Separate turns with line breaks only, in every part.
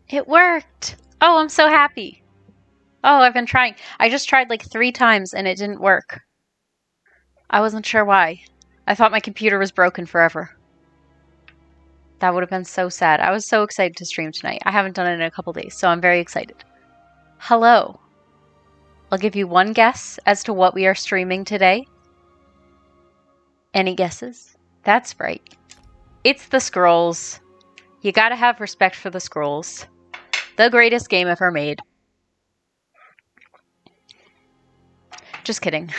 It worked! Oh, I'm so happy. Oh, I've been trying. I just tried like 3 times and it didn't work. I wasn't sure why. I thought my computer was broken forever. That would have been so sad. I was so excited to stream tonight. I haven't done it in a couple days, so I'm very excited. Hello. I'll give you one guess as to what we are streaming today. Any guesses? That's right. It's the Scrolls. You gotta have respect for the Scrolls. The greatest game ever made. Just kidding.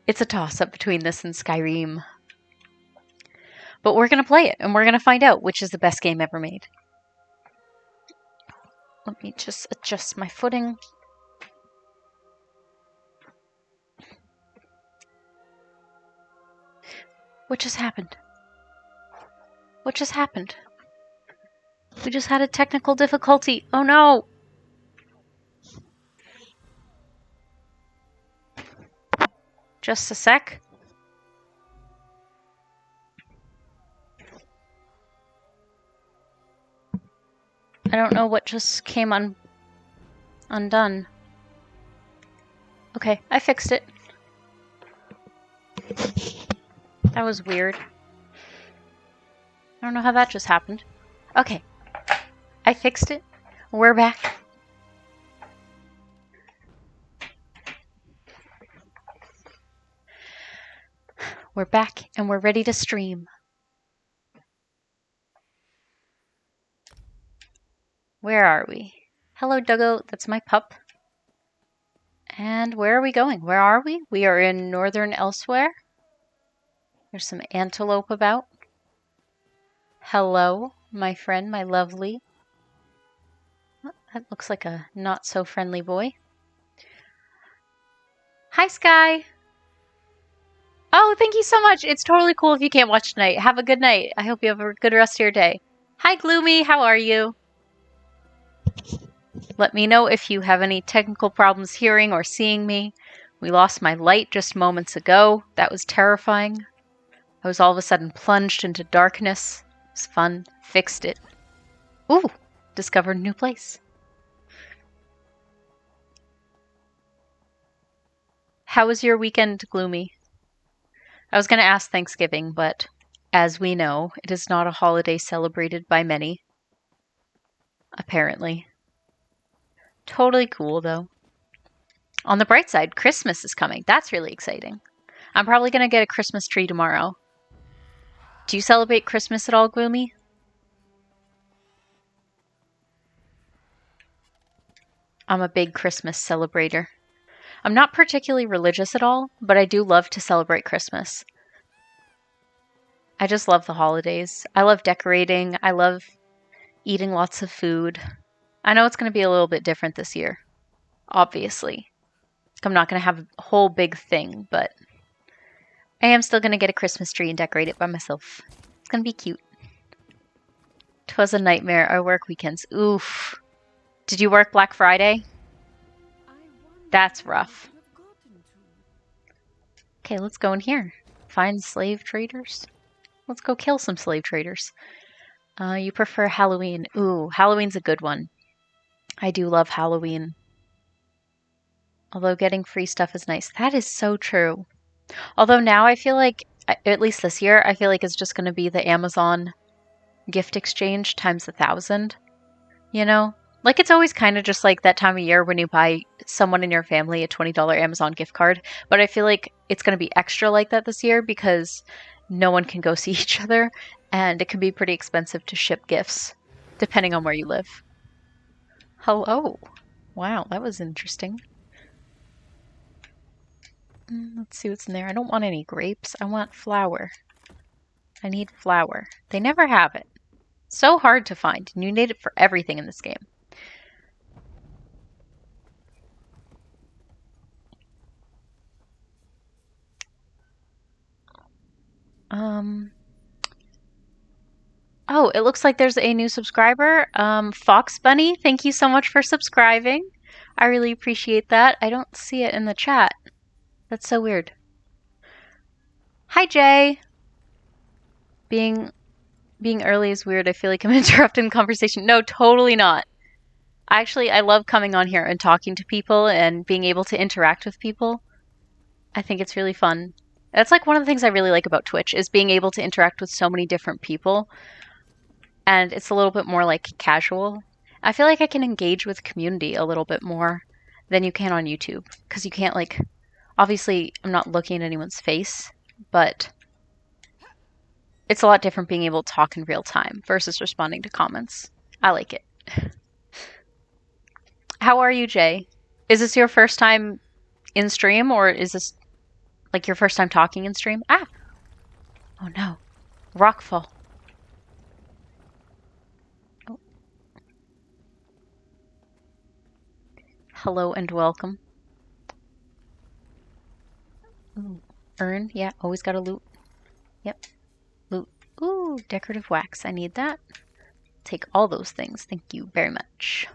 It's a toss-up between this and Skyrim. But we're gonna play it, and we're gonna find out which is the best game ever made. Let me just adjust my footing. What just happened? What just happened? We just had a technical difficulty. Oh no! Just a sec. I don't know what just came undone. Okay, I fixed it. That was weird. I don't know how that just happened. Okay. I fixed it. We're back. We're back and we're ready to stream. Where are we? Hello, Duggo. That's my pup. And where are we going? Where are we? We are in northern elsewhere. There's some antelope about. Hello, my friend, my lovely. Oh, that looks like a not so friendly boy. Hi, Sky. Oh, thank you so much. It's totally cool if you can't watch tonight. Have a good night. I hope you have a good rest of your day. Hi, Gloomy. How are you? Let me know if you have any technical problems hearing or seeing me. We lost my light just moments ago. That was terrifying. I was all of a sudden plunged into darkness. It was fun. Fixed it. Ooh, discovered a new place. How was your weekend, Gloomy? I was going to ask Thanksgiving, but as we know, it is not a holiday celebrated by many. Apparently. Totally cool, though. On the bright side, Christmas is coming. That's really exciting. I'm probably going to get a Christmas tree tomorrow. Do you celebrate Christmas at all, Gloomy? I'm a big Christmas celebrator. I'm not particularly religious at all, but I do love to celebrate Christmas. I just love the holidays. I love decorating. I love eating lots of food. I know it's going to be a little bit different this year, obviously. I'm not going to have a whole big thing, but I am still going to get a Christmas tree and decorate it by myself. It's going to be cute. 'Twas a nightmare, our work weekends. Oof. Did you work Black Friday? That's rough. Okay, let's go in here. Find slave traders. Let's go kill some slave traders. You prefer Halloween. Ooh, Halloween's a good one. I do love Halloween. Although getting free stuff is nice. That is so true. Although now I feel like, at least this year, I feel like it's just going to be the Amazon gift exchange times 1,000. You know? Like, it's always kind of just like that time of year when you buy someone in your family a $20 Amazon gift card. But I feel like it's going to be extra like that this year because no one can go see each other. And it can be pretty expensive to ship gifts, depending on where you live. Hello. Wow, that was interesting. Let's see what's in there. I don't want any grapes. I want flour. I need flour. They never have it. So hard to find. And you need it for everything in this game. Oh, it looks like there's a new subscriber. Fox Bunny, thank you so much for subscribing. I really appreciate that. I don't see it in the chat. That's so weird. Hi, Jay. Being Being early is weird. I feel like I'm interrupting conversation. No, totally not. Actually, I love coming on here and talking to people and being able to interact with people. I think it's really fun. That's like one of the things I really like about Twitch is being able to interact with so many different people. And it's a little bit more like casual. I feel like I can engage with community a little bit more than you can on YouTube. Because you can't like, obviously I'm not looking at anyone's face, but it's a lot different being able to talk in real time versus responding to comments. I like it. How are you, Jay? Is this your first time in stream or is this like your first time talking in stream? Ah! Oh no. Rockfall. Oh. Hello and welcome. Ooh. Urn, yeah, always gotta loot. Yep. Loot. Ooh, decorative wax. I need that. Take all those things. Thank you very much.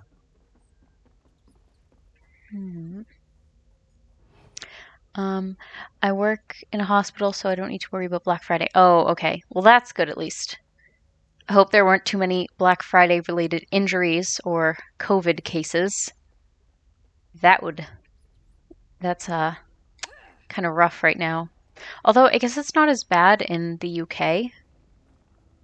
I work in a hospital, so I don't need to worry about Black Friday. Oh, okay. Well, that's good at least. I hope there weren't too many Black Friday related injuries or COVID cases. That's kind of rough right now. Although I guess it's not as bad in the UK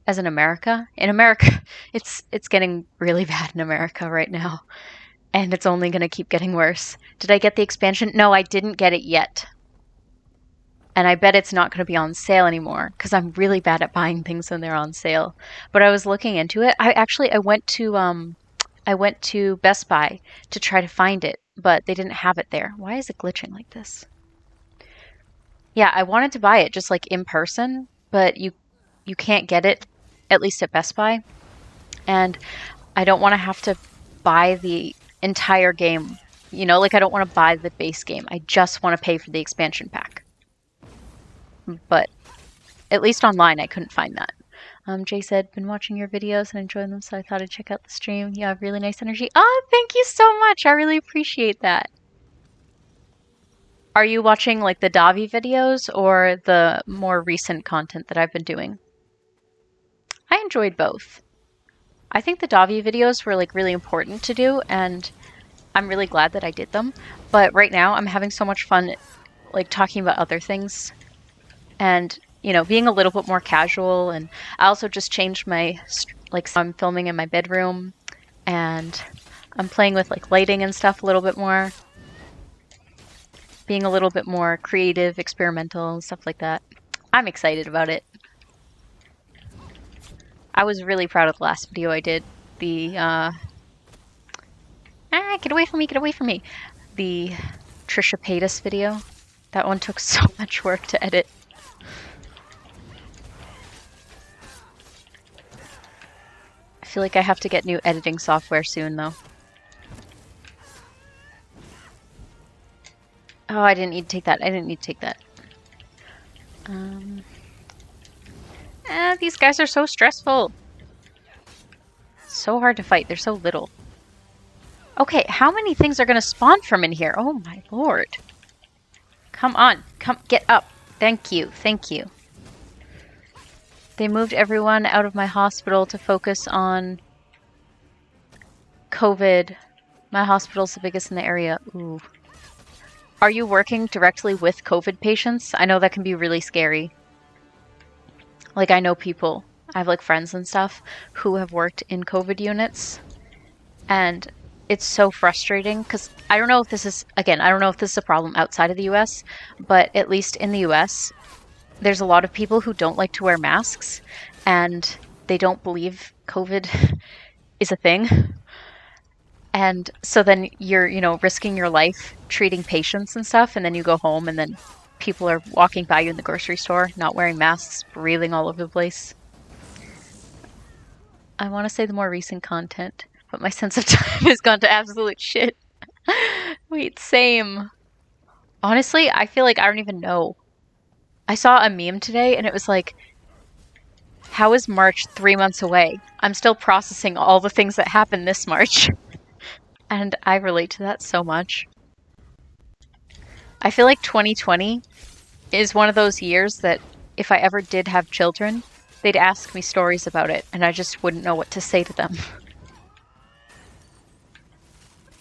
as in America. In America, it's getting really bad in America right now. And it's only going to keep getting worse. Did I get the expansion? No, I didn't get it yet. And I bet it's not going to be on sale anymore because I'm really bad at buying things when they're on sale. But I was looking into it. I went to Best Buy to try to find it, but they didn't have it there. Why is it glitching like this? Yeah, I wanted to buy it just like in person, but you can't get it, at least at Best Buy. And I don't want to have to buy the entire game. You know, like I don't want to buy the base game. I just want to pay for the expansion pack. But at least online, I couldn't find that. Jay said, been watching your videos and enjoying them, so I thought I'd check out the stream. You have really nice energy. Oh, thank you so much. I really appreciate that. Are you watching like the Davi videos or the more recent content that I've been doing? I enjoyed both. I think the Davi videos were like really important to do, and I'm really glad that I did them. But right now, I'm having so much fun like talking about other things. And, you know, being a little bit more casual. And I also just changed my, like, so I'm filming in my bedroom. And I'm playing with, like, lighting and stuff a little bit more. Being a little bit more creative, experimental, and stuff like that. I'm excited about it. I was really proud of the last video I did. The, get away from me, get away from me. The Trisha Paytas video. That one took so much work to edit. I feel like I have to get new editing software soon, though. Oh, I didn't need to take that. I didn't need to take that. These guys are so stressful. So hard to fight. They're so little. Okay, how many things are going to spawn from in here? Oh my lord. Come on. Come, get up. Thank you. Thank you. They moved everyone out of my hospital to focus on COVID. My hospital's the biggest in the area. Ooh. Are you working directly with COVID patients? I know that can be really scary. Like, I know people, I have like friends and stuff who have worked in COVID units. And it's so frustrating because I don't know if this is, again, I don't know if this is a problem outside of the US, but at least in the US, there's a lot of people who don't like to wear masks and they don't believe COVID is a thing. And so then you're, you know, risking your life treating patients and stuff, and then you go home and then people are walking by you in the grocery store, not wearing masks, breathing all over the place. I want to say the more recent content, but my sense of time has gone to absolute shit. Wait, same. Honestly, I feel like I don't even know. I saw a meme today and it was like, how is March 3 months away? I'm still processing all the things that happened this March. And I relate to that so much. I feel like 2020 is one of those years that if I ever did have children, they'd ask me stories about it, and I just wouldn't know what to say to them.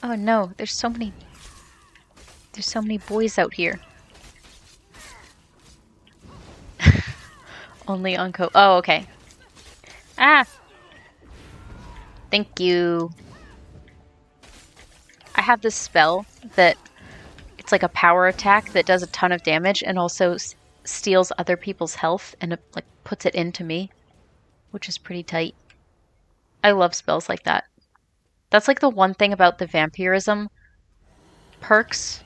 Oh no, there's so many boys out here. Only on Oh, okay. Ah! Thank you. I have this spell that it's like a power attack that does a ton of damage and also steals other people's health and like puts it into me, which is pretty tight. I love spells like that. That's like the one thing about the vampirism perks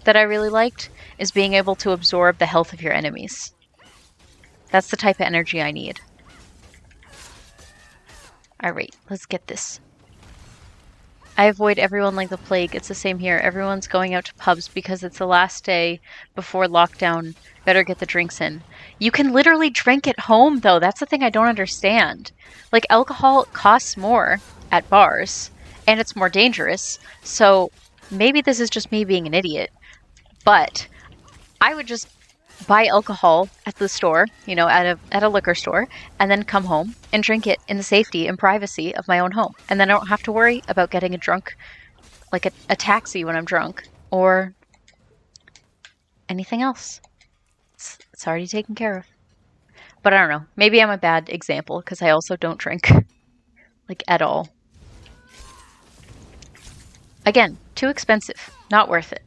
that I really liked, is being able to absorb the health of your enemies. That's the type of energy I need. Alright, let's get this. I avoid everyone like the plague. It's the same here. Everyone's going out to pubs because it's the last day before lockdown. Better get the drinks in. You can literally drink at home, though. That's the thing I don't understand. Like, alcohol costs more at bars, and it's more dangerous. So maybe this is just me being an idiot, but I would just buy alcohol at the store, you know, at a liquor store, and then come home and drink it in the safety and privacy of my own home. And then I don't have to worry about getting a drunk, like a taxi when I'm drunk, or anything else. It's already taken care of. But I don't know. Maybe I'm a bad example because I also don't drink, like, at all. Again, too expensive. Not worth it.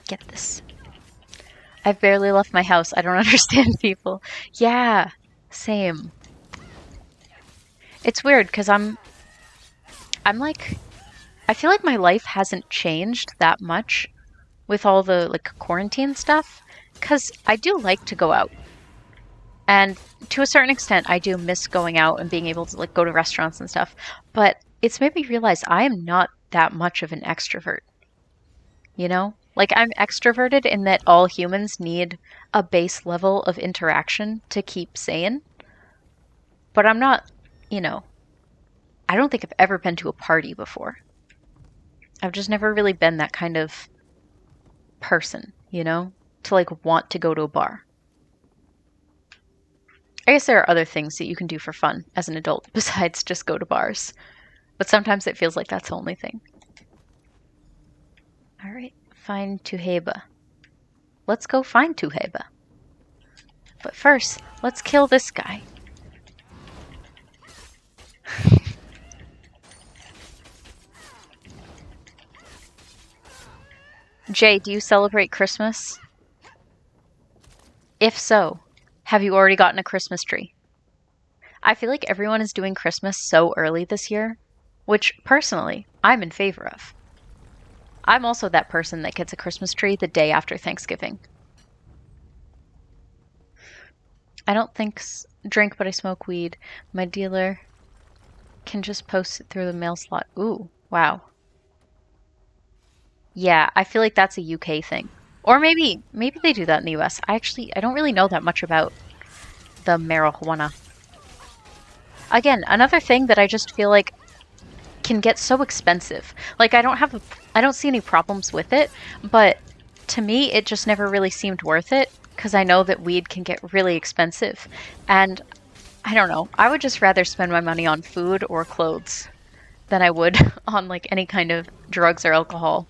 Get this. I've barely left my house. I don't understand people. Yeah, same. It's weird because I'm like, I feel like my life hasn't changed that much with all the like quarantine stuff, because I do like to go out. And to a certain extent, I do miss going out and being able to like go to restaurants and stuff. But it's made me realize I am not that much of an extrovert. You know? Like, I'm extroverted in that all humans need a base level of interaction to keep sane. But I'm not, you know, I don't think I've ever been to a party before. I've just never really been that kind of person, you know, to like want to go to a bar. I guess there are other things that you can do for fun as an adult besides just go to bars. But sometimes it feels like that's the only thing. All right. Find Tuheba. Let's go find Tuheba. But first, let's kill this guy. Jay, do you celebrate Christmas? If so, have you already gotten a Christmas tree? I feel like everyone is doing Christmas so early this year, which personally, I'm in favor of. I'm also that person that gets a Christmas tree the day after Thanksgiving. I don't drink, but I smoke weed. My dealer can just post it through the mail slot. Ooh, wow. Yeah, I feel like that's a UK thing. Or maybe they do that in the US. I don't really know that much about the marijuana. Again, another thing that I just feel like can get so expensive. Like, I don't see any problems with it, but to me, it just never really seemed worth it because I know that weed can get really expensive. And I don't know, I would just rather spend my money on food or clothes than I would on like any kind of drugs or alcohol.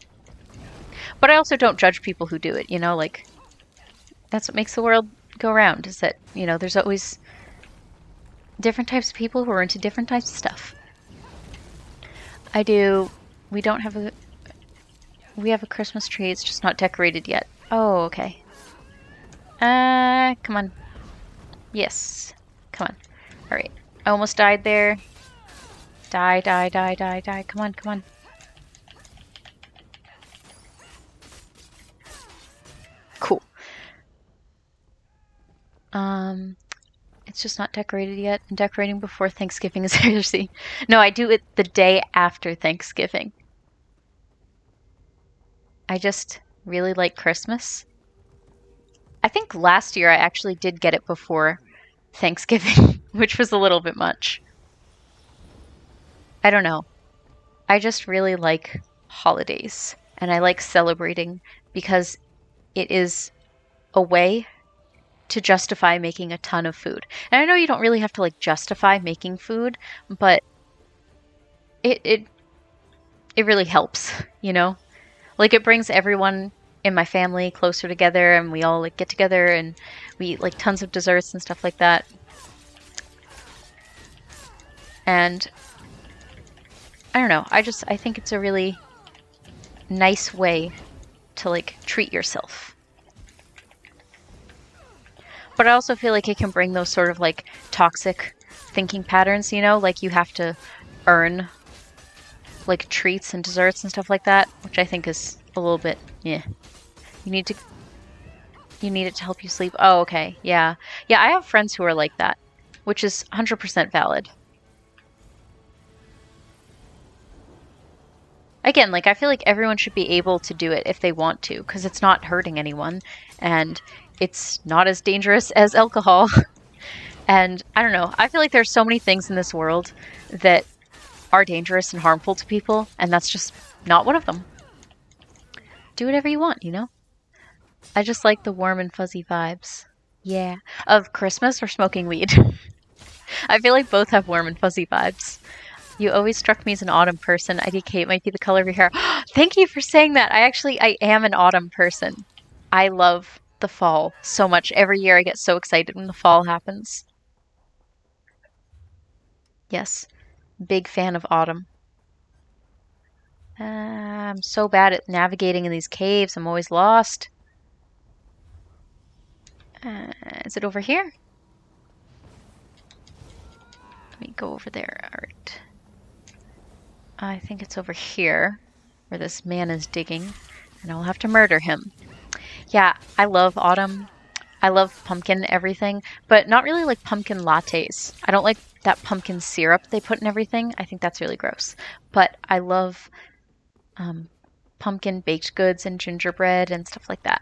But I also don't judge people who do it, you know, like that's what makes the world go round, is that, you know, there's always different types of people who are into different types of stuff. We have a Christmas tree, it's just not decorated yet. Oh, okay. Come on. Yes. Come on. Alright. I almost died there. Die. Come on. Cool. It's just not decorated yet. And decorating before Thanksgiving is heresy. No, I do it the day after Thanksgiving. I just really like Christmas. I think last year I actually did get it before Thanksgiving, which was a little bit much. I don't know. I just really like holidays, and I like celebrating because it is a way to justify making a ton of food. And I know you don't really have to like justify making food, but it really helps, you know? Like it brings everyone in my family closer together, and we all like get together and we eat like tons of desserts and stuff like that. And I don't know, I think it's a really nice way to like treat yourself. But I also feel like it can bring those sort of like toxic thinking patterns, you know, like you have to earn like treats and desserts and stuff like that, which I think is a little bit, yeah. You need it to help you sleep. Oh, okay. Yeah. Yeah, I have friends who are like that, which is 100% valid. Again, like I feel like everyone should be able to do it if they want to, because it's not hurting anyone and it's not as dangerous as alcohol. And I don't know, I feel like there's so many things in this world that are dangerous and harmful to people, and that's just not one of them. Do whatever you want, you know? I just like the warm and fuzzy vibes. Yeah. Of Christmas or smoking weed? I feel like both have warm and fuzzy vibes. You always struck me as an autumn person. IDK might be the color of your hair. Thank you for saying that. I am an autumn person. I love the fall so much. Every year I get so excited when the fall happens. Yes. Big fan of autumn. I'm so bad at navigating in these caves. I'm always lost. Is it over here? Let me go over there. All right. I think it's over here where this man is digging, and I'll have to murder him. Yeah, I love autumn. I love pumpkin everything, but not really like pumpkin lattes. I don't like that pumpkin syrup they put in everything. I think that's really gross. But I love pumpkin baked goods and gingerbread and stuff like that.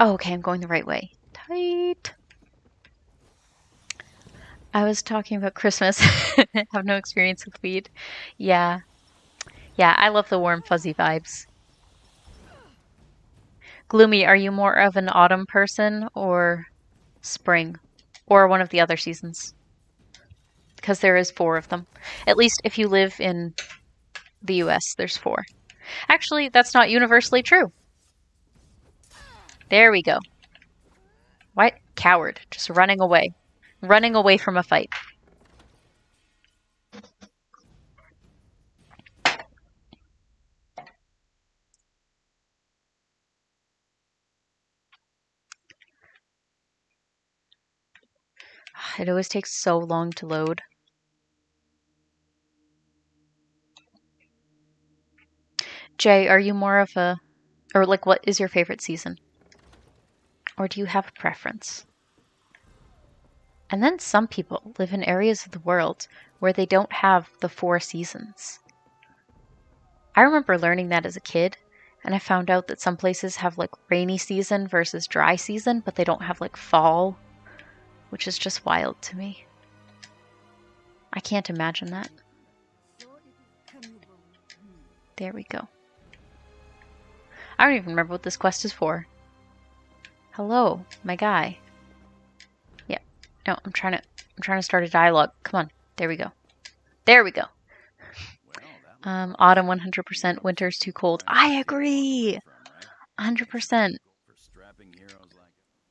Oh, okay, I'm going the right way. Tight. I was talking about Christmas. I have no experience with weed. Yeah. Yeah, I love the warm, fuzzy vibes. Gloomy, are you more of an autumn person or spring? Or one of the other seasons? Because there is 4 of them. At least if you live in the US, there's 4. Actually, that's not universally true. There we go. What? Coward. Just running away. Running away from a fight. It always takes so long to load. Jay, are you more of a... Or like, what is your favorite season? Or do you have a preference? And then some people live in areas of the world where they don't have the 4 seasons. I remember learning that as a kid, and I found out that some places have like rainy season versus dry season, but they don't have like fall, which is just wild to me. I can't imagine that. There we go. I don't even remember what this quest is for. Hello, my guy. Yeah. No, I'm trying to start a dialogue. Come on. There we go. There we go. Autumn 100%, winter's too cold. I agree. 100%.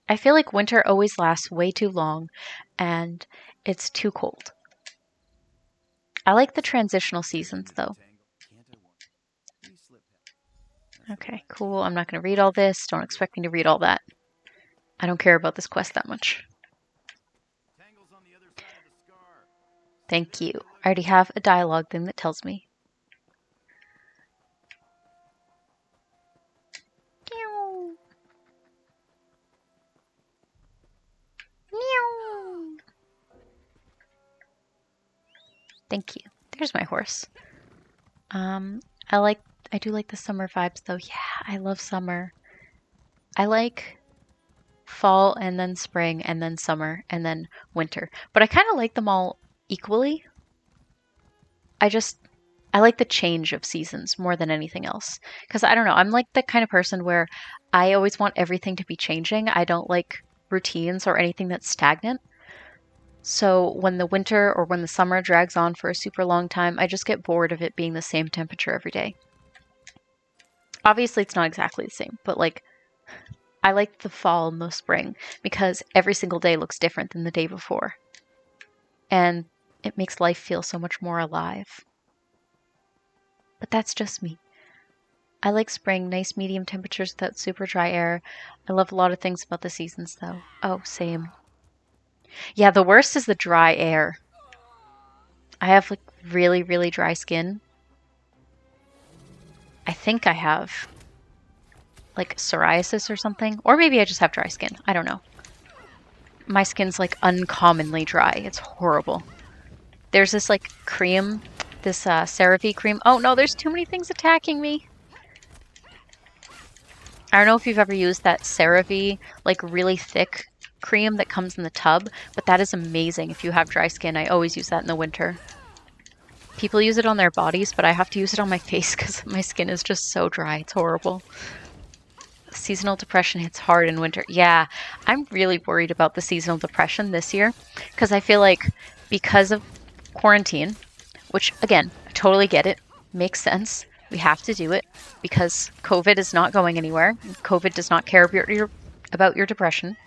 I feel like winter always lasts way too long and it's too cold. I like the transitional seasons though. Okay, cool. I'm not going to read all this. Don't expect me to read all that. I don't care about this quest that much. Thank you. I already have a dialogue thing that tells me. Thank you. There's my horse. I do like the summer vibes though. Yeah, I love summer. I like fall and then spring and then summer and then winter. But I kind of like them all equally. I just I like the change of seasons more than anything else. Because I don't know, I'm like the kind of person where I always want everything to be changing. I don't like routines or anything that's stagnant. So when the winter or when the summer drags on for a super long time, I just get bored of it being the same temperature every day. Obviously, it's not exactly the same, but like I like the fall and the spring because every single day looks different than the day before. And it makes life feel so much more alive. But that's just me. I like spring, nice medium temperatures without super dry air. I love a lot of things about the seasons though. Oh, same. Yeah, the worst is the dry air. I have like really, really dry skin. I think I have like psoriasis or something. Or maybe I just have dry skin. I don't know. My skin's like uncommonly dry. It's horrible. There's this like cream, this CeraVe cream. Oh no, there's too many things attacking me. I don't know if you've ever used that CeraVe, like really thick cream that comes in the tub, but that is amazing if you have dry skin. I always use that in the winter. People use it on their bodies, but I have to use it on my face because my skin is just so dry. It's horrible. Seasonal depression hits hard in winter. Yeah, I'm really worried about the seasonal depression this year because I feel like because of quarantine, which again, I totally get it, makes sense. We have to do it because COVID is not going anywhere. COVID does not care about your depression.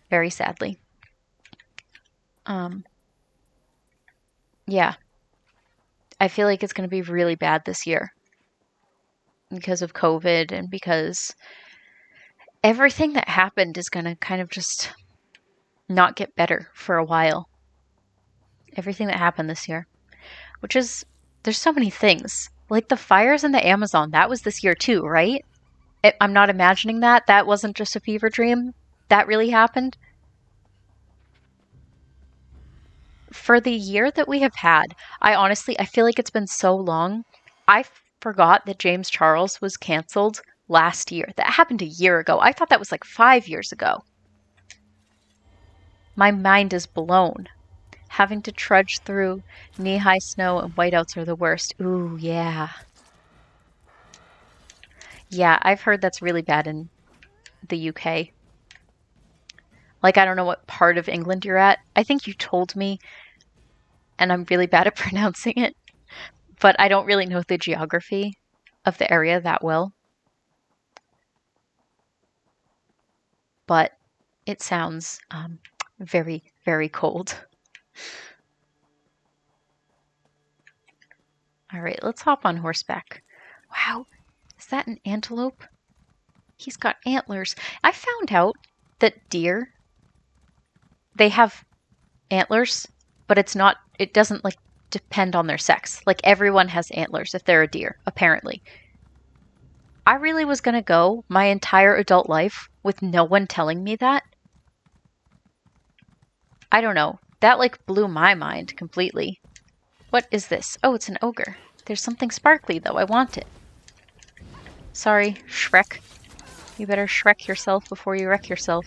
Very sadly. Yeah, I feel like it's going to be really bad this year because of COVID and because everything that happened is going to kind of just not get better for a while. Everything that happened this year, which is, there's so many things. Like the fires in the Amazon, that was this year too, right? I'm not imagining that. That wasn't just a fever dream. That really happened. For the year that we have had, I feel like it's been so long. I forgot that James Charles was canceled last year. That happened a year ago. I thought that was like 5 years ago. My mind is blown. Having to trudge through knee-high snow and whiteouts are the worst. Ooh, yeah. Yeah, I've heard that's really bad in the UK. Like, I don't know what part of England you're at. I think you told me, and I'm really bad at pronouncing it, but I don't really know the geography of the area that well. But it sounds very, very cold. All right, let's hop on horseback. Wow, is that an antelope? He's got antlers. I found out that deer, they have antlers, but it doesn't like depend on their sex. Like everyone has antlers if they're a deer, apparently. I really was going to go my entire adult life with no one telling me that. I don't know. That like blew my mind completely. What is this? Oh, it's an ogre. There's something sparkly though. I want it. Sorry, Shrek. You better Shrek yourself before you wreck yourself.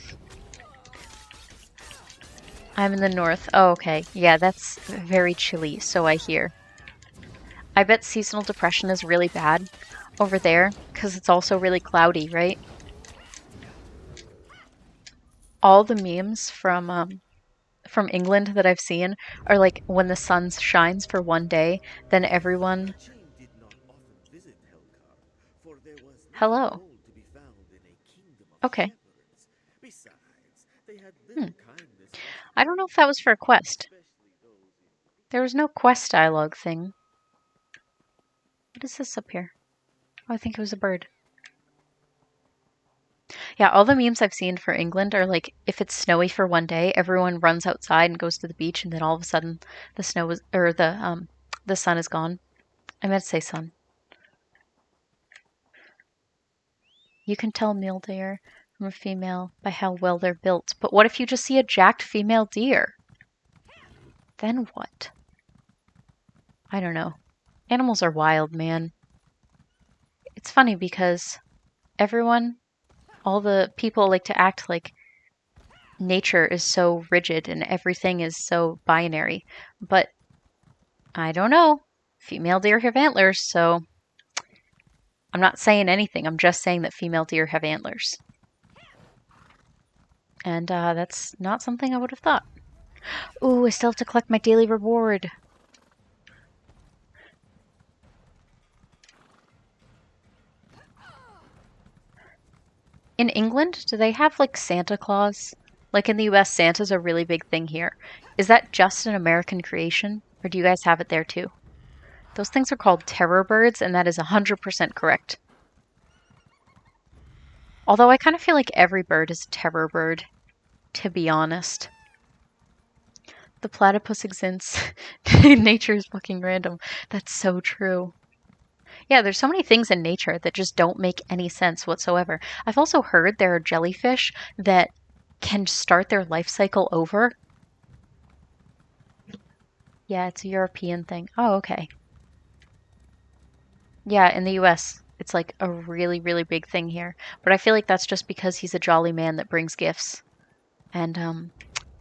I'm in the north. Oh, okay. Yeah, that's very chilly, so I hear. I bet seasonal depression is really bad over there because it's also really cloudy, right? All the memes from England that I've seen are like when the sun shines for one day, then everyone. Hello. Okay. Hmm. I don't know if that was for a quest. There was no quest dialogue thing. What is this up here? Oh, I think it was a bird. Yeah, all the memes I've seen for England are like if it's snowy for one day, everyone runs outside and goes to the beach, and then all of a sudden the snow is or the sun is gone. I meant to say sun. You can tell male deer from a female by how well they're built. But what if you just see a jacked female deer? Then what? I don't know. Animals are wild, man. It's funny because all the people like to act like nature is so rigid and everything is so binary. But I don't know. Female deer have antlers, so I'm not saying anything. I'm just saying that female deer have antlers. And that's not something I would have thought. Ooh, I still have to collect my daily reward. In England, do they have like Santa Claus? Like in the US, Santa's a really big thing here. Is that just an American creation? Or do you guys have it there too? Those things are called terror birds, and that is 100% correct. Although I kind of feel like every bird is a terror bird, to be honest. The platypus exists. Nature is fucking random. That's so true. Yeah, there's so many things in nature that just don't make any sense whatsoever. I've also heard there are jellyfish that can start their life cycle over. Yeah, it's a European thing. Oh, okay. Yeah, in the US, it's like a really, really big thing here. But I feel like that's just because he's a jolly man that brings gifts. And,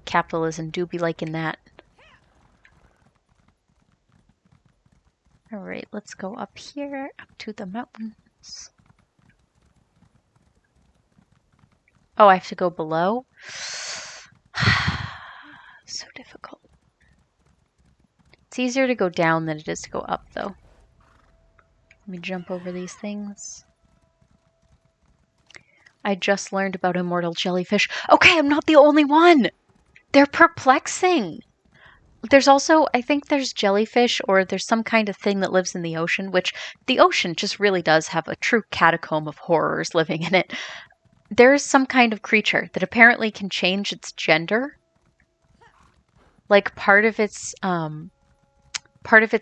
capitalism do be liking that. Alright, let's go up here, up to the mountains. Oh, I have to go below? So difficult. It's easier to go down than it is to go up, though. Let me jump over these things. I just learned about immortal jellyfish. Okay, I'm not the only one! They're perplexing! There's also, I think there's jellyfish or there's some kind of thing that lives in the ocean, which the ocean just really does have a true catacomb of horrors living in it. There's some kind of creature that apparently can change its gender. Like part of its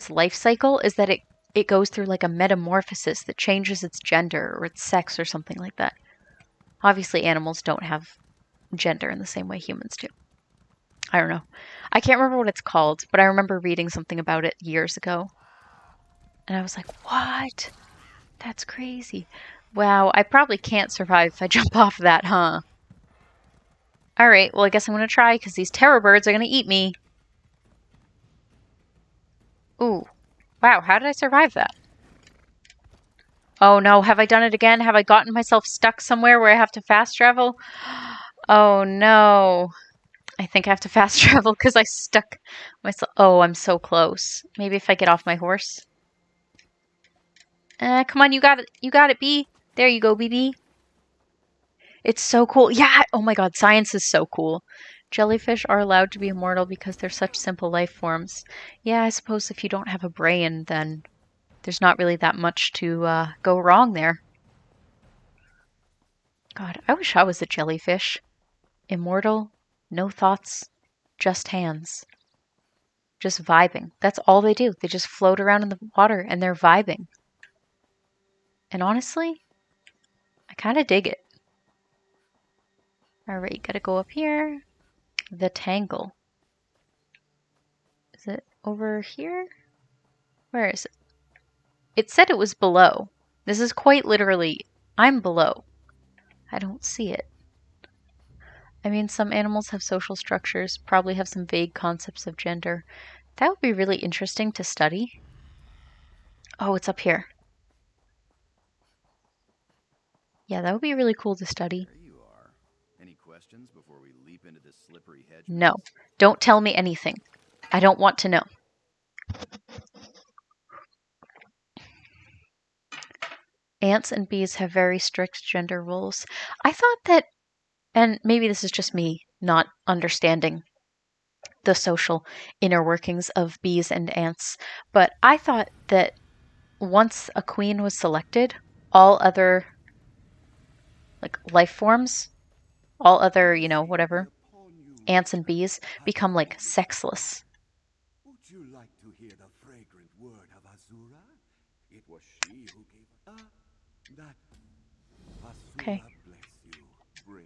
life cycle is that it goes through like a metamorphosis that changes its gender or its sex or something like that. Obviously animals don't have gender in the same way humans do. I don't know. I can't remember what it's called, but I remember reading something about it years ago. And I was like, what? That's crazy. Wow, I probably can't survive if I jump off that, huh? Alright, well I guess I'm gonna try, because these terror birds are gonna eat me. Ooh. Wow, how did I survive that? Oh no, have I done it again? Have I gotten myself stuck somewhere where I have to fast travel? Oh no. I think I have to fast travel because I stuck myself. Oh, I'm so close. Maybe if I get off my horse. Come on, you got it. You got it, Bee. There you go, BB. It's so cool. Yeah, oh my god, science is so cool. Jellyfish are allowed to be immortal because they're such simple life forms. Yeah, I suppose if you don't have a brain, then there's not really that much to go wrong there. God, I wish I was a jellyfish. Immortal, no thoughts, just hands. Just vibing. That's all they do. They just float around in the water and they're vibing. And honestly, I kind of dig it. Alright, gotta go up here. The tangle. Is it over here? Where is it? It said it was below. This is quite literally, I'm below. I don't see it. I mean, some animals have social structures, probably have some vague concepts of gender. That would be really interesting to study. Oh, it's up here. Yeah, that would be really cool to study.
There you are. Any questions before we leap into this slippery hedge?
No, don't tell me anything. I don't want to know. Ants and bees have very strict gender roles. I thought that, and maybe this is just me not understanding the social inner workings of bees and ants, but I thought that once a queen was selected, all other like life forms, all other, whatever, ants and bees become like sexless.
Would you like to hear the fragrant word of Azura? It was she who gave that Azura
Okay.
bless you, brave.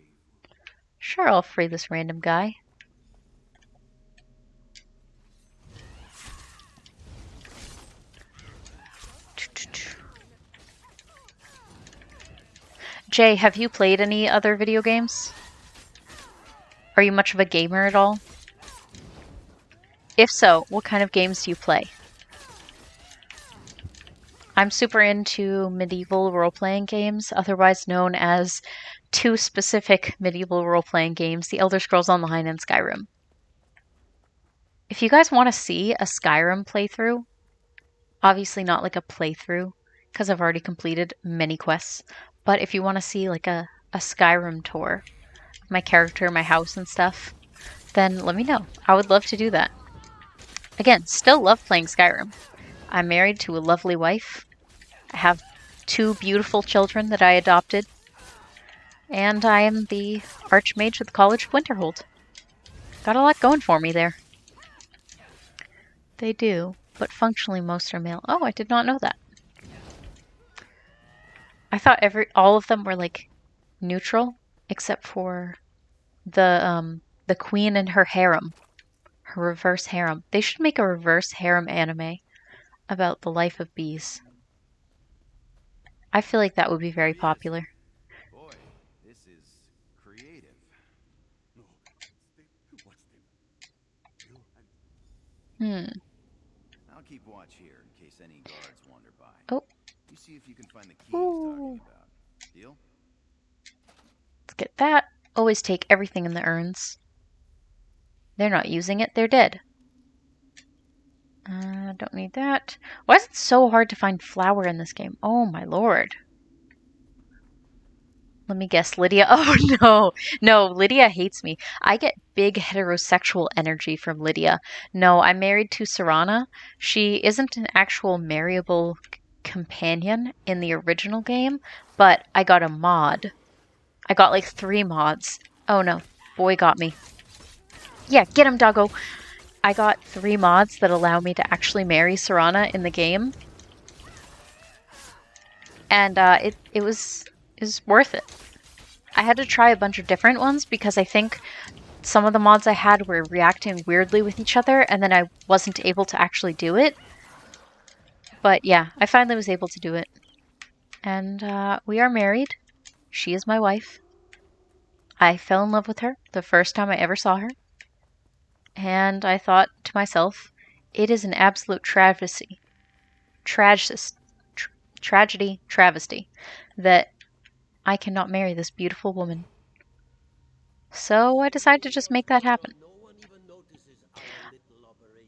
Sure, I'll free this random guy. Jay, have you played any other video games? Are you much of a gamer at all? If so, what kind of games do you play? I'm super into medieval role-playing games, otherwise known as two specific medieval role-playing games, The Elder Scrolls Online and Skyrim. If you guys want to see a Skyrim playthrough, obviously not like a playthrough, because I've already completed many quests, but if you want to see like a Skyrim tour of my character, my house and stuff, then let me know. I would love to do that. Again, still love playing Skyrim. I'm married to a lovely wife. I have 2 beautiful children that I adopted. And I am the Archmage of the College of Winterhold. Got a lot going for me there. They do, but functionally most are male. Oh, I did not know that. I thought all of them were like neutral, except for the queen and her harem. Her reverse harem. They should make a reverse harem anime about the life of bees. I feel like that would be very popular.
Boy, this is creative.
No, what's them?
I'll keep watch here in case any guards wander by.
Oh.
You see if you can find the key he's talking about. Deal?
Let's get that. Always take everything in the urns. They're not using it. They're dead. Don't need that. Why is it so hard to find flour in this game? Oh my lord. Let me guess, Lydia. Oh no. No, Lydia hates me. I get big heterosexual energy from Lydia. No, I'm married to Serana. She isn't an actual marryable companion in the original game, but I got a mod. I got like 3 mods. Oh no, boy got me. Yeah, get him, doggo. I got 3 mods that allow me to actually marry Serana in the game. And it was worth it. I had to try a bunch of different ones because I think some of the mods I had were reacting weirdly with each other, and then I wasn't able to actually do it. But yeah, I finally was able to do it. And we are married. She is my wife. I fell in love with her the first time I ever saw her. And I thought to myself, it is an absolute travesty that I cannot marry this beautiful woman. So I decided to just make that happen.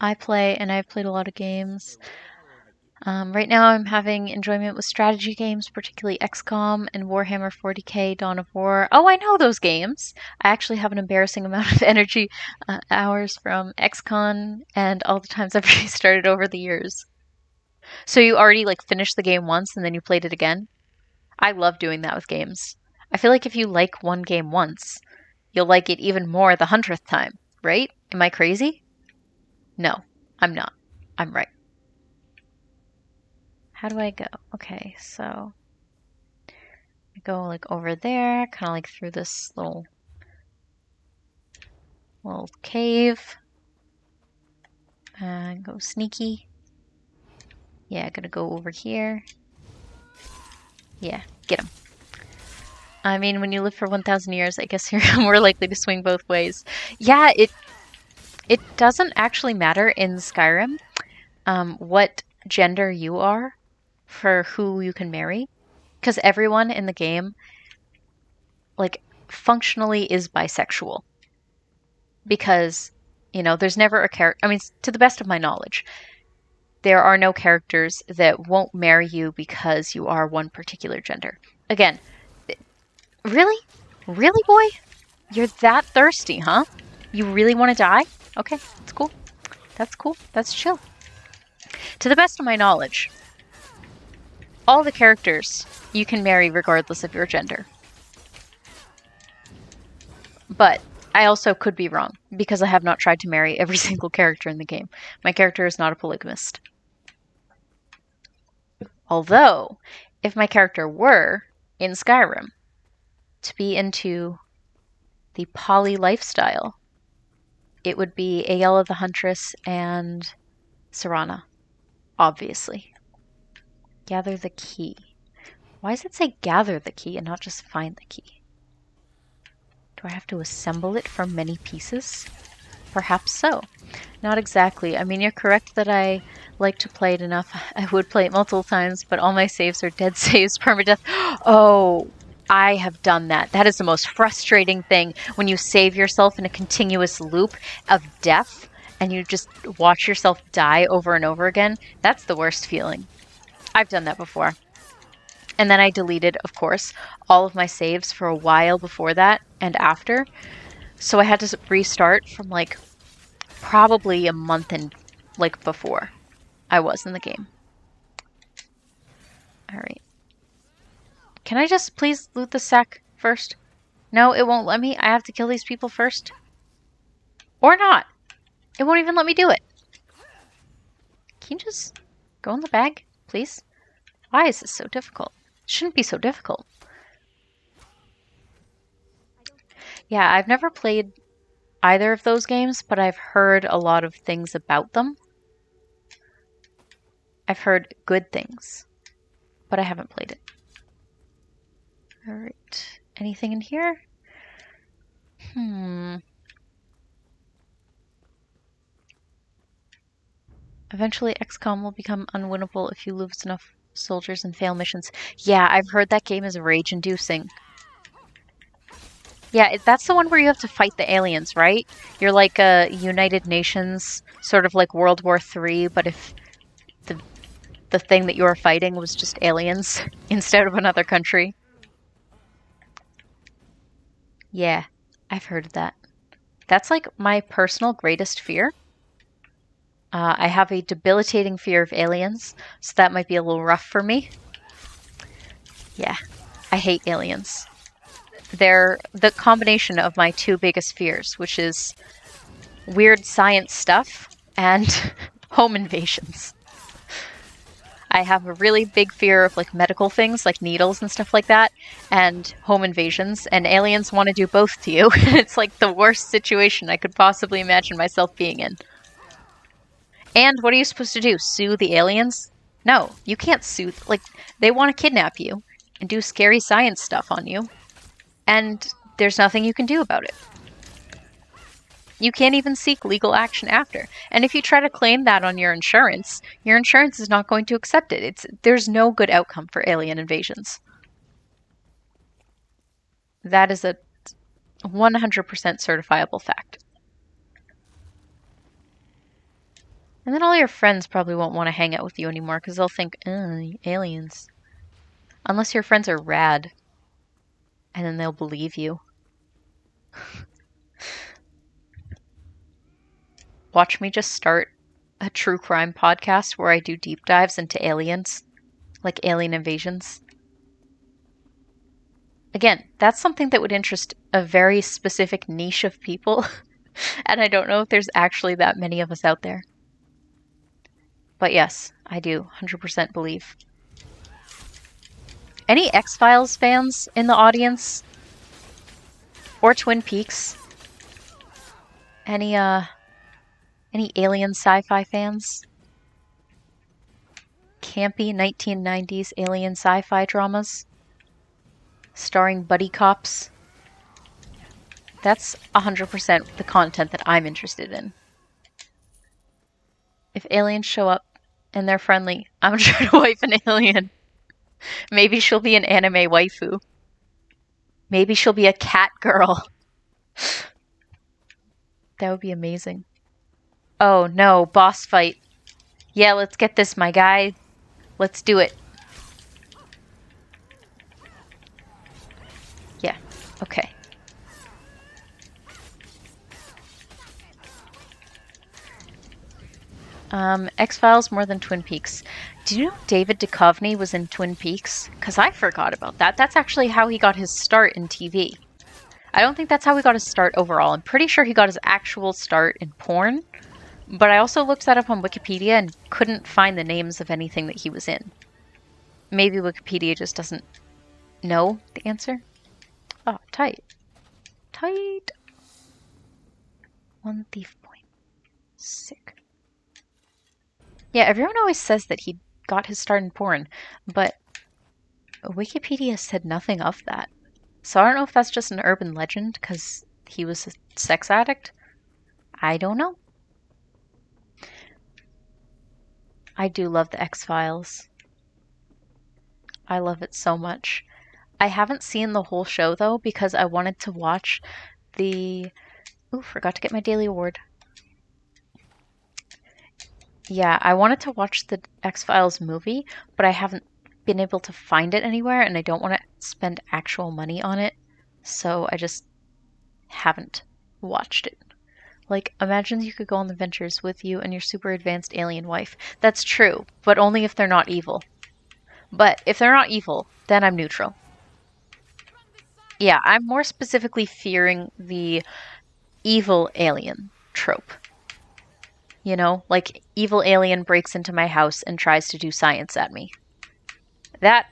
I've played a lot of games. Right now I'm having enjoyment with strategy games, particularly XCOM and Warhammer 40k Dawn of War. Oh, I know those games! I actually have an embarrassing amount of energy hours from XCOM and all the times I've restarted over the years. So you already like finished the game once and then you played it again? I love doing that with games. I feel like if you like one game once, you'll like it even more the 100th time, right? Am I crazy? No, I'm not. I'm right. How do I go? Okay, so I go like over there, kind of like through this little cave. Go sneaky. Yeah, gotta go over here. Yeah, get him. I mean, when you live for 1,000 years, I guess you're more likely to swing both ways. Yeah, it doesn't actually matter in Skyrim what gender you are for who you can marry, because everyone in the game, like, functionally is bisexual. Because, you know, there's never a character, I mean, to the best of my knowledge, there are no characters that won't marry you because you are one particular gender. Again, really? Really, boy? You're that thirsty, huh? You really want to die? Okay, that's cool. That's cool. That's chill. To the best of my knowledge, all the characters you can marry regardless of your gender. But I also could be wrong, because I have not tried to marry every single character in the game. My character is not a polygamist. Although, if my character were, in Skyrim, to be into the poly lifestyle, it would be Aella the Huntress and Serana, obviously. Gather the key. Why does it say gather the key and not just find the key? Do I have to assemble it from many pieces? Perhaps so. Not exactly. I mean, you're correct that I like to play it enough, I would play it multiple times, but all my saves are dead saves, permadeath. Oh, I have done that. That is the most frustrating thing when you save yourself in a continuous loop of death and you just watch yourself die over and over again. That's the worst feeling. I've done that before. And then I deleted, of course, all of my saves for a while before that and after. So I had to restart from like probably a month and like before I was in the game. All right. Can I just please loot the sack first? No, it won't let me. I have to kill these people first. Or not. It won't even let me do it. Can you just go in the bag, please? Why is this so difficult? It shouldn't be so difficult. Yeah, I've never played either of those games, but I've heard a lot of things about them. I've heard good things, but I haven't played it. All right. Anything in here? Eventually, XCOM will become unwinnable if you lose enough soldiers and fail missions. Yeah, I've heard that game is rage-inducing. Yeah, that's the one where you have to fight the aliens, right? You're like a United Nations, sort of like World War III, but if the thing that you were fighting was just aliens instead of another country. Yeah, I've heard of that. That's like my personal greatest fear. I have a debilitating fear of aliens, so that might be a little rough for me. Yeah, I hate aliens. They're the combination of my two biggest fears, which is weird science stuff and home invasions. I have a really big fear of like medical things like needles and stuff like that and home invasions, and aliens want to do both to you. It's like the worst situation I could possibly imagine myself being in. And what are you supposed to do? Sue the aliens? No, you can't sue. Like, they want to kidnap you and do scary science stuff on you. And there's nothing you can do about it. You can't even seek legal action after. And if you try to claim that on your insurance is not going to accept it. There's no good outcome for alien invasions. That is a 100% certifiable fact. And then all your friends probably won't want to hang out with you anymore because they'll think, aliens. Unless your friends are rad. And then they'll believe you. Watch me just start a true crime podcast where I do deep dives into aliens. Like alien invasions. Again, that's something that would interest a very specific niche of people. And I don't know if there's actually that many of us out there. But yes, I do 100% believe. Any X-Files fans in the audience? Or Twin Peaks? Any alien sci-fi fans? Campy 1990s alien sci-fi dramas? Starring buddy cops? That's 100% the content that I'm interested in. If aliens show up and they're friendly, I'm gonna try to wife an alien. Maybe she'll be an anime waifu. Maybe she'll be a cat girl. That would be amazing. Oh no, boss fight. Yeah, let's get this, my guy. Let's do it. Yeah, okay. X-Files more than Twin Peaks. Do you know David Duchovny was in Twin Peaks? Because I forgot about that. That's actually how he got his start in TV. I don't think that's how he got his start overall. I'm pretty sure he got his actual start in porn. But I also looked that up on Wikipedia and couldn't find the names of anything that he was in. Maybe Wikipedia just doesn't know the answer. Oh, tight. Tight. One thief point. Sick. Yeah, everyone always says that he got his start in porn, but Wikipedia said nothing of that. So I don't know if that's just an urban legend because he was a sex addict. I don't know. I do love the X-Files. I love it so much. I haven't seen the whole show though because I wanted to watch the... Ooh, forgot to get my daily award. Yeah, I wanted to watch the X-Files movie, but I haven't been able to find it anywhere and I don't want to spend actual money on it. So I just haven't watched it. Like, imagine you could go on the adventures with you and your super advanced alien wife. That's true, but only if they're not evil. But if they're not evil, then I'm neutral. Yeah, I'm more specifically fearing the evil alien trope. You know, like evil alien breaks into my house and tries to do science at me. That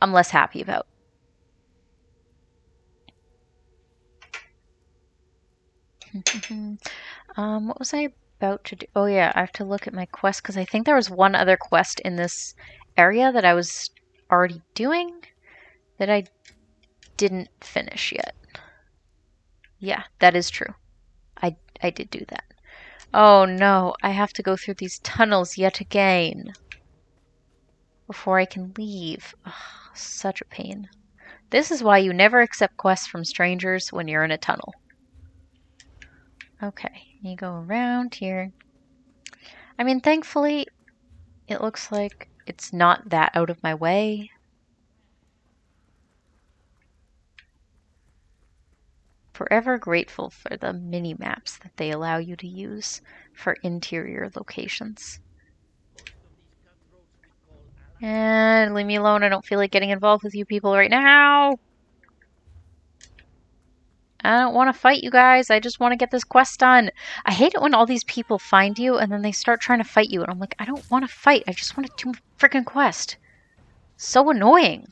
I'm less happy about. What was I about to do? Oh yeah, I have to look at my quest because I think there was one other quest in this area that I was already doing that I didn't finish yet. Yeah, that is true. I did do that. Oh no, I have to go through these tunnels yet again before I can leave. Ugh, such a pain. This is why you never accept quests from strangers when you're in a tunnel. Okay, you go around here. I mean, thankfully, it looks like it's not that out of my way. Forever grateful for the mini maps that they allow you to use for interior locations. And leave me alone, I don't feel like getting involved with you people right now. I don't want to fight you guys, I just want to get this quest done. I hate it when all these people find you and then they start trying to fight you and I'm like, I don't want to fight, I just want to do a freaking quest. So annoying.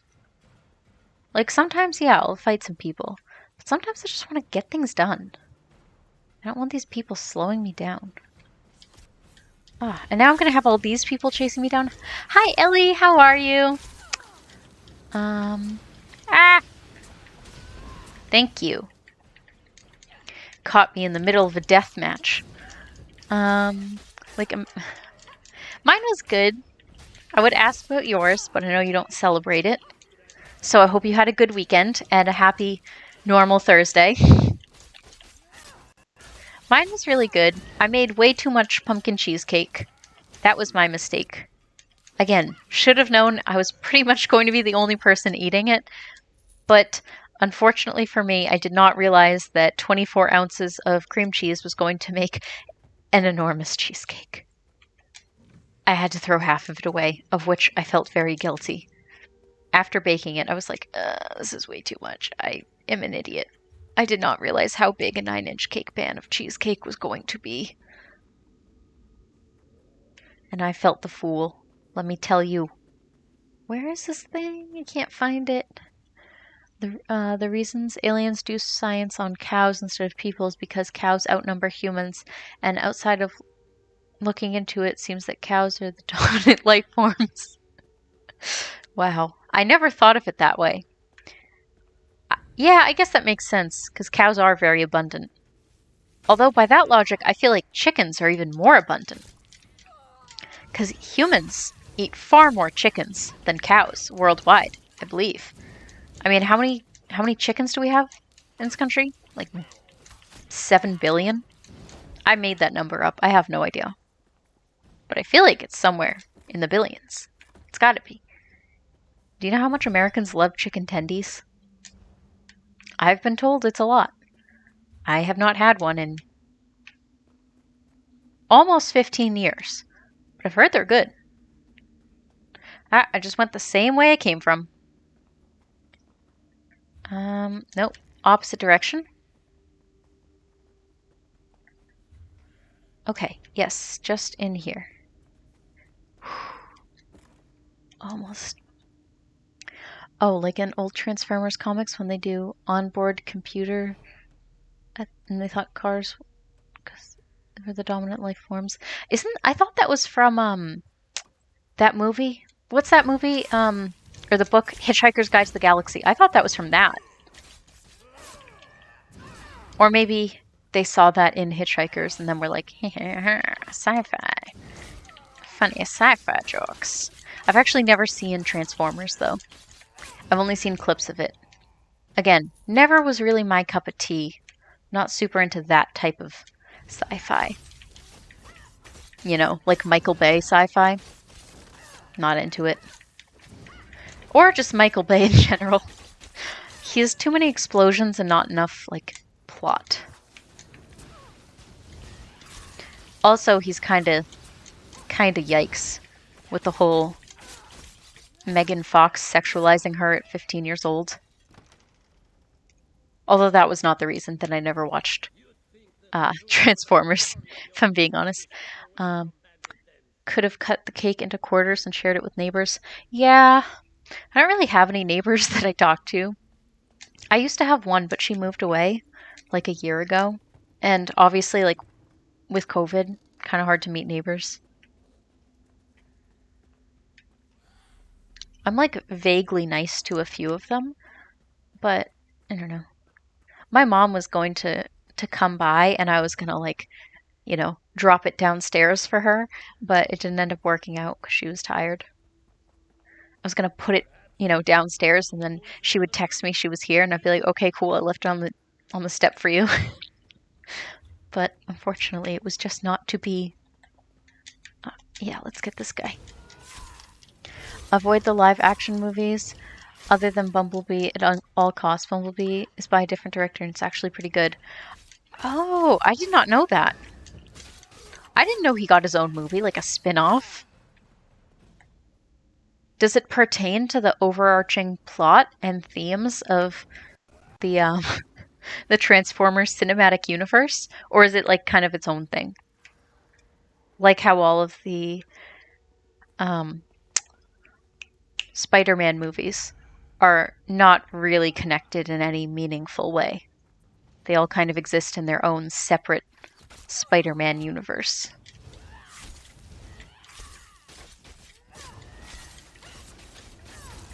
Like sometimes, yeah, I'll fight some people. But sometimes I just want to get things done. I don't want these people slowing me down. Ah, and now I'm gonna have all these people chasing me down. Hi, Ellie, how are you? Thank you. Caught me in the middle of a death match. Mine was good. I would ask about yours, but I know you don't celebrate it. So I hope you had a good weekend and a happy, normal Thursday. Mine was really good. I made way too much pumpkin cheesecake. That was my mistake. Again, should have known I was pretty much going to be the only person eating it. But unfortunately for me, I did not realize that 24 ounces of cream cheese was going to make an enormous cheesecake. I had to throw half of it away, of which I felt very guilty. After baking it, I was like, this is way too much. I am an idiot. I did not realize how big a 9-inch cake pan of cheesecake was going to be. And I felt the fool. Let me tell you. Where is this thing? I can't find it. The reasons aliens do science on cows instead of people is because cows outnumber humans, and outside of looking into it, seems that cows are the dominant life forms. Wow. I never thought of it that way. Yeah, I guess that makes sense, because cows are very abundant. Although, by that logic, I feel like chickens are even more abundant. Because humans eat far more chickens than cows worldwide, I believe. I mean, how many chickens do we have in this country? Like 7 billion? I made that number up. I have no idea. But I feel like it's somewhere in the billions. It's gotta be. Do you know how much Americans love chicken tendies? I've been told it's a lot. I have not had one in almost 15 years. But I've heard they're good. I just went the same way I came from. Nope. Opposite direction. Okay, yes, just in here. Almost. Oh, like in old Transformers comics when they do onboard computer and they thought cars were the dominant life forms. I thought that was from that movie? What's that movie? Or the book Hitchhiker's Guide to the Galaxy. I thought that was from that. Or maybe they saw that in Hitchhikers and then were like, sci-fi. funny sci-fi jokes. I've actually never seen Transformers, though. I've only seen clips of it. Again, never was really my cup of tea. Not super into that type of sci-fi. You know, like Michael Bay sci-fi. Not into it. Or just Michael Bay in general. He has too many explosions and not enough, like, plot. Also, he's kinda yikes with the whole Megan Fox sexualizing her at 15 years old. Although that was not the reason that I never watched Transformers, if I'm being honest. Could have cut the cake into quarters and shared it with neighbors. Yeah, I don't really have any neighbors that I talk to. I used to have one, but she moved away like a year ago. And obviously, like, with COVID, kind of hard to meet neighbors. I'm, like, vaguely nice to a few of them, but I don't know. My mom was going to come by, and I was gonna, like, you know, drop it downstairs for her, but it didn't end up working out because she was tired. I was gonna put it, you know, downstairs, and then she would text me she was here, and I'd be like, okay, cool, I left it on the step for you. But unfortunately, it was just not to be. Yeah, let's get this guy. Avoid the live action movies. Other than Bumblebee, at all costs, Bumblebee is by a different director, and it's actually pretty good. Oh, I did not know that. I didn't know he got his own movie, like a spin-off. Does it pertain to the overarching plot and themes of the the Transformers cinematic universe, or is it like kind of its own thing? Like how all of the Spider-Man movies are not really connected in any meaningful way. They all kind of exist in their own separate Spider-Man universe.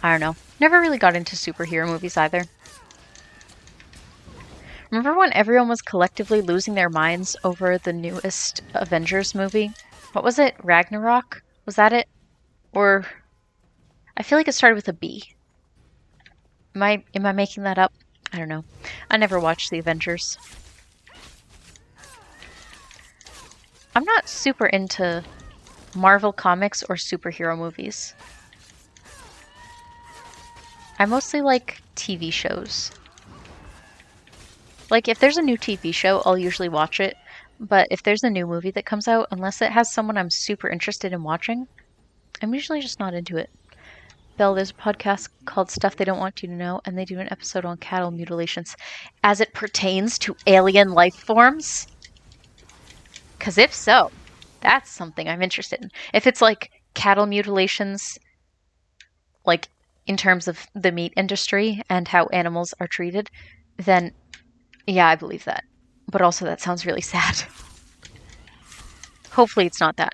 I don't know. Never really got into superhero movies either. Remember when everyone was collectively losing their minds over the newest Avengers movie? What was it? Ragnarok? Was that it? Or I feel like it started with a B. Am I making that up? I don't know. I never watched the Avengers. I'm not super into Marvel comics or superhero movies. I mostly like TV shows. Like, if there's a new TV show, I'll usually watch it. But if there's a new movie that comes out, unless it has someone I'm super interested in watching, I'm usually just not into it. Belle, there's a podcast called Stuff They Don't Want You to Know, and they do an episode on cattle mutilations as it pertains to alien life forms. Because if so, that's something I'm interested in. If it's like cattle mutilations, like in terms of the meat industry and how animals are treated, then yeah, I believe that. But also that sounds really sad. Hopefully it's not that.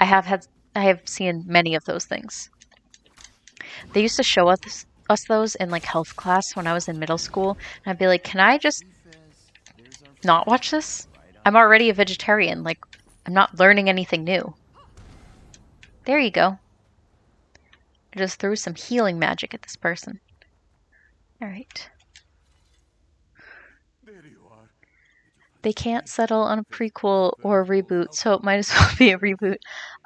I have seen many of those things. They used to show us those in like health class when I was in middle school, and I'd be like, "Can I just not watch this? I'm already a vegetarian. Like, I'm not learning anything new." There you go. I just threw some healing magic at this person. All right. They can't settle on a prequel or a reboot, so it might as well be a reboot.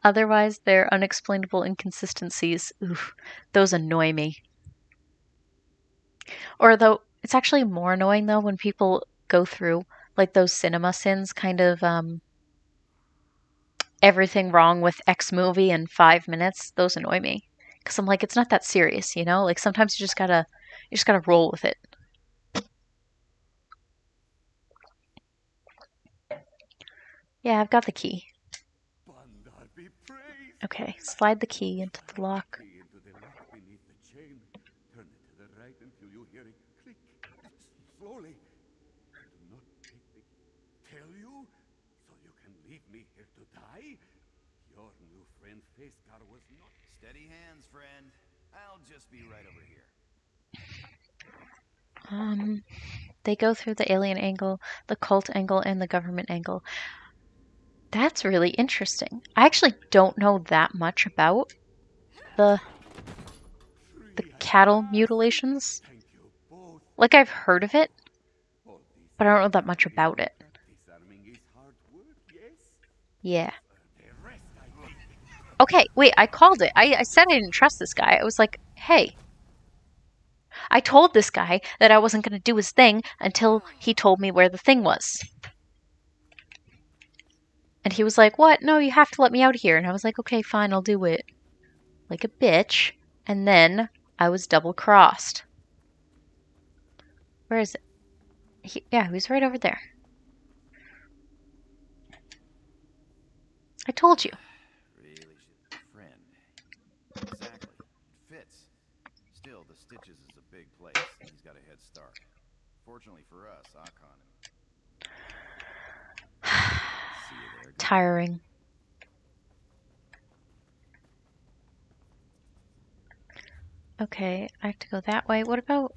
Otherwise, their unexplainable inconsistencies, oof, those annoy me. Or though, it's actually more annoying though when people go through like those cinema sins, kind of everything wrong with X movie in 5 minutes. Those annoy me because I'm like, it's not that serious, you know. Like sometimes you just gotta roll with it. Yeah, I've got the key. Okay, slide the key into the lock.
Slowly. Do not take the tell you so you can leave me here to die. Your new friend Facecar was not.
Steady hands, friend. I'll just be right over here.
They go through the alien angle, the cult angle, and the government angle. That's really interesting. I actually don't know that much about the cattle mutilations.
Thank you both.
Like, I've heard of it,
All this
but I don't know that much about it.
disarming is hard work, yes?
Yeah.
The rest I leave.
Okay, wait, I called it. I said I didn't trust this guy. I was like, hey. I told this guy that I wasn't going to do his thing until he told me where the thing was. And he was like, what? No, you have to let me out of here. And I was like, okay, fine, I'll do it. Like a bitch. And then I was double-crossed. Where is it? Yeah, he was right over there. I told you.
Really should be a friend. Exactly. It fits. Still, the Stitches is a big place, and he's got a head start. Fortunately for us, Akon see you there.
Tiring. Okay, I have to go that way. What about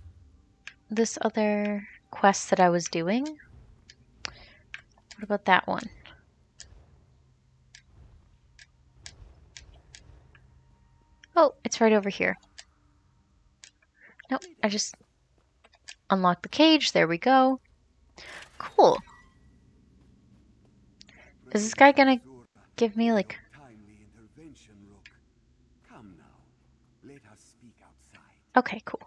this other quest that I was doing? What about that one? Oh, it's right over here. Nope, I just unlocked the cage. There we go. Cool. Is this guy gonna give me, like...
Timely intervention, Rook. Come now. Let us speak outside.
Okay, cool.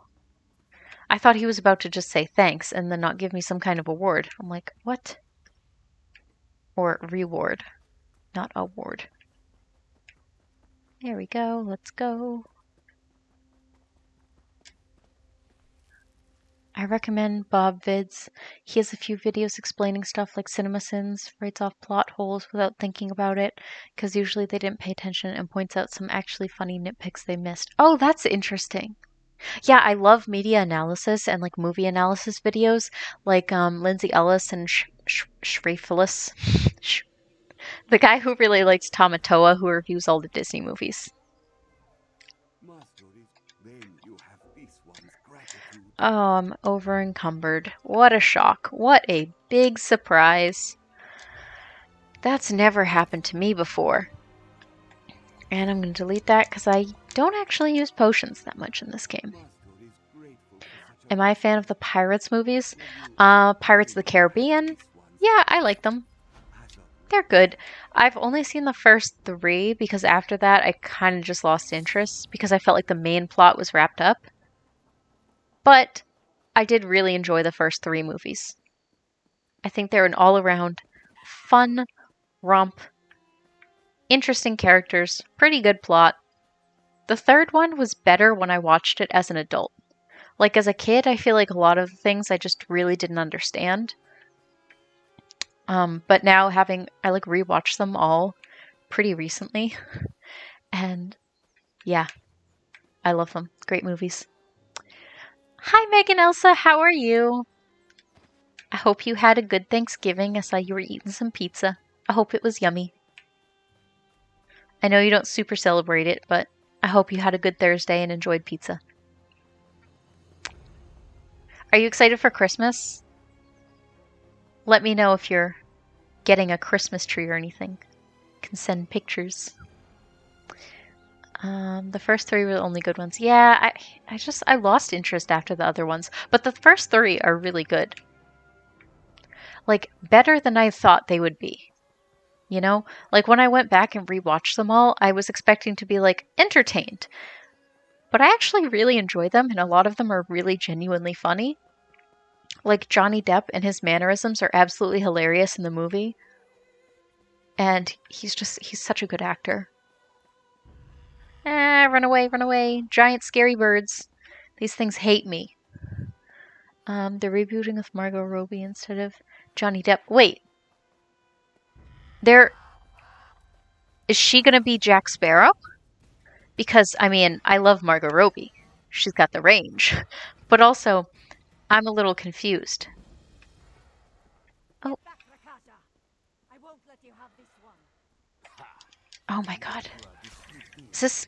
I thought he was about to just say thanks and then not give me some kind of award. I'm like, what? Or reward, not award. There we go. Let's go. I recommend Bob Vids. He has a few videos explaining stuff like CinemaSins, writes off plot holes without thinking about it, because usually they didn't pay attention, and points out some actually funny nitpicks they missed. Oh, that's interesting. Yeah, I love media analysis and like movie analysis videos, like Lindsay Ellis and Shreefelis. The guy who really likes Tamatoa, who reviews all the Disney movies.
Then you have this one's gratitude.
Oh, I'm over encumbered. What a shock. What a big surprise. That's never happened to me before. And I'm going to delete that because I don't actually use potions that much in this game. Am I a fan of the Pirates movies? Pirates of the Caribbean? Yeah, I like them. They're good. I've only seen the first 3 because after that I kind of just lost interest because I felt like the main plot was wrapped up. But I did really enjoy the first 3 movies. I think they're an all-around fun romp, interesting characters, pretty good plot. The third one was better when I watched it as an adult. Like as a kid, I feel like a lot of the things I just really didn't understand. But now I like rewatched them all pretty recently. And yeah, I love them. Great movies. Hi Megan Elsa, how are you? I hope you had a good Thanksgiving. I saw you were eating some pizza. I hope it was yummy. I know you don't super celebrate it, but I hope you had a good Thursday and enjoyed pizza. Are you excited for Christmas? Let me know if you're getting a Christmas tree or anything. You can send pictures. The first 3 were the only good ones. Yeah, I lost interest after the other ones. But the first 3 are really good. Like, better than I thought they would be. You know? Like, when I went back and rewatched them all, I was expecting to be, like, entertained. But I actually really enjoy them, and a lot of them are really genuinely funny. Like, Johnny Depp and his mannerisms are absolutely hilarious in the movie. And he's such a good actor. Run away, run away. Giant scary birds. These things hate me. They're rebooting with Margot Robbie instead of Johnny Depp. Wait. Is she gonna be Jack Sparrow? Because, I mean, I love Margot Robbie. She's got the range. But also, I'm a little confused. Oh. Oh my god. Is this...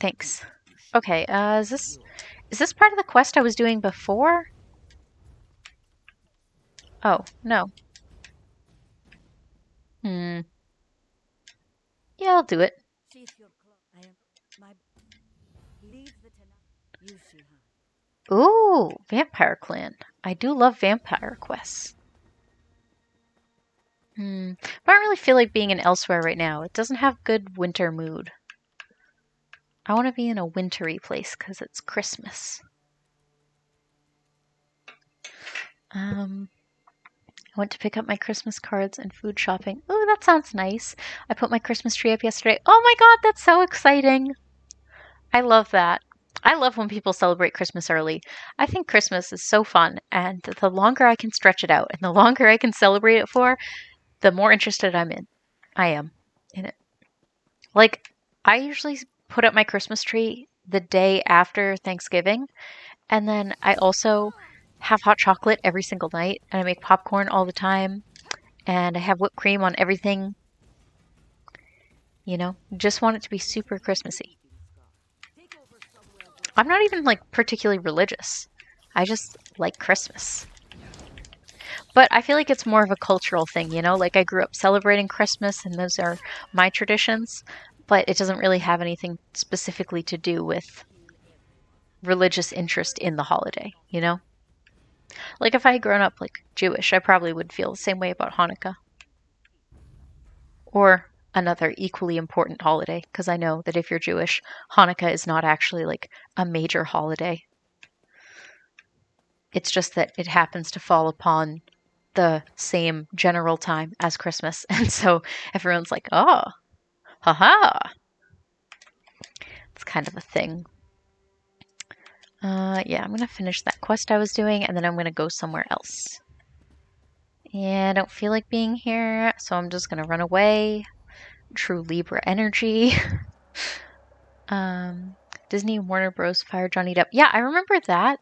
Thanks. Okay, is this part of the quest I was doing before? Oh, no. Hmm. Yeah, I'll do it.
Sheath your cloth. Leave the tonight. You see her.
Ooh, Vampire Clan. I do love vampire quests. Hmm. But I don't really feel like being in Elsewhere right now. It doesn't have good winter mood. I want to be in a wintry place because it's Christmas. I went to pick up my Christmas cards and food shopping. Oh, that sounds nice. I put my Christmas tree up yesterday. Oh my god, that's so exciting. I love that. I love when people celebrate Christmas early. I think Christmas is so fun, and the longer I can stretch it out and the longer I can celebrate it for, the more interested I am in it. Like, I usually put up my Christmas tree the day after Thanksgiving, and then I also have hot chocolate every single night, and I make popcorn all the time, and I have whipped cream on everything. Just want it to be super Christmassy. I'm not even like particularly religious. I just like Christmas. But I feel like it's more of a cultural thing, Like I grew up celebrating Christmas and those are my traditions, but it doesn't really have anything specifically to do with religious interest in the holiday. Like if I had grown up like Jewish, I probably would feel the same way about Hanukkah. Or another equally important holiday, because I know that if you're Jewish, Hanukkah is not actually like a major holiday. It's just that it happens to fall upon the same general time as Christmas. And so everyone's like, oh, haha. It's kind of a thing. Yeah, I'm going to finish that quest I was doing, and then I'm going to go somewhere else. And I don't feel like being here, so I'm just going to run away. True Libra energy. Disney and Warner Bros. Fired Johnny Depp. Yeah, I remember that.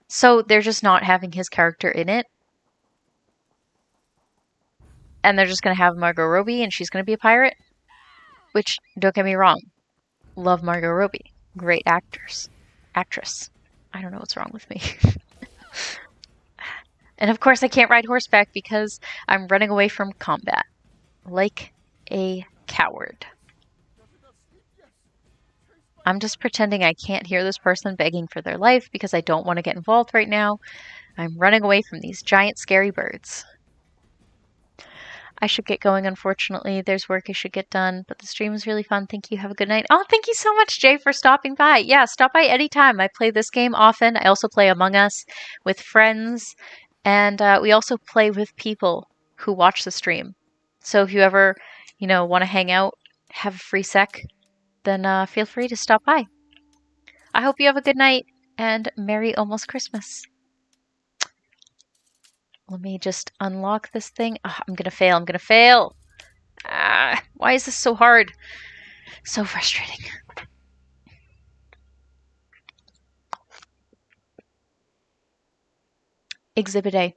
So they're just not having his character in it. And they're just going to have Margot Robbie, and she's going to be a pirate. Which, don't get me wrong, love Margot Robbie. Great actress. I don't know what's wrong with me. And of course, I can't ride horseback because I'm running away from combat. Like a coward. I'm just pretending I can't hear this person begging for their life because I don't want to get involved right now. I'm running away from these giant scary birds. I should get going, unfortunately. There's work I should get done, but the stream was really fun. Thank you. Have a good night. Oh, thank you so much, Jay, for stopping by. Yeah, stop by anytime. I play this game often. I also play Among Us with friends, and we also play with people who watch the stream. So if you ever, want to hang out, have a free sec, then feel free to stop by. I hope you have a good night, and Merry Almost Christmas. Let me just unlock this thing. Oh, I'm gonna fail. Why is this so hard? So frustrating. Exhibit A.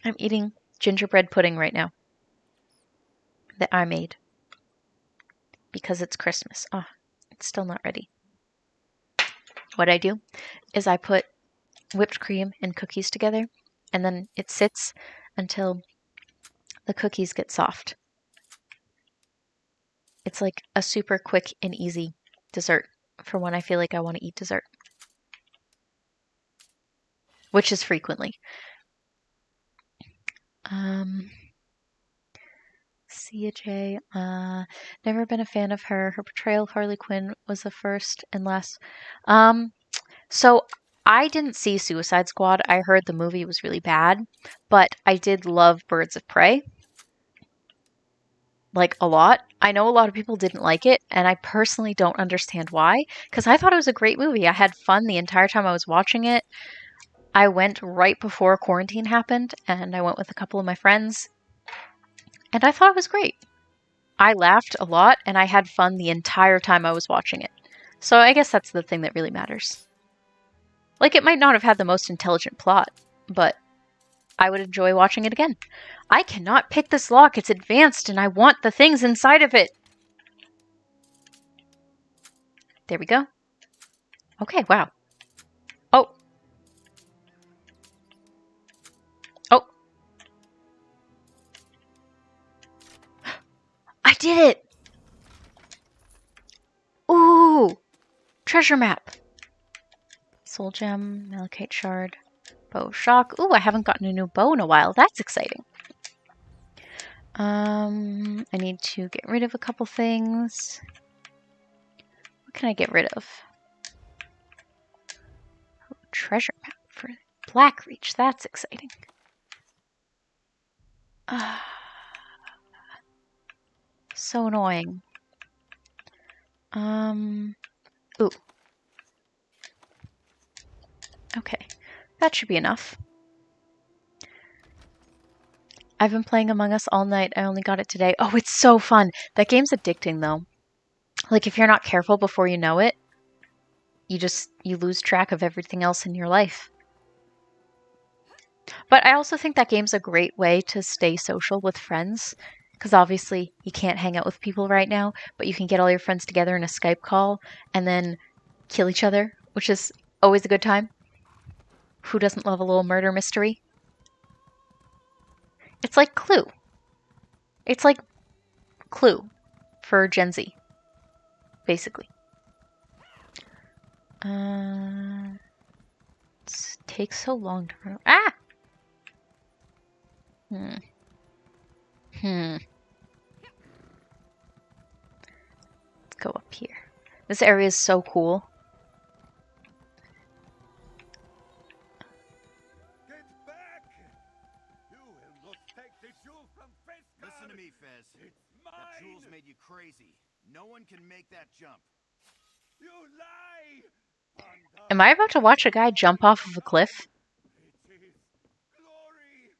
I'm eating gingerbread pudding right now. That I made. Because it's Christmas. Oh, it's still not ready. What I do is I put whipped cream and cookies together, and then it sits until the cookies get soft. It's like a super quick and easy dessert for when I feel like I want to eat dessert. Which is frequently. CJ, never been a fan of her. Her portrayal of Harley Quinn was the first and last. So I didn't see Suicide Squad. I heard the movie was really bad, but I did love Birds of Prey. Like a lot. I know a lot of people didn't like it, and I personally don't understand why, because I thought it was a great movie. I had fun the entire time I was watching it. I went right before quarantine happened, and I went with a couple of my friends, and I thought it was great. I laughed a lot, and I had fun the entire time I was watching it. So I guess that's the thing that really matters. Like, it might not have had the most intelligent plot, but I would enjoy watching it again. I cannot pick this lock. It's advanced, and I want the things inside of it. There we go. Okay, wow. Oh. Oh. did it! Ooh! Treasure map! Soul gem, malachite shard, bow shock. Ooh, I haven't gotten a new bow in a while. That's exciting. I need to get rid of a couple things. What can I get rid of? Oh, treasure map for Blackreach. That's exciting. So annoying. Ooh. Okay. That should be enough. I've been playing Among Us all night. I only got it today. Oh, it's so fun. That game's addicting, though. Like, if you're not careful before you know it, you lose track of everything else in your life. But I also think that game's a great way to stay social with friends. Because obviously, you can't hang out with people right now, but you can get all your friends together in a Skype call and then kill each other, which is always a good time. Who doesn't love a little murder mystery? It's like Clue. It's like Clue for Gen Z, basically. It takes so long to run. Ah! Let's go up here. This area is so cool.
Get back! You will not take the jewel from Feskar!
Listen to me, Fez.
It's
That
mine!
jewel's made you crazy. No one can make that jump.
You lie!
Am I about to watch a guy jump off of a cliff?
It is glory!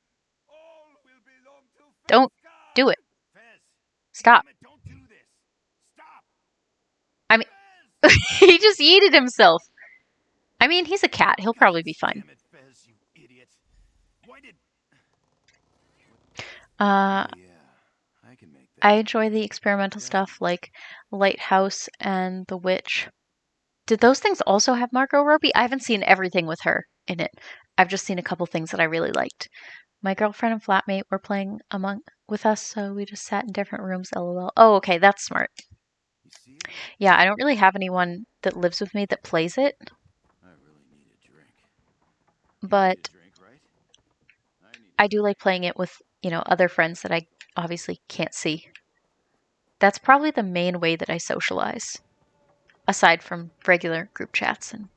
All will belong to Feskar!
Don't do it.
Fez!
Stop.
Damn it, don't do this! Stop!
I mean,
Fez!
he just yeeted himself. I mean, he's a cat. He'll probably be fine.
Damn it, Fez, you idiot. Why did...
Uh,
Yeah, I can make that.
I enjoy the experimental stuff like Lighthouse and The Witch. Did those things also have Margot Robbie? I haven't seen everything with her in it. I've just seen a couple things that I really liked. My girlfriend and flatmate were playing with us, so we just sat in different rooms, lol. Oh, okay, that's smart.
You see it?
Yeah, I don't really have anyone that lives with me that plays it,
I really need a drink. You
but
need a drink, right?
I do like playing it with, other friends that I obviously can't see. That's probably the main way that I socialize, aside from regular group chats and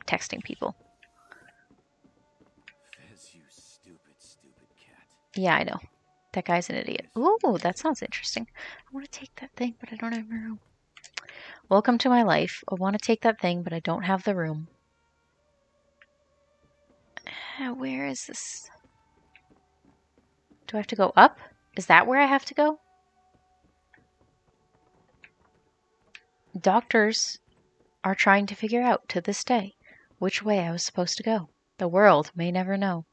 texting people.
Fez, you stupid, stupid cat.
Yeah, I know. That guy's an idiot. Ooh, that sounds interesting. I want to take that thing, but I don't have room. Welcome to my life. I want to take that thing, but I don't have the room. Where is this? Do I have to go up? Is that where I have to go? Doctors are trying to figure out to this day which way I was supposed to go. The world may never know.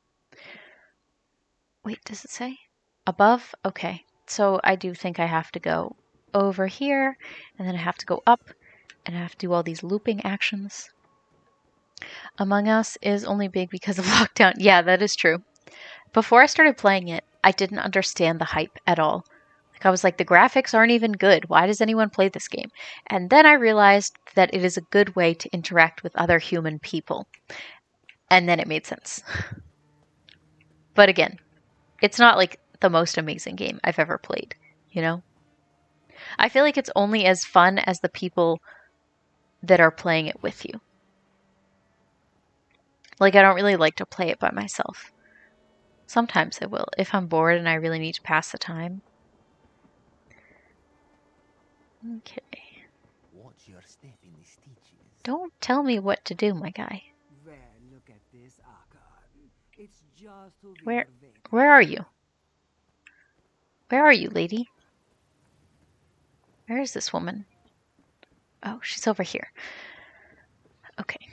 Wait, does it say? Above? Okay. So I do think I have to go over here, and then I have to go up, and I have to do all these looping actions. Among Us is only big because of lockdown. Yeah, that is true. Before I started playing it, I didn't understand the hype at all. Like, I was like, the graphics aren't even good. Why does anyone play this game? And then I realized that it is a good way to interact with other human people. And then it made sense. But again, it's not like the most amazing game I've ever played, I feel like it's only as fun as the people that are playing it with you. Like, I don't really like to play it by myself. Sometimes I will, if I'm bored and I really need to pass the time. Okay.
Watch your step in the stitches.
Don't tell me what to do, my guy.
Well, look at this, Akar. It's just who we
Where
are waiting
where are you? Where are you, lady? Where is this woman? Oh, she's over here. Okay.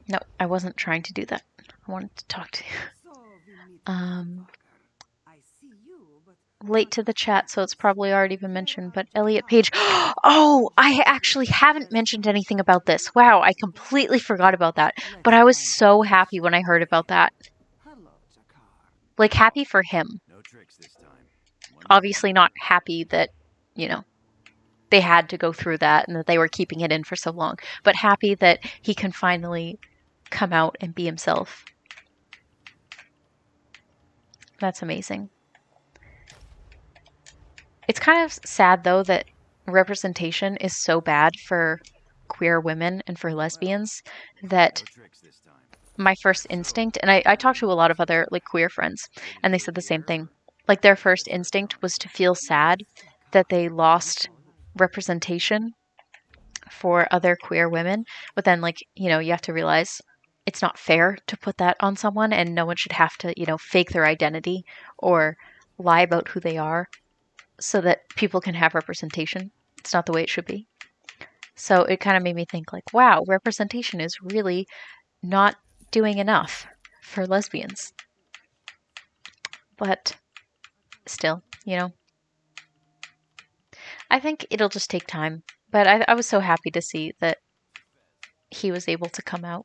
No, I wasn't trying to do that. I wanted to talk to you.
So we meet
Um,
Akar. I see you, but
late to the chat, so it's probably already been mentioned, but Elliot Page. Oh, I actually haven't mentioned anything about this. Wow, I completely forgot about that. But I was so happy when I heard about that.
hello, Jakar.
Like, happy for him.
No tricks this time.
Obviously not happy that, you know, they had to go through that and that they were keeping it in for so long, but happy that he can finally come out and be himself. That's amazing. It's kind of sad, though, that representation is so bad for queer women and for lesbians that
No tricks this time.
my first instinct, and I talked to a lot of other like queer friends, and they said the same thing. Like their first instinct was to feel sad that they lost representation for other queer women, but then like, you know, you have to realize it's not fair to put that on someone, and no one should have to, you know, fake their identity or lie about who they are so that people can have representation. It's not the way it should be. So it kind of made me think like, wow, representation is really not doing enough for lesbians. But still, you know, I think it'll just take time. But I was so happy to see that he was able to come out.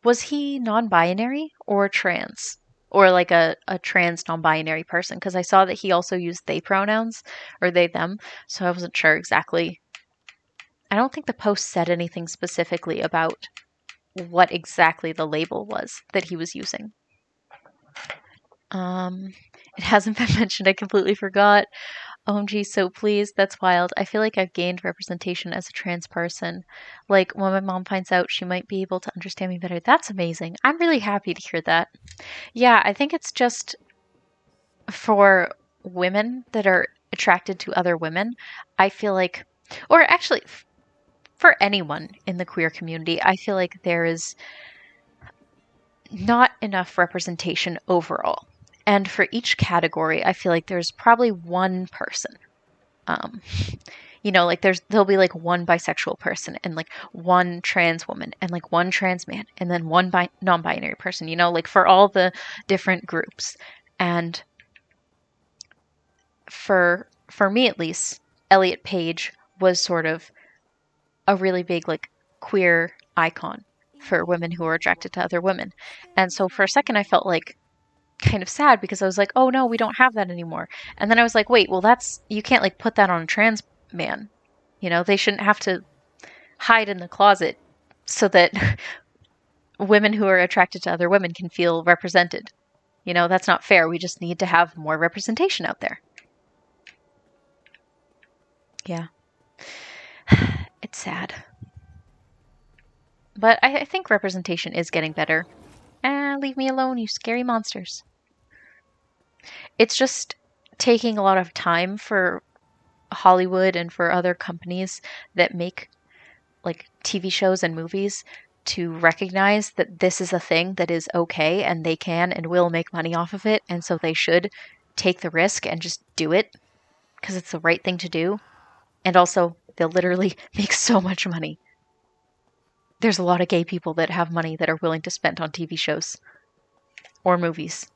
Was he non-binary or trans? Or like a trans non-binary person? Because I saw that he also used they pronouns, or they, them, so I wasn't sure exactly. I don't think the post said anything specifically about what exactly the label was that he was using. It hasn't been mentioned, I completely forgot. OMG, so pleased. That's wild. I feel like I've gained representation as a trans person. Like, when my mom finds out, she might be able to understand me better. That's amazing. I'm really happy to hear that. Yeah, I think it's just for women that are attracted to other women. I feel like, or actually, for anyone in the queer community, I feel like there is not enough representation overall. And for each category, I feel like there's probably one person. Um, you know, like there'll be like one bisexual person and like one trans woman and like one trans man and then one non-binary person, you know, like for all the different groups. And for me at least, Elliot Page was sort of a really big like queer icon for women who are attracted to other women. And so for a second I felt like kind of sad because I was like, oh no, we don't have that anymore. And then I was like, wait, well that's, you can't like put that on a trans man. You know, they shouldn't have to hide in the closet so that women who are attracted to other women can feel represented. You know, that's not fair. We just need to have more representation out there. Yeah. It's sad. But I think representation is getting better. Leave me alone, you scary monsters. It's just taking a lot of time for Hollywood and for other companies that make like TV shows and movies to recognize that this is a thing that is okay and they can and will make money off of it, and so they should take the risk and just do it because it's the right thing to do. And also, they'll literally make so much money. There's a lot of gay people that have money that are willing to spend on TV shows or movies.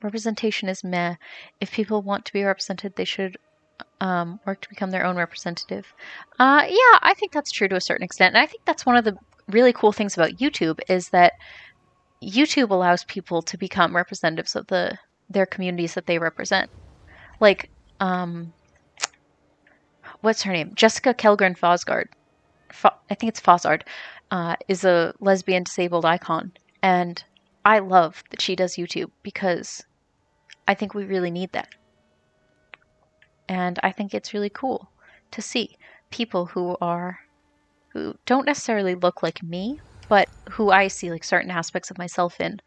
Representation is meh. If people want to be represented, they should work to become their own representative. Yeah, I think that's true to a certain extent. And I think that's one of the really cool things about YouTube is that YouTube allows people to become representatives of their communities that they represent. Like, what's her name? Jessica Kelgren Fosgard. I think it's Fosgard, is a lesbian disabled icon. And I love that she does YouTube because I think we really need that. And I think it's really cool to see people who don't necessarily look like me, but who I see like certain aspects of myself in.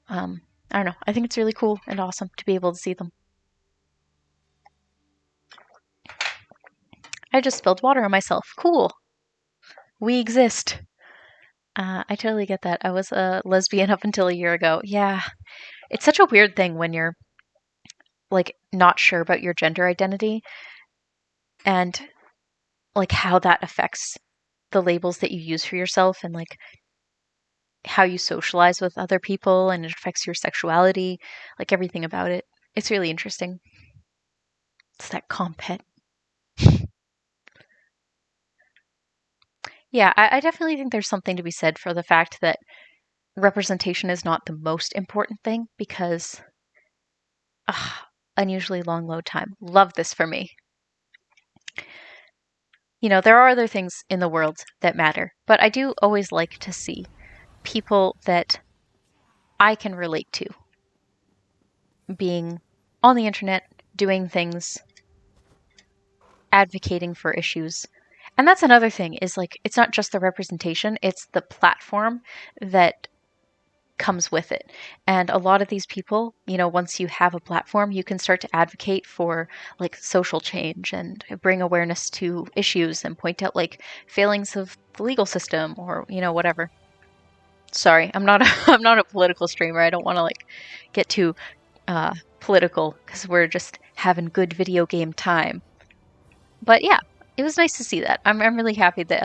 I don't know. I think it's really cool and awesome to be able to see them. I just spilled water on myself. Cool. We exist. I totally get that. I was a lesbian up until a year ago. Yeah. It's such a weird thing when you're like not sure about your gender identity and like how that affects the labels that you use for yourself and like how you socialize with other people, and it affects your sexuality, like everything about it. It's really interesting. It's that compet. Yeah, I definitely think there's something to be said for the fact that representation is not the most important thing because unusually long load time. Love this for me. There are other things in the world that matter, but I do always like to see people that I can relate to being on the internet, doing things, advocating for issues. And that's another thing is like, it's not just the representation, it's the platform that comes with it. And a lot of these people, once you have a platform, you can start to advocate for like social change and bring awareness to issues and point out like failings of the legal system or, whatever. Sorry, I'm not I'm not a political streamer. I don't want to like get too political because we're just having good video game time. But yeah, it was nice to see that. I'm really happy that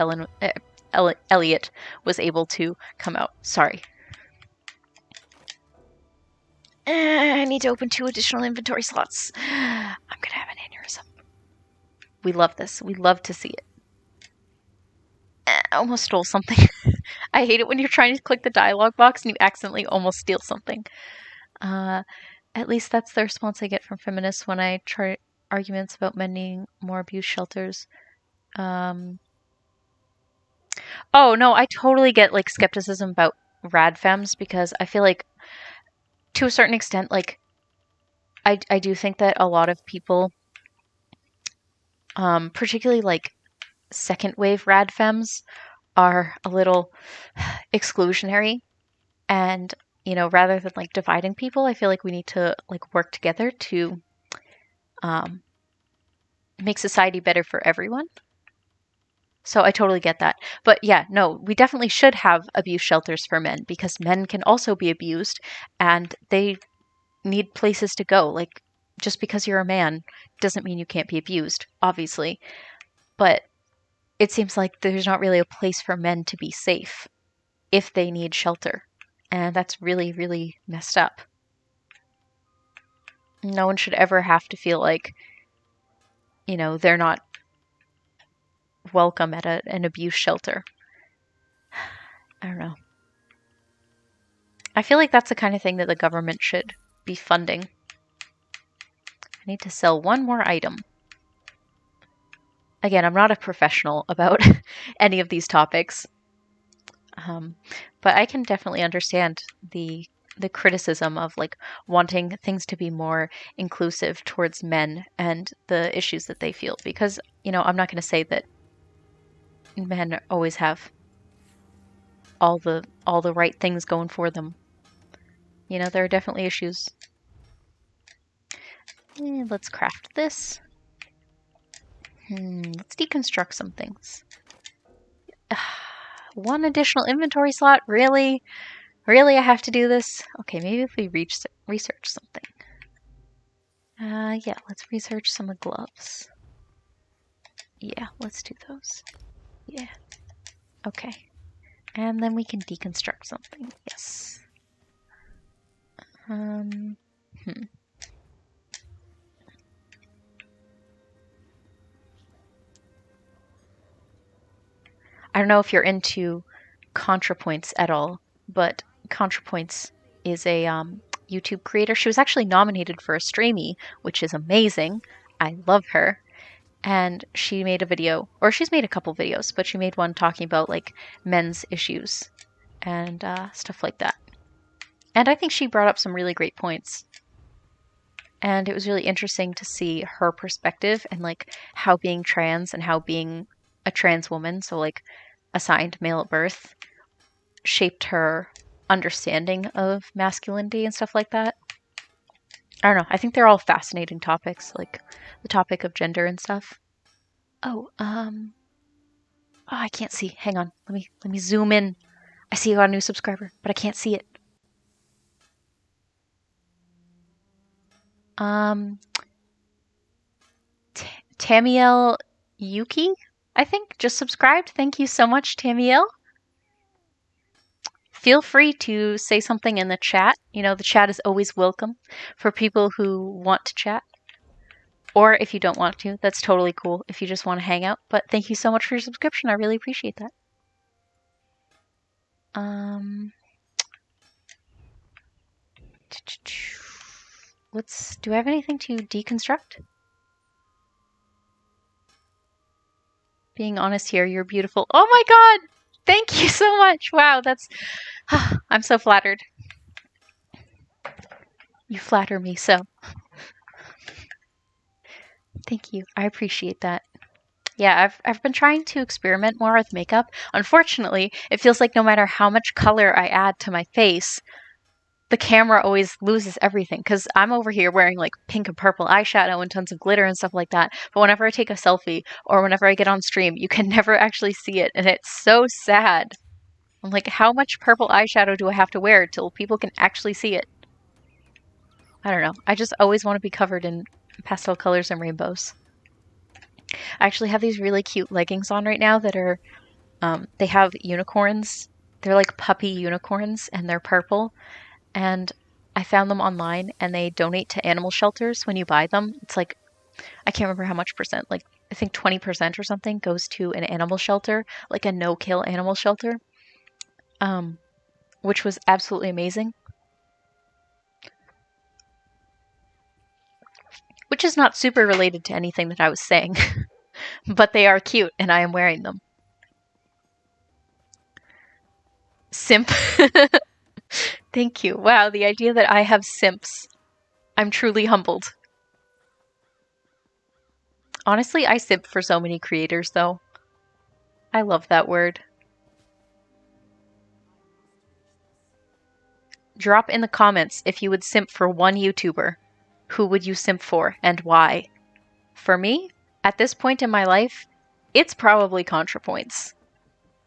Elliot was able to come out. Sorry. I need to open 2 additional inventory slots. I'm gonna have an aneurysm. We love this. We love to see it. I almost stole something. I hate it when you're trying to click the dialogue box and you accidentally almost steal something. At least that's the response I get from feminists when I try arguments about men needing more abuse shelters. Oh no, I totally get like skepticism about rad femmes because I feel like to a certain extent, like I do think that a lot of people, particularly like second wave rad femmes, are a little exclusionary, and rather than like dividing people, I feel like we need to like work together to make society better for everyone. So I totally get that. But yeah, no, we definitely should have abuse shelters for men because men can also be abused and they need places to go. Like, just because you're a man doesn't mean you can't be abused, obviously. But it seems like there's not really a place for men to be safe if they need shelter. And that's really, really messed up. No one should ever have to feel like, they're not welcome at an abuse shelter. I don't know. I feel like that's the kind of thing that the government should be funding. I need to sell one more item. Again, I'm not a professional about any of these topics. But I can definitely understand the criticism of like wanting things to be more inclusive towards men and the issues that they feel, because I'm not going to say that men always have all the right things going for them. There are definitely issues. Let's craft this. Let's deconstruct some things. 1 additional inventory slot? Really? Really, I have to do this? Okay, maybe if we research something. Yeah, let's research some of gloves. Yeah, let's do those. Yeah. Okay. And then we can deconstruct something. Yes. I don't know if you're into ContraPoints at all, but ContraPoints is a YouTube creator. She was actually nominated for a Streamy, which is amazing. I love her. And she made a video, or she's made a couple videos, but she made one talking about like men's issues and stuff like that. And I think she brought up some really great points. And it was really interesting to see her perspective and like how being trans and how being a trans woman, so like assigned male at birth, shaped her understanding of masculinity and stuff like that. I don't know. I think they're all fascinating topics, like the topic of gender and stuff. Oh, I can't see. Hang on. Let me zoom in. I see you got a new subscriber, but I can't see it. Tamiel Yuki, I think, just subscribed. Thank you so much, Tamiel. Feel free to say something in the chat. The chat is always welcome for people who want to chat. Or if you don't want to, that's totally cool if you just want to hang out. But thank you so much for your subscription. I really appreciate that. do I have anything to deconstruct? Being honest here, you're beautiful. Oh my god! Thank you so much! Wow, that's... I'm so flattered. You flatter me so. Thank you. I appreciate that. Yeah, I've been trying to experiment more with makeup. Unfortunately, it feels like no matter how much color I add to my face, the camera always loses everything because I'm over here wearing like pink and purple eyeshadow and tons of glitter and stuff like that. But whenever I take a selfie or whenever I get on stream, you can never actually see it. And it's so sad. I'm like, how much purple eyeshadow do I have to wear till people can actually see it? I don't know. I just always want to be covered in pastel colors and rainbows. I actually have these really cute leggings on right now that are, they have unicorns. They're like puppy unicorns and they're purple. And I found them online and they donate to animal shelters when you buy them. It's like, I can't remember how much percent, like I think 20% or something goes to an animal shelter, like a no-kill animal shelter, which was absolutely amazing. Which is not super related to anything that I was saying, but they are cute and I am wearing them. Simp. Thank you. Wow, the idea that I have simps. I'm truly humbled. Honestly, I simp for so many creators, though. I love that word. Drop in the comments if you would simp for one YouTuber. Who would you simp for, and why? For me, at this point in my life, it's probably ContraPoints.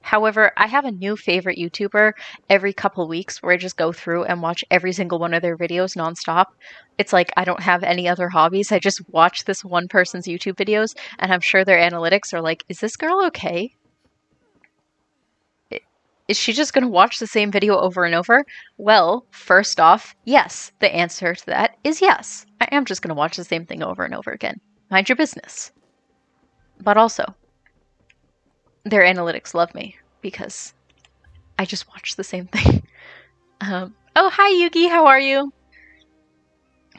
However, I have a new favorite YouTuber every couple weeks where I just go through and watch every single one of their videos nonstop. It's like I don't have any other hobbies. I just watch this one person's YouTube videos, and I'm sure their analytics are like, is this girl okay? Is she just going to watch the same video over and over? Well, first off, yes. The answer to that is yes. I am just going to watch the same thing over and over again. Mind your business. But also, their analytics love me because I just watch the same thing. Oh, hi Yugi, how are you?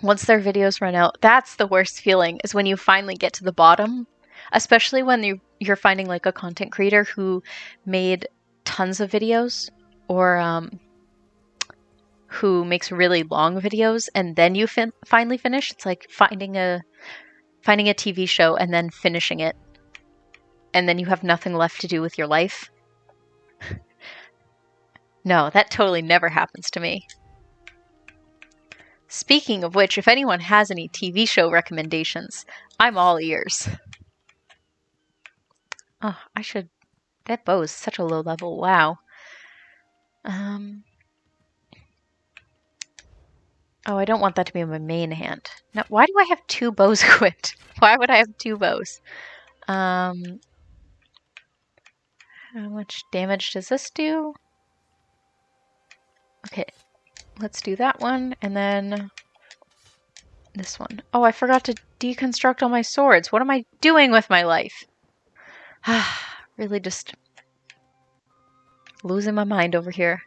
Once their videos run out, that's the worst feeling, is when you finally get to the bottom, especially when you're finding like a content creator who made tons of videos or who makes really long videos and then you finally finish. It's like finding a TV show and then finishing it. And then you have nothing left to do with your life. No, that totally never happens to me. Speaking of which, if anyone has any TV show recommendations, I'm all ears. Oh, that bow is such a low level. Wow. Oh, I don't want that to be my main hand. Now, why do I have two bows equipped? Why would I have two bows? How much damage does this do? Okay, let's do that one, and then this one. Oh, I forgot to deconstruct all my swords. What am I doing with my life? Really just losing my mind over here.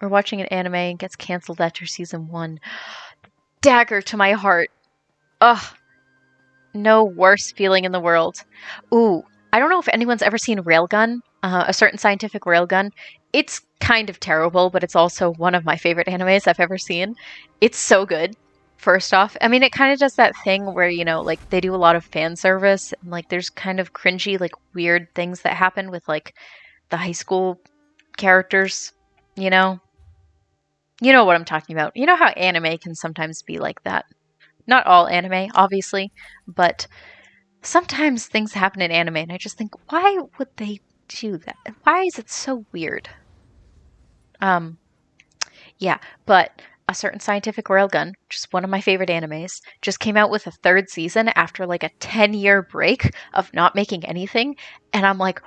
We're watching an anime and gets canceled after season 1. Dagger to my heart. Ugh. No worse feeling in the world. Ooh, I don't know if anyone's ever seen Railgun, A Certain Scientific Railgun. It's kind of terrible, but it's also one of my favorite animes I've ever seen. It's so good, first off. I mean, it kind of does that thing where, you know, like, they do a lot of fan service, and, like, there's kind of cringy, like, weird things that happen with, like, the high school characters, you know? You know what I'm talking about. You know how anime can sometimes be like that. Not all anime, obviously, but sometimes things happen in anime, and I just think, why would they do that? Why is it so weird? Yeah, but A Certain Scientific Railgun, just one of my favorite animes, just came out with a 3rd season after like a 10-year break of not making anything, and I'm like,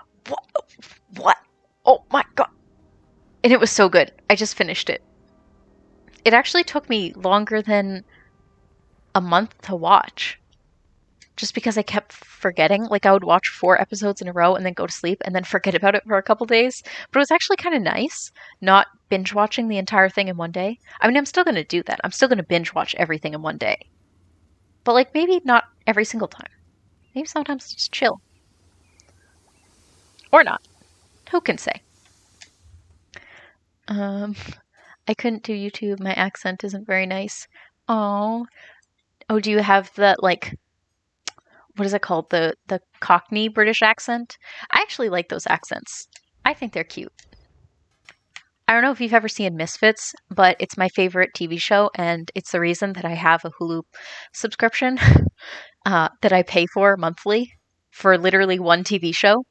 what? Oh my god. And it was so good. I just finished it. It actually took me longer than a month to watch. Just because I kept forgetting. Like, I would watch 4 episodes in a row and then go to sleep and then forget about it for a couple days. But it was actually kind of nice not binge watching the entire thing in one day. I mean, I'm still going to do that. I'm still going to binge watch everything in one day. But like maybe not every single time. Maybe sometimes just chill. Or not. Who can say? I couldn't do YouTube. My accent isn't very nice. Oh. Oh, do you have the like what is it called? The Cockney British accent? I actually like those accents. I think they're cute. I don't know if you've ever seen Misfits, but it's my favorite TV show, and it's the reason that I have a Hulu subscription that I pay for monthly for literally one TV show.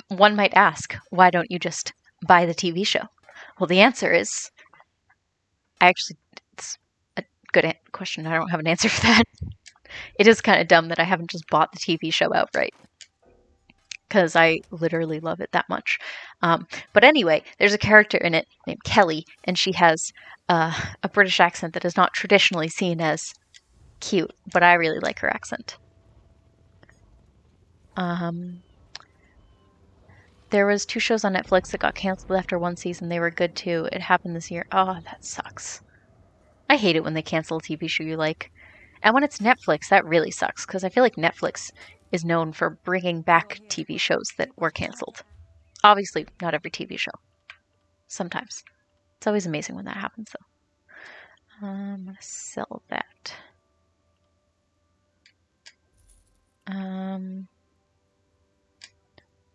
One might ask, why don't you just buy the TV show? Well, the answer is, it's a good question. I don't have an answer for that. It is kind of dumb that I haven't just bought the TV show outright, because I literally love it that much. But anyway, there's a character in it named Kelly, and she has a British accent that is not traditionally seen as cute, but I really like her accent. There was 2 shows on Netflix that got canceled after 1 season. They were good too. It happened this year. Oh, that sucks. I hate it when they cancel a TV show you like. And when it's Netflix, that really sucks, because I feel like Netflix is known for bringing back TV shows that were canceled. Obviously, not every TV show. Sometimes. It's always amazing when that happens, though. I'm going to sell that.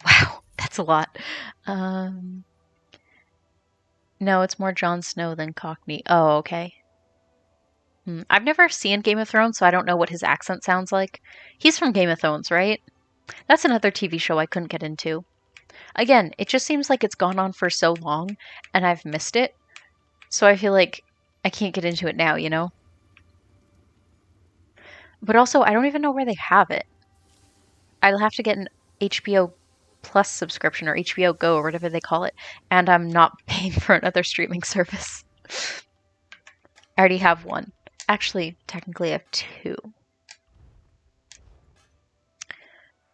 Wow, that's a lot. No, it's more Jon Snow than Cockney. Oh, okay. I've never seen Game of Thrones, so I don't know what his accent sounds like. He's from Game of Thrones, right? That's another TV show I couldn't get into. Again, it just seems like it's gone on for so long, and I've missed it. So I feel like I can't get into it now, you know? But also, I don't even know where they have it. I'll have to get an HBO Plus subscription, or HBO Go, or whatever they call it, and I'm not paying for another streaming service. I already have one. Actually, technically I have 2.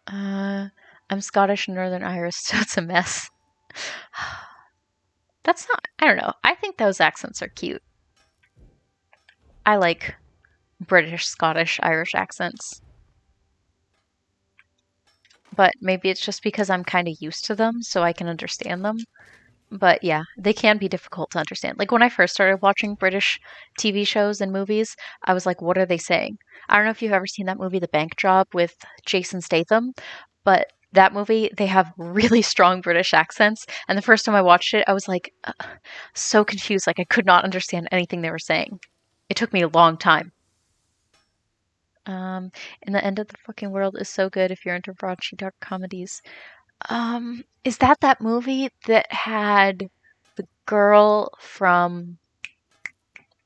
I'm Scottish and Northern Irish, so it's a mess. That's not, I don't know. I think those accents are cute. I like British, Scottish, Irish accents. But maybe it's just because I'm kind of used to them, so I can understand them. But yeah, they can be difficult to understand. Like when I first started watching British TV shows and movies, I was like, what are they saying? I don't know if you've ever seen that movie, The Bank Job, with Jason Statham, but that movie, they have really strong British accents. And the first time I watched it, I was like, so confused. Like I could not understand anything they were saying. It took me a long time. And the end of the fucking world is so good if you're into raunchy dark comedies. Is that movie that had the girl from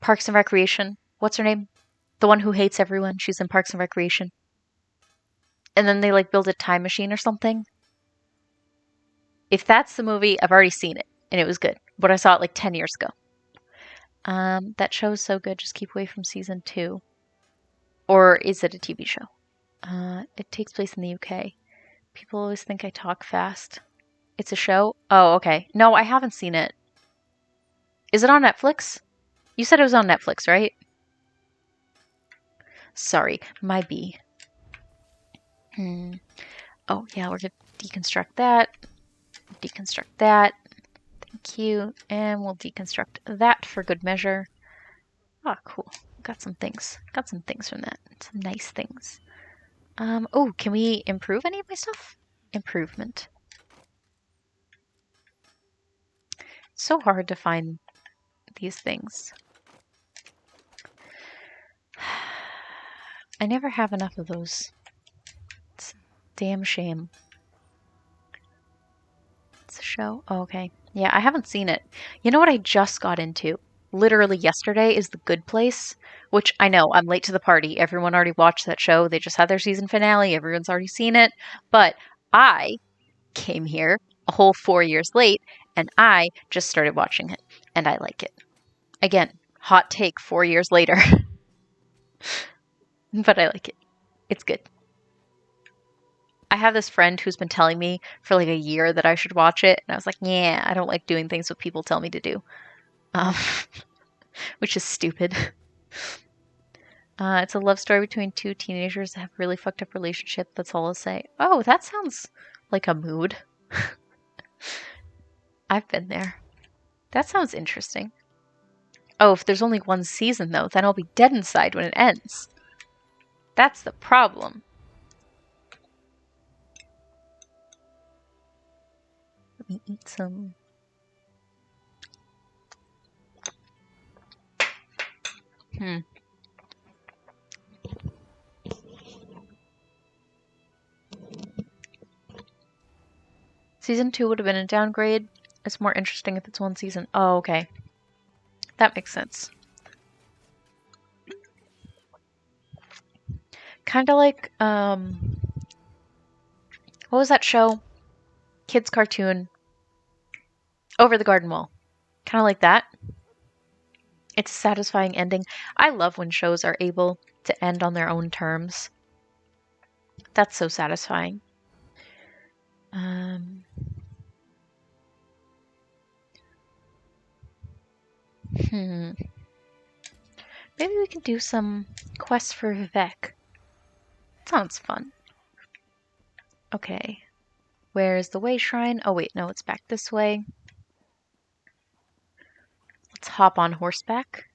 Parks and Recreation? What's her name? The one who hates everyone. She's in Parks and Recreation. And then they like build a time machine or something. If that's the movie, I've already seen it and it was good, but I saw it like 10 years ago. That show is so good. Just keep away from season 2. Or is it a TV show? It takes place in the UK. People always think I talk fast. It's a show? Oh, okay. No, I haven't seen it. Is it on Netflix? You said it was on Netflix, right? Sorry, my B. Oh, yeah, we're going to deconstruct that. Deconstruct that. Thank you. And we'll deconstruct that for good measure. Ah, cool. Got some things. Got some things from that. Some nice things. Oh, can we improve any of my stuff? Improvement. It's so hard to find these things. I never have enough of those. It's a damn shame. It's a show? Oh, okay. Yeah, I haven't seen it. You know what I just got into? Literally yesterday is The Good Place, which I know I'm late to the party. Everyone already watched that show. They just had their season finale. Everyone's already seen it. But I came here a whole 4 years late, and I just started watching it, and I like it. Again, hot take 4 years later. But I like it. It's good. I have this friend who's been telling me for like a year that I should watch it, and I was like, yeah, I don't like doing things what people tell me to do, um, which is stupid. It's a love story between two teenagers that have a really fucked up relationship. That's all I'll say. Oh, that sounds like a mood. I've been there. That sounds interesting. Oh, if there's only one season, though, then I'll be dead inside when it ends. That's the problem. Let me eat some. Season 2 would have been a downgrade. It's more interesting if it's one season. Oh, okay. That makes sense. Kind of like, what was that show? Kids cartoon. Over the Garden Wall. Kind of like that. It's a satisfying ending. I love when shows are able to end on their own terms. That's so satisfying. Maybe we can do some quests for Vivek. Sounds fun. Okay. Where's the way shrine? Oh wait, no, it's back this way. Let's hop on horseback.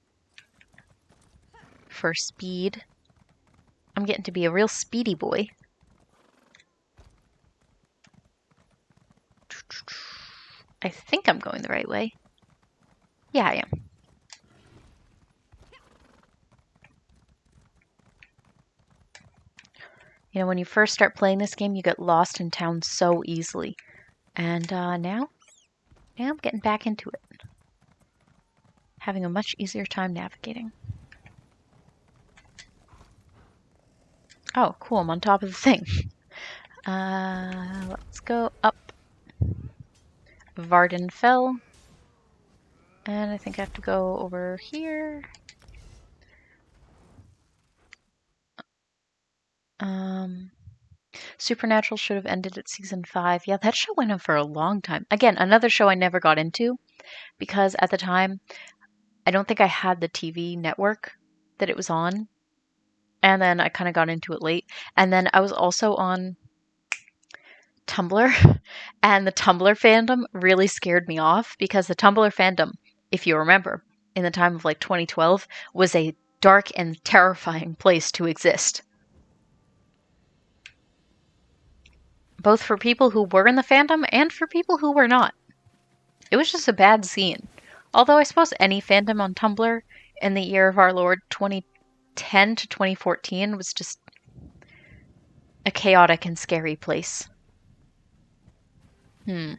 For speed. I'm getting to be a real speedy boy. I think I'm going the right way. Yeah, I am. You know, when you first start playing this game, you get lost in town so easily. And now I'm getting back into it. Having a much easier time navigating. Oh, cool, I'm on top of the thing. Let's go up. Varden Fell. And I think I have to go over here. Supernatural should have ended at season 5. Yeah, that show went on for a long time. Again, another show I never got into because at the time, I don't think I had the TV network that it was on. And then I kind of got into it late. And then I was also on Tumblr. And the Tumblr fandom really scared me off because the Tumblr fandom, if you remember, in the time of like 2012, was a dark and terrifying place to exist. Both for people who were in the fandom and for people who were not. It was just a bad scene. Although I suppose any fandom on Tumblr in the year of our Lord 2010 to 2014 was just a chaotic and scary place. If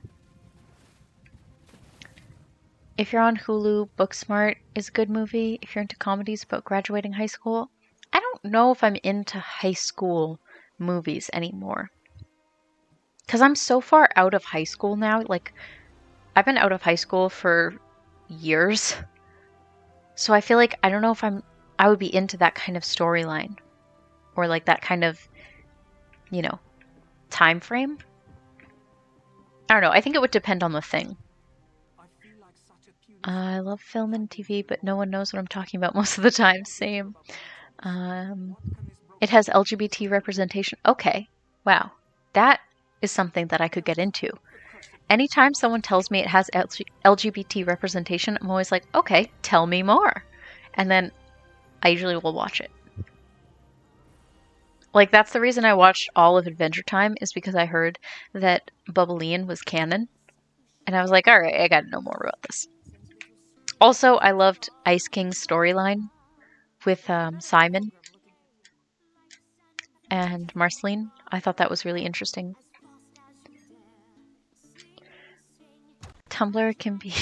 you're on Hulu, Booksmart is a good movie. If you're into comedies about graduating high school, I don't know if I'm into high school movies anymore. Because I'm so far out of high school now. Like, I've been out of high school for years. So I feel like I don't know if I would be into that kind of storyline. Or like that kind of, you know, time frame. I don't know. I think it would depend on the thing. I love film and TV, but no one knows what I'm talking about most of the time. Same. It has LGBT representation. Okay. Wow. That is something that I could get into. Anytime someone tells me it has LGBT representation, I'm always like, okay, tell me more. And then I usually will watch it. Like, that's the reason I watched all of Adventure Time, is because I heard that Bubbleine was canon. And I was like, alright, I gotta know more about this. Also, I loved Ice King's storyline with Simon and Marceline. I thought that was really interesting. Tumblr can be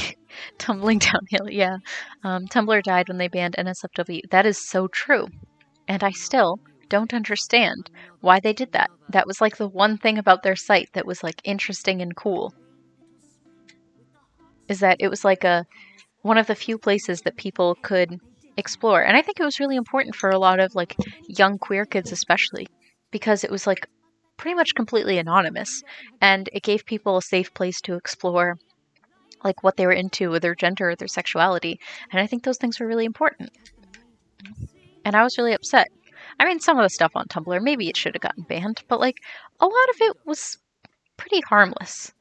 tumbling downhill, yeah. Tumblr died when they banned NSFW. That is so true. And I still don't understand why they did that. That was like the one thing about their site that was like interesting and cool. Is that it was like one of the few places that people could explore. And I think it was really important for a lot of like young queer kids especially, because it was like pretty much completely anonymous, and it gave people a safe place to explore like what they were into with their gender or their sexuality, and I think those things were really important. And I was really upset. I mean, some of the stuff on Tumblr, maybe it should have gotten banned, but like a lot of it was pretty harmless.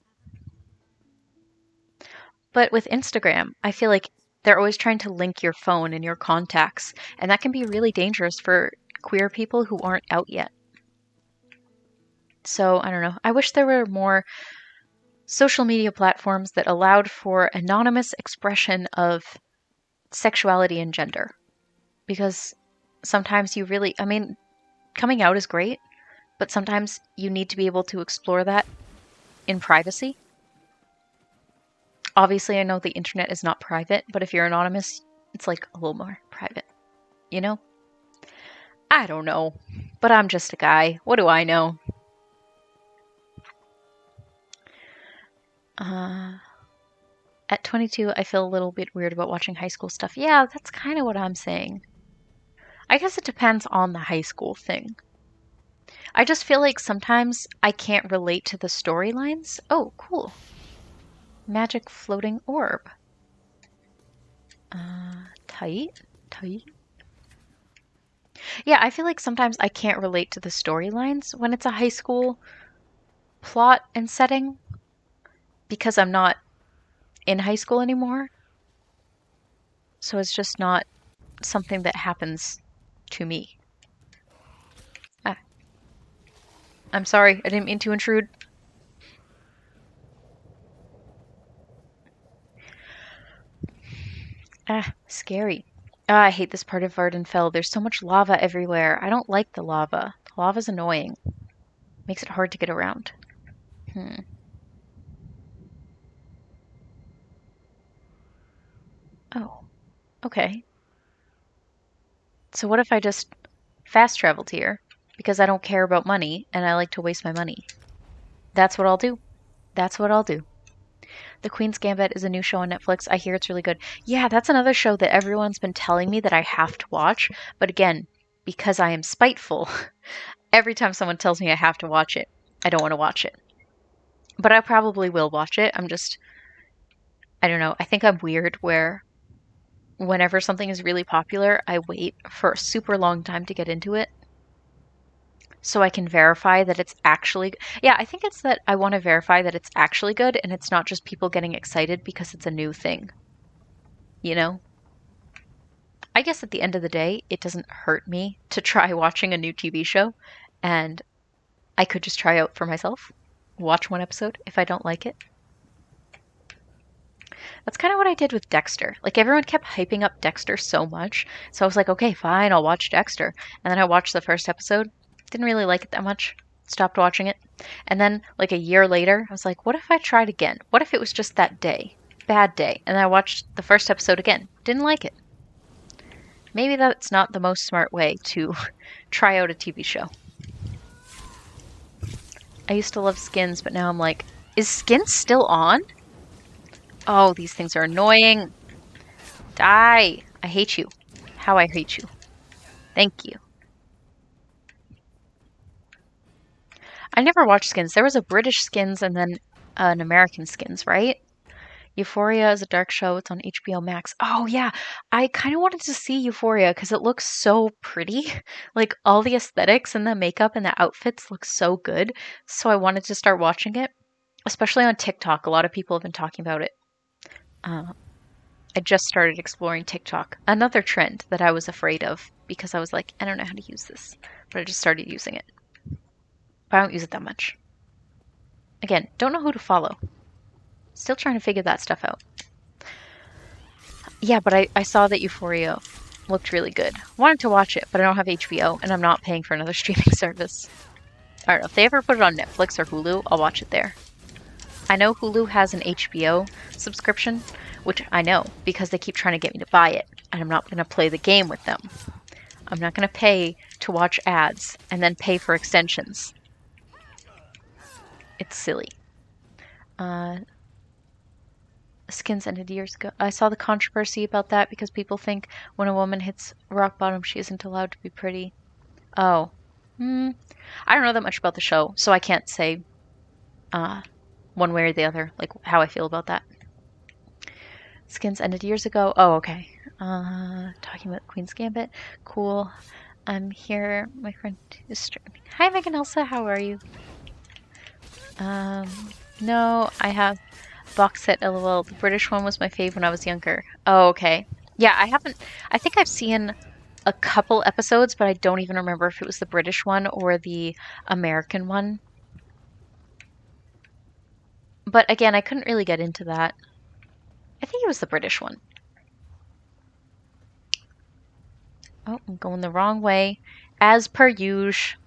But with Instagram, I feel like they're always trying to link your phone and your contacts, and that can be really dangerous for queer people who aren't out yet. So, I don't know. I wish there were more social media platforms that allowed for anonymous expression of sexuality and gender. Because sometimes you really, I mean, coming out is great, but sometimes you need to be able to explore that in privacy. Obviously, I know the internet is not private, but if you're anonymous, it's like a little more private, you know? I don't know, but I'm just a guy. What do I know? At 22, I feel a little bit weird about watching high school stuff. Yeah, that's kind of what I'm saying. I guess it depends on the high school thing. I just feel like sometimes I can't relate to the storylines. Oh, cool. Magic floating orb. Tight. Yeah, I feel like sometimes I can't relate to the storylines when it's a high school plot and setting because I'm not in high school anymore. So it's just not something that happens to me. I'm sorry, I didn't mean to intrude. Scary. I hate this part of Vardenfell. There's so much lava everywhere. I don't like the lava. The lava's annoying. Makes it hard to get around. Oh, okay. So what if I just fast traveled here? Because I don't care about money and I like to waste my money. That's what I'll do. That's what I'll do. The Queen's Gambit is a new show on Netflix. I hear it's really good. Yeah, that's another show that everyone's been telling me that I have to watch. But again, because I am spiteful, every time someone tells me I have to watch it, I don't want to watch it. But I probably will watch it. I don't know. I think I'm weird where whenever something is really popular, I wait for a super long time to get into it so I can verify that it's actually. Yeah, I think it's that I want to verify that it's actually good and it's not just people getting excited because it's a new thing. You know? I guess at the end of the day, it doesn't hurt me to try watching a new TV show, and I could just try out for myself, watch one episode if I don't like it. That's kind of what I did with Dexter. Like, everyone kept hyping up Dexter so much, so I was like, okay, fine, I'll watch Dexter. And then I watched the first episode, didn't really like it that much, stopped watching it. And then, like, a year later, I was like, what if I tried again? What if it was just that day? Bad day. And then I watched the first episode again, didn't like it. Maybe that's not the most smart way to try out a TV show. I used to love Skins, but now I'm like, is Skins still on? Oh, these things are annoying. Die. I hate you. How I hate you. Thank you. I never watched Skins. There was a British Skins and then an American Skins, right? Euphoria is a dark show. It's on HBO Max. Oh, yeah. I kind of wanted to see Euphoria because it looks so pretty. Like, all the aesthetics and the makeup and the outfits look so good. So I wanted to start watching it, especially on TikTok. A lot of people have been talking about it. I just started exploring TikTok. Another trend that I was afraid of because I was like, I don't know how to use this. But I just started using it. But I don't use it that much. Again, don't know who to follow. Still trying to figure that stuff out. Yeah, but I saw that Euphoria looked really good. Wanted to watch it, but I don't have HBO, and I'm not paying for another streaming service. I don't know. If they ever put it on Netflix or Hulu, I'll watch it there. I know Hulu has an HBO subscription, which I know because they keep trying to get me to buy it, and I'm not going to play the game with them. I'm not going to pay to watch ads and then pay for extensions. It's silly. Skins ended years ago. I saw the controversy about that because people think when a woman hits rock bottom, she isn't allowed to be pretty. Oh. I don't know that much about the show, so I can't say one way or the other, like how I feel about that. Skins ended years ago. Oh, okay. Talking about Queen's Gambit. Cool. I'm here. My friend is streaming. Hi, Megan Elsa. How are you? No, I have box set LOL. The British one was my fave when I was younger. Oh, okay. Yeah, I haven't. I think I've seen a couple episodes, but I don't even remember if it was the British one or the American one. But again, I couldn't really get into that. I think it was the British one. Oh, I'm going the wrong way. As per usual.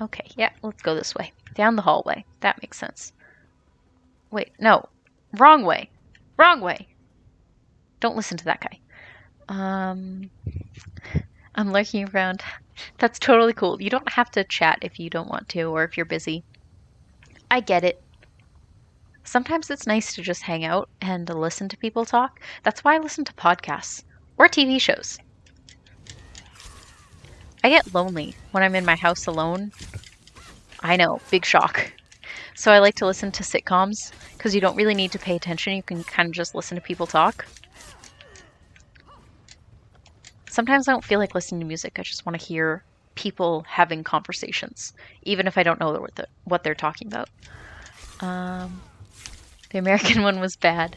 Okay, yeah, let's go this way. Down the hallway. That makes sense. Wait, no. Wrong way. Wrong way. Don't listen to that guy. I'm lurking around. That's totally cool. You don't have to chat if you don't want to or if you're busy. I get it. Sometimes it's nice to just hang out and listen to people talk. That's why I listen to podcasts or TV shows. I get lonely when I'm in my house alone. I know, big shock. So I like to listen to sitcoms because you don't really need to pay attention. You can kind of just listen to people talk. Sometimes I don't feel like listening to music. I just want to hear people having conversations, even if I don't know what they're talking about. The American one was bad.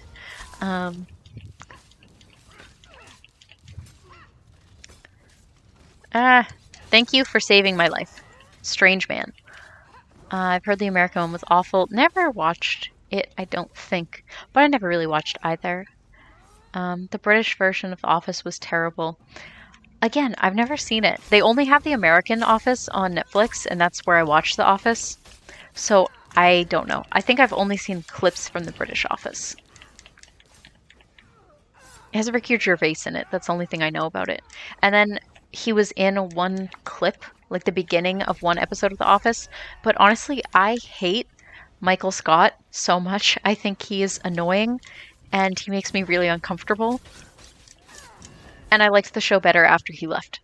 Thank you for saving my life. Strange man. I've heard the American one was awful. Never watched it, I don't think. But I never really watched either. The British version of The Office was terrible. Again, I've never seen it. They only have the American Office on Netflix, and that's where I watch The Office. So I don't know. I think I've only seen clips from the British Office. It has Ricky Gervais in it. That's the only thing I know about it. And then he was in one clip, like the beginning of one episode of The Office. But honestly, I hate Michael Scott so much. I think he is annoying, and he makes me really uncomfortable. And I liked the show better after he left.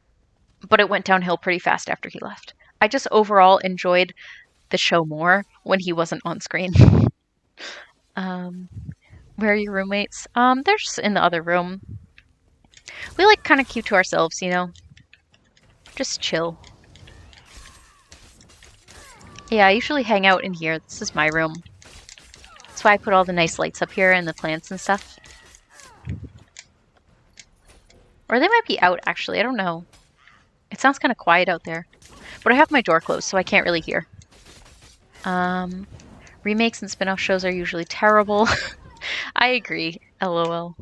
But it went downhill pretty fast after he left. I just overall enjoyed the show more when he wasn't on screen. Where are your roommates? They're just in the other room. We like kind of keep to ourselves, you know? Just chill. Yeah, I usually hang out in here. This is my room. That's why I put all the nice lights up here and the plants and stuff. Or they might be out, actually. I don't know. It sounds kind of quiet out there. But I have my door closed, so I can't really hear. Remakes and spin-off shows are usually terrible. I agree. LOL.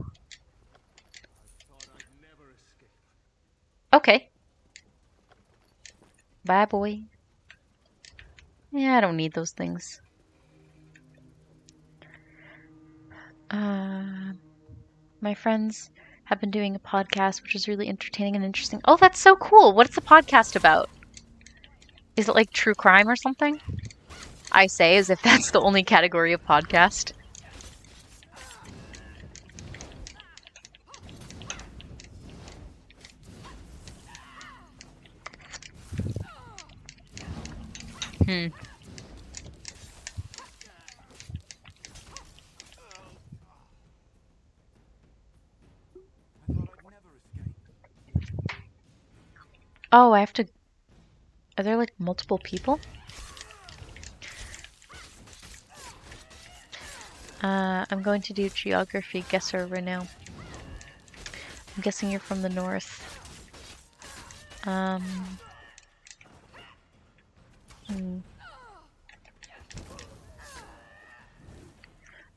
Okay. Bye, boy. Yeah, I don't need those things. My friends have been doing a podcast, which is really entertaining and interesting. Oh, that's so cool. What's the podcast about? Is it like true crime or something? I say as if that's the only category of podcast. Oh, I have to... Are there like multiple people? I'm going to do geography guesser right now. I'm guessing you're from the north.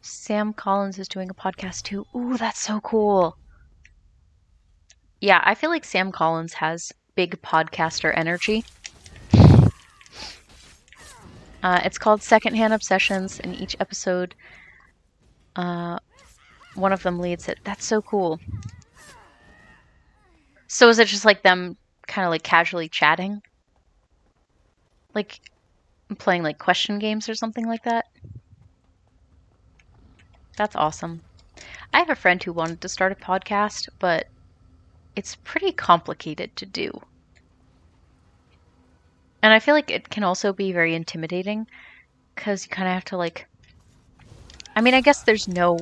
Sam Collins is doing a podcast too. Ooh, that's so cool. Yeah, I feel like Sam Collins has big podcaster energy. It's called Secondhand Obsessions, and each episode, one of them leads it. That's so cool. So is it just like them kind of like casually chatting? Like playing like question games or something like that? That's awesome. I have a friend who wanted to start a podcast, but it's pretty complicated to do. And I feel like it can also be very intimidating because you kind of have to like, I mean, I guess there's no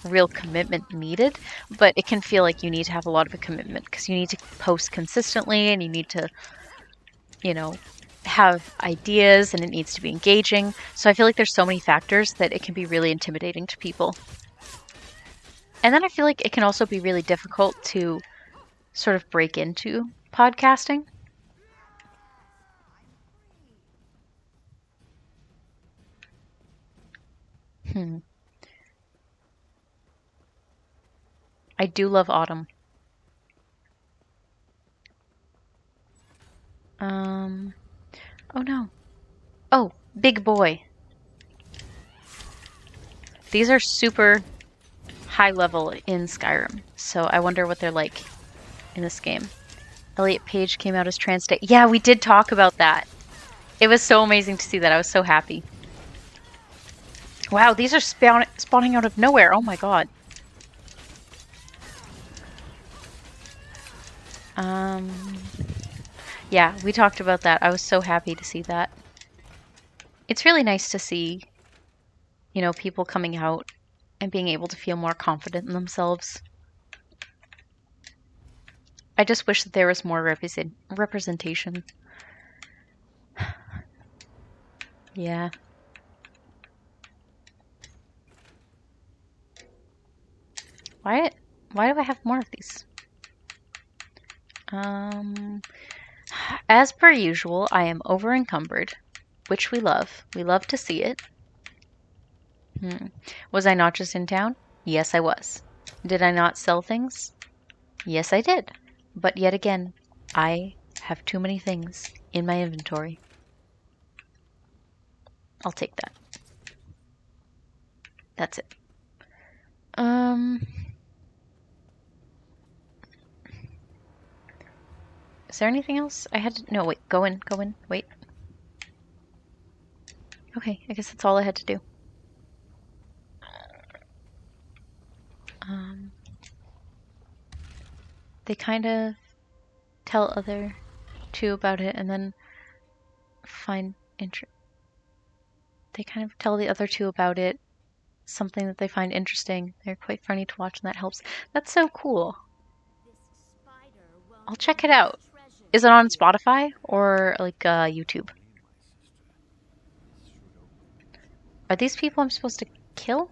real commitment needed, but it can feel like you need to have a lot of a commitment because you need to post consistently and you need to, you know, have ideas and it needs to be engaging. So I feel like there's so many factors that it can be really intimidating to people. And then I feel like it can also be really difficult to sort of break into podcasting. I do love autumn. Oh no. Oh, big boy. These are super high level in Skyrim, so I wonder what they're like in this game. Elliot Page came out as trans day. Yeah, we did talk about that. It was so amazing to see that. I was so happy. Wow, these are spawning out of nowhere. Oh my god. Yeah, we talked about that. I was so happy to see that. It's really nice to see, you know, people coming out and being able to feel more confident in themselves. I just wish that there was more representation. Yeah. Why do I have more of these? As per usual, I am over encumbered, which we love. We love to see it. Was I not just in town? Yes, I was. Did I not sell things? Yes, I did. But yet again, I have too many things in my inventory. I'll take that. That's it. Is there anything else I had to... No, wait. Go in. Wait. Okay, I guess that's all I had to do. They kind of tell other two about it and then find interest. They kind of tell the other two about it, something that they find interesting. They're quite funny to watch and that helps. That's so cool. I'll check it out. Is it on Spotify or like YouTube? Are these people I'm supposed to kill?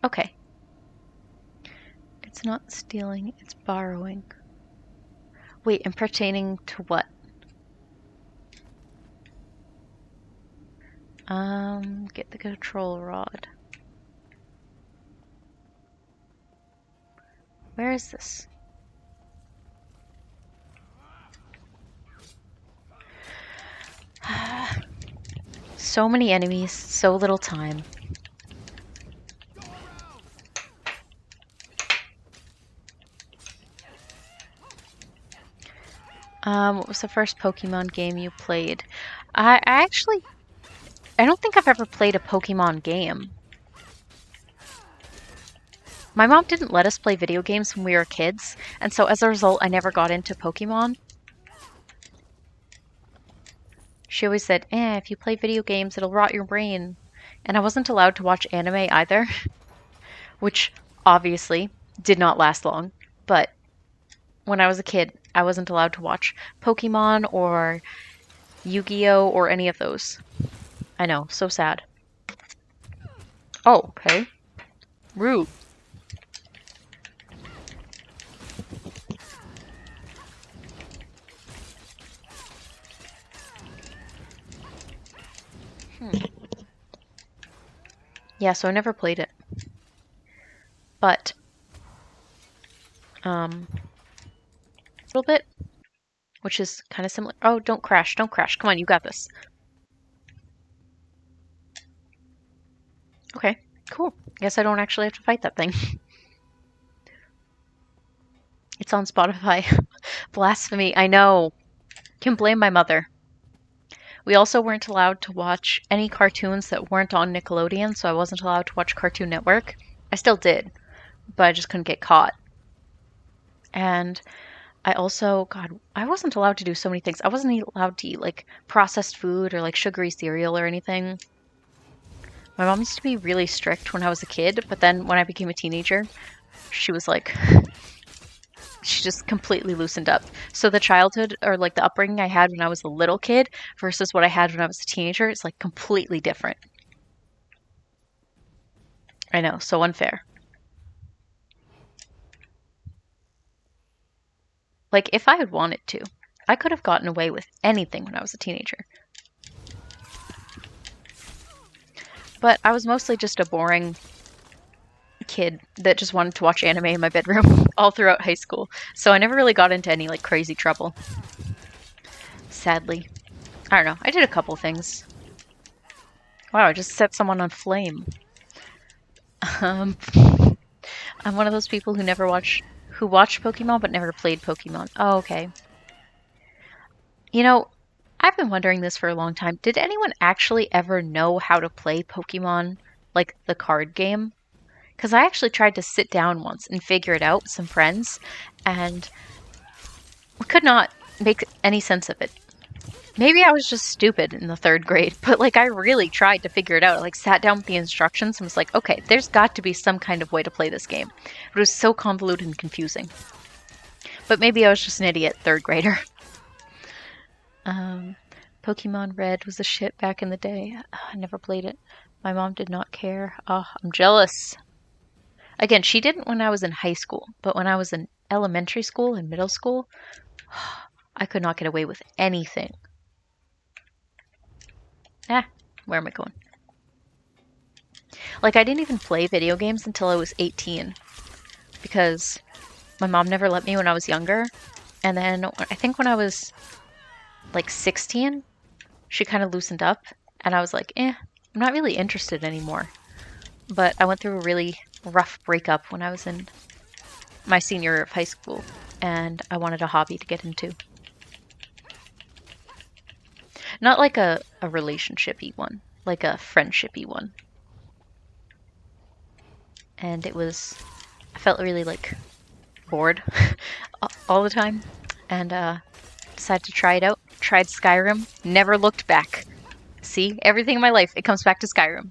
Okay. It's not stealing, it's borrowing. Wait, and pertaining to what? Get the control rod. Where is this? So many enemies, so little time. What was the first Pokemon game you played? I don't think I've ever played a Pokemon game. My mom didn't let us play video games when we were kids, and so as a result, I never got into Pokemon. She always said, if you play video games, it'll rot your brain. And I wasn't allowed to watch anime either, which obviously did not last long, but when I was a kid, I wasn't allowed to watch Pokemon or Yu-Gi-Oh! Or any of those. I know, so sad. Oh, okay. Rude. Yeah, so I never played it. But, a little bit, which is kind of similar. Oh, don't crash, don't crash. Come on, you got this. Okay, cool. Guess I don't actually have to fight that thing. It's on Spotify. Blasphemy, I know. Can blame my mother. We also weren't allowed to watch any cartoons that weren't on Nickelodeon, so I wasn't allowed to watch Cartoon Network. I still did, but I just couldn't get caught. And I also, God, I wasn't allowed to do so many things. I wasn't allowed to eat like processed food or like sugary cereal or anything. My mom used to be really strict when I was a kid, but then when I became a teenager, she was like, she just completely loosened up. So the childhood or like the upbringing I had when I was a little kid versus what I had when I was a teenager is like completely different. I know, so unfair. Like, if I had wanted to, I could have gotten away with anything when I was a teenager. But I was mostly just a boring kid that just wanted to watch anime in my bedroom all throughout high school. So I never really got into any like crazy trouble. Sadly. I don't know. I did a couple things. Wow, I just set someone on flame. I'm one of those people who watched Pokemon but never played Pokemon. Oh, okay. You know, I've been wondering this for a long time. Did anyone actually ever know how to play Pokemon, like the card game? Because I actually tried to sit down once and figure it out with some friends, and could not make any sense of it. Maybe I was just stupid in the 3rd grade, but like I really tried to figure it out. I like sat down with the instructions and was like, okay, there's got to be some kind of way to play this game. But it was so convoluted and confusing. But maybe I was just an idiot 3rd grader. Pokemon Red was a shit back in the day. I never played it. My mom did not care. Oh, I'm jealous. Again, she didn't when I was in high school, but when I was in elementary school and middle school, I could not get away with anything. Where am I going? Like, I didn't even play video games until I was 18 because my mom never let me when I was younger. And then I think when I was like 16, she kind of loosened up and I was like, I'm not really interested anymore. But I went through a really rough breakup when I was in my senior year of high school and I wanted a hobby to get into. Not like a relationship-y one, like a friendship-y one. And I felt really like bored all the time and decided to try it out. Tried Skyrim, never looked back. See, everything in my life, it comes back to Skyrim.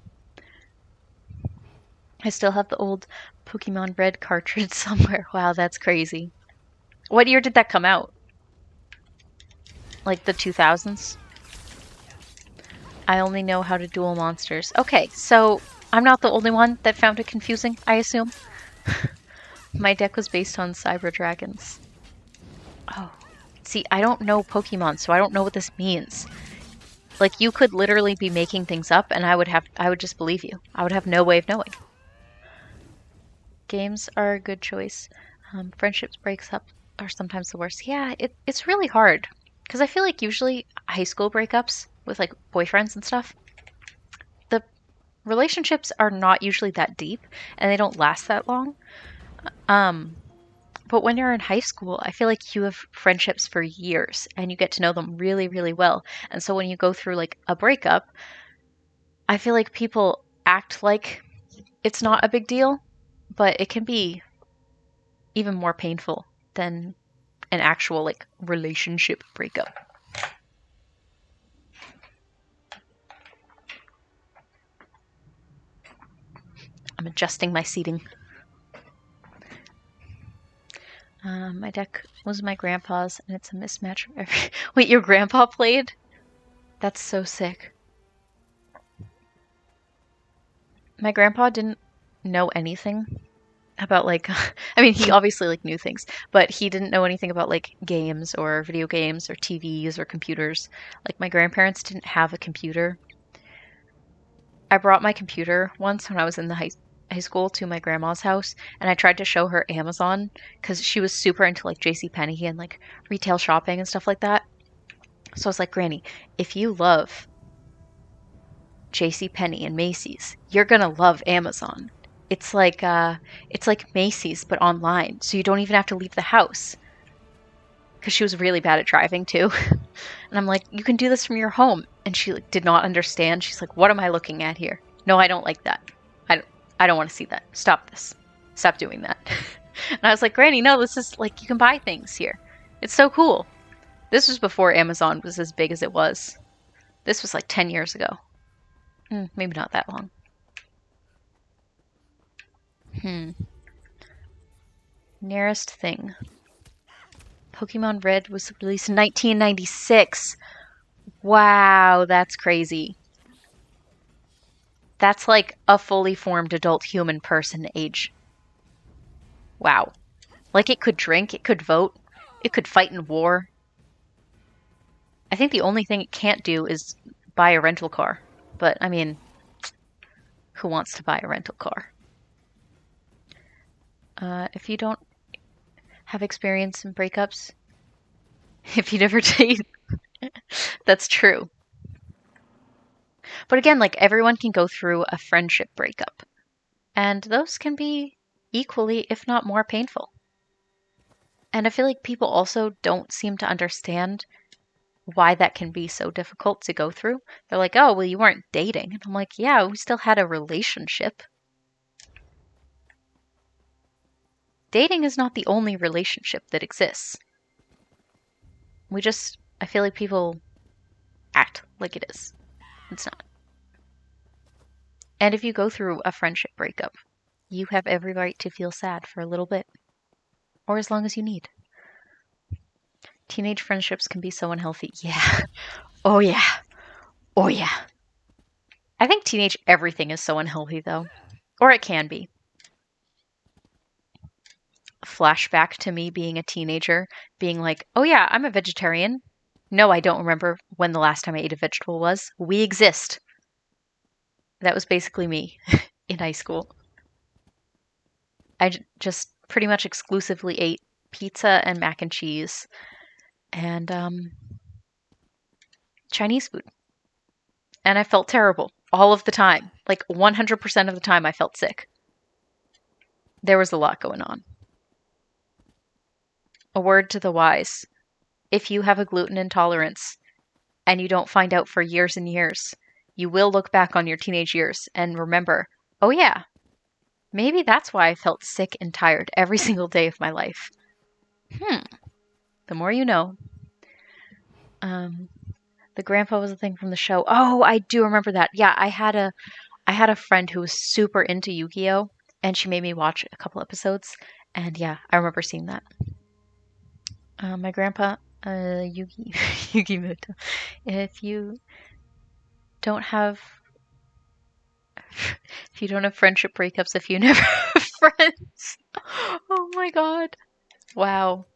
I still have the old Pokemon Red cartridge somewhere. Wow, that's crazy. What year did that come out? Like the 2000s? I only know how to duel monsters. Okay, so I'm not the only one that found it confusing, I assume. My deck was based on Cyber Dragons. Oh. See, I don't know Pokemon, so I don't know what this means. Like, you could literally be making things up, and I would just believe you. I would have no way of knowing. Games are a good choice. Friendships breaks up are sometimes the worst. Yeah, it's really hard. Because I feel like usually high school breakups with like boyfriends and stuff, the relationships are not usually that deep and they don't last that long. But when you're in high school, I feel like you have friendships for years and you get to know them really, really well. And so when you go through like a breakup, I feel like people act like it's not a big deal, but it can be even more painful than an actual like relationship breakup. I'm adjusting my seating. My deck was my grandpa's, and it's a mismatch. Wait, your grandpa played? That's so sick. My grandpa didn't know anything about like, I mean, he obviously like knew things, but he didn't know anything about like games or video games or TVs or computers. Like my grandparents didn't have a computer. I brought my computer once when I was in the high school to my grandma's house, and I tried to show her Amazon because she was super into like JCPenney and like retail shopping and stuff like that. So I was like, Granny, if you love JCPenney and Macy's, you're gonna love Amazon. It's like Macy's but online, so you don't even have to leave the house. Because she was really bad at driving too. And I'm like, you can do this from your home. And she like, did not understand. She's like, what am I looking at here? No, I don't like that. I don't want to see that. Stop this. Stop doing that. And I was like, Granny, no, this is like, you can buy things here. It's so cool. This was before Amazon was as big as it was. This was like 10 years ago. Maybe not that long. Nearest thing. Pokemon Red was released in 1996. Wow, that's crazy. That's like a fully formed adult human person age. Wow. Like it could drink, it could vote, it could fight in war. I think the only thing it can't do is buy a rental car. But, I mean, who wants to buy a rental car? If you don't have experience in breakups, if you never date, that's true. But again, like everyone can go through a friendship breakup. And those can be equally, if not more, painful. And I feel like people also don't seem to understand why that can be so difficult to go through. They're like, oh, well, you weren't dating. And I'm like, yeah, we still had a relationship. Dating is not the only relationship that exists. I feel like people act like it is. It's not. And if you go through a friendship breakup, you have every right to feel sad for a little bit. Or as long as you need. Teenage friendships can be so unhealthy. Yeah. Oh, yeah. Oh, yeah. I think teenage everything is so unhealthy, though. Or it can be. Flashback to me being a teenager, being like, oh, yeah, I'm a vegetarian. No, I don't remember when the last time I ate a vegetable was. We exist. That was basically me in high school. I just pretty much exclusively ate pizza and mac and cheese and Chinese food. And I felt terrible all of the time. Like 100% of the time I felt sick. There was a lot going on. A word to the wise. If you have a gluten intolerance and you don't find out for years and years, you will look back on your teenage years and remember, oh yeah, maybe that's why I felt sick and tired every single day of my life. The more you know. The grandpa was a thing from the show. Oh, I do remember that. Yeah, I had a friend who was super into Yu-Gi-Oh! And she made me watch a couple episodes. And yeah, I remember seeing that. My grandpa, Yugi Muto. If you don't have friendship breakups, if you never have friends. Oh my god. Wow.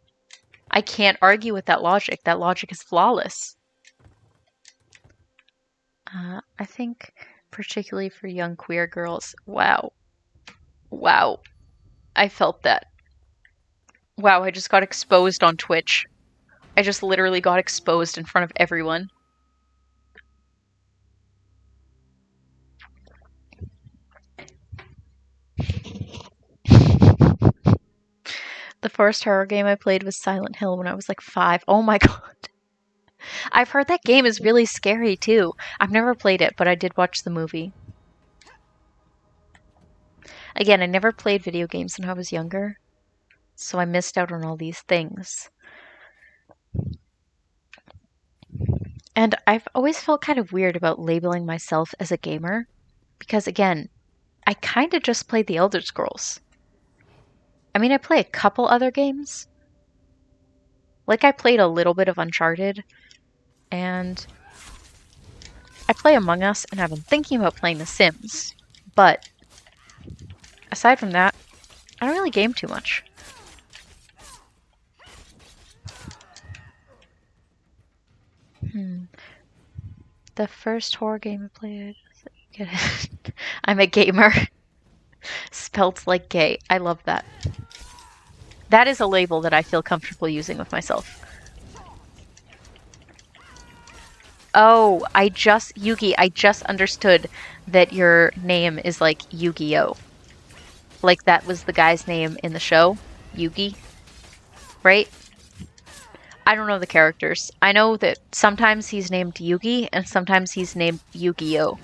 I can't argue with that logic. That logic is flawless. I think particularly for young queer girls. Wow. Wow. I felt that. Wow, I just got exposed on Twitch. I just literally got exposed in front of everyone. The first horror game I played was Silent Hill when I was like 5. Oh my god. I've heard that game is really scary too. I've never played it, but I did watch the movie. Again, I never played video games when I was younger, so I missed out on all these things. And I've always felt kind of weird about labeling myself as a gamer, because again, I kind of just played the Elder Scrolls. I mean, I play a couple other games. Like I played a little bit of Uncharted, and I play Among Us, and I've been thinking about playing The Sims. But aside from that, I don't really game too much. The first horror game I played. Get it? I'm a gamer. Spelt like gay. I love that. That is a label that I feel comfortable using with myself. Oh, Yugi, I just understood that your name is like Yu-Gi-Oh! Like that was the guy's name in the show, Yugi, right? I don't know the characters. I know that sometimes he's named Yugi and sometimes he's named Yu-Gi-Oh!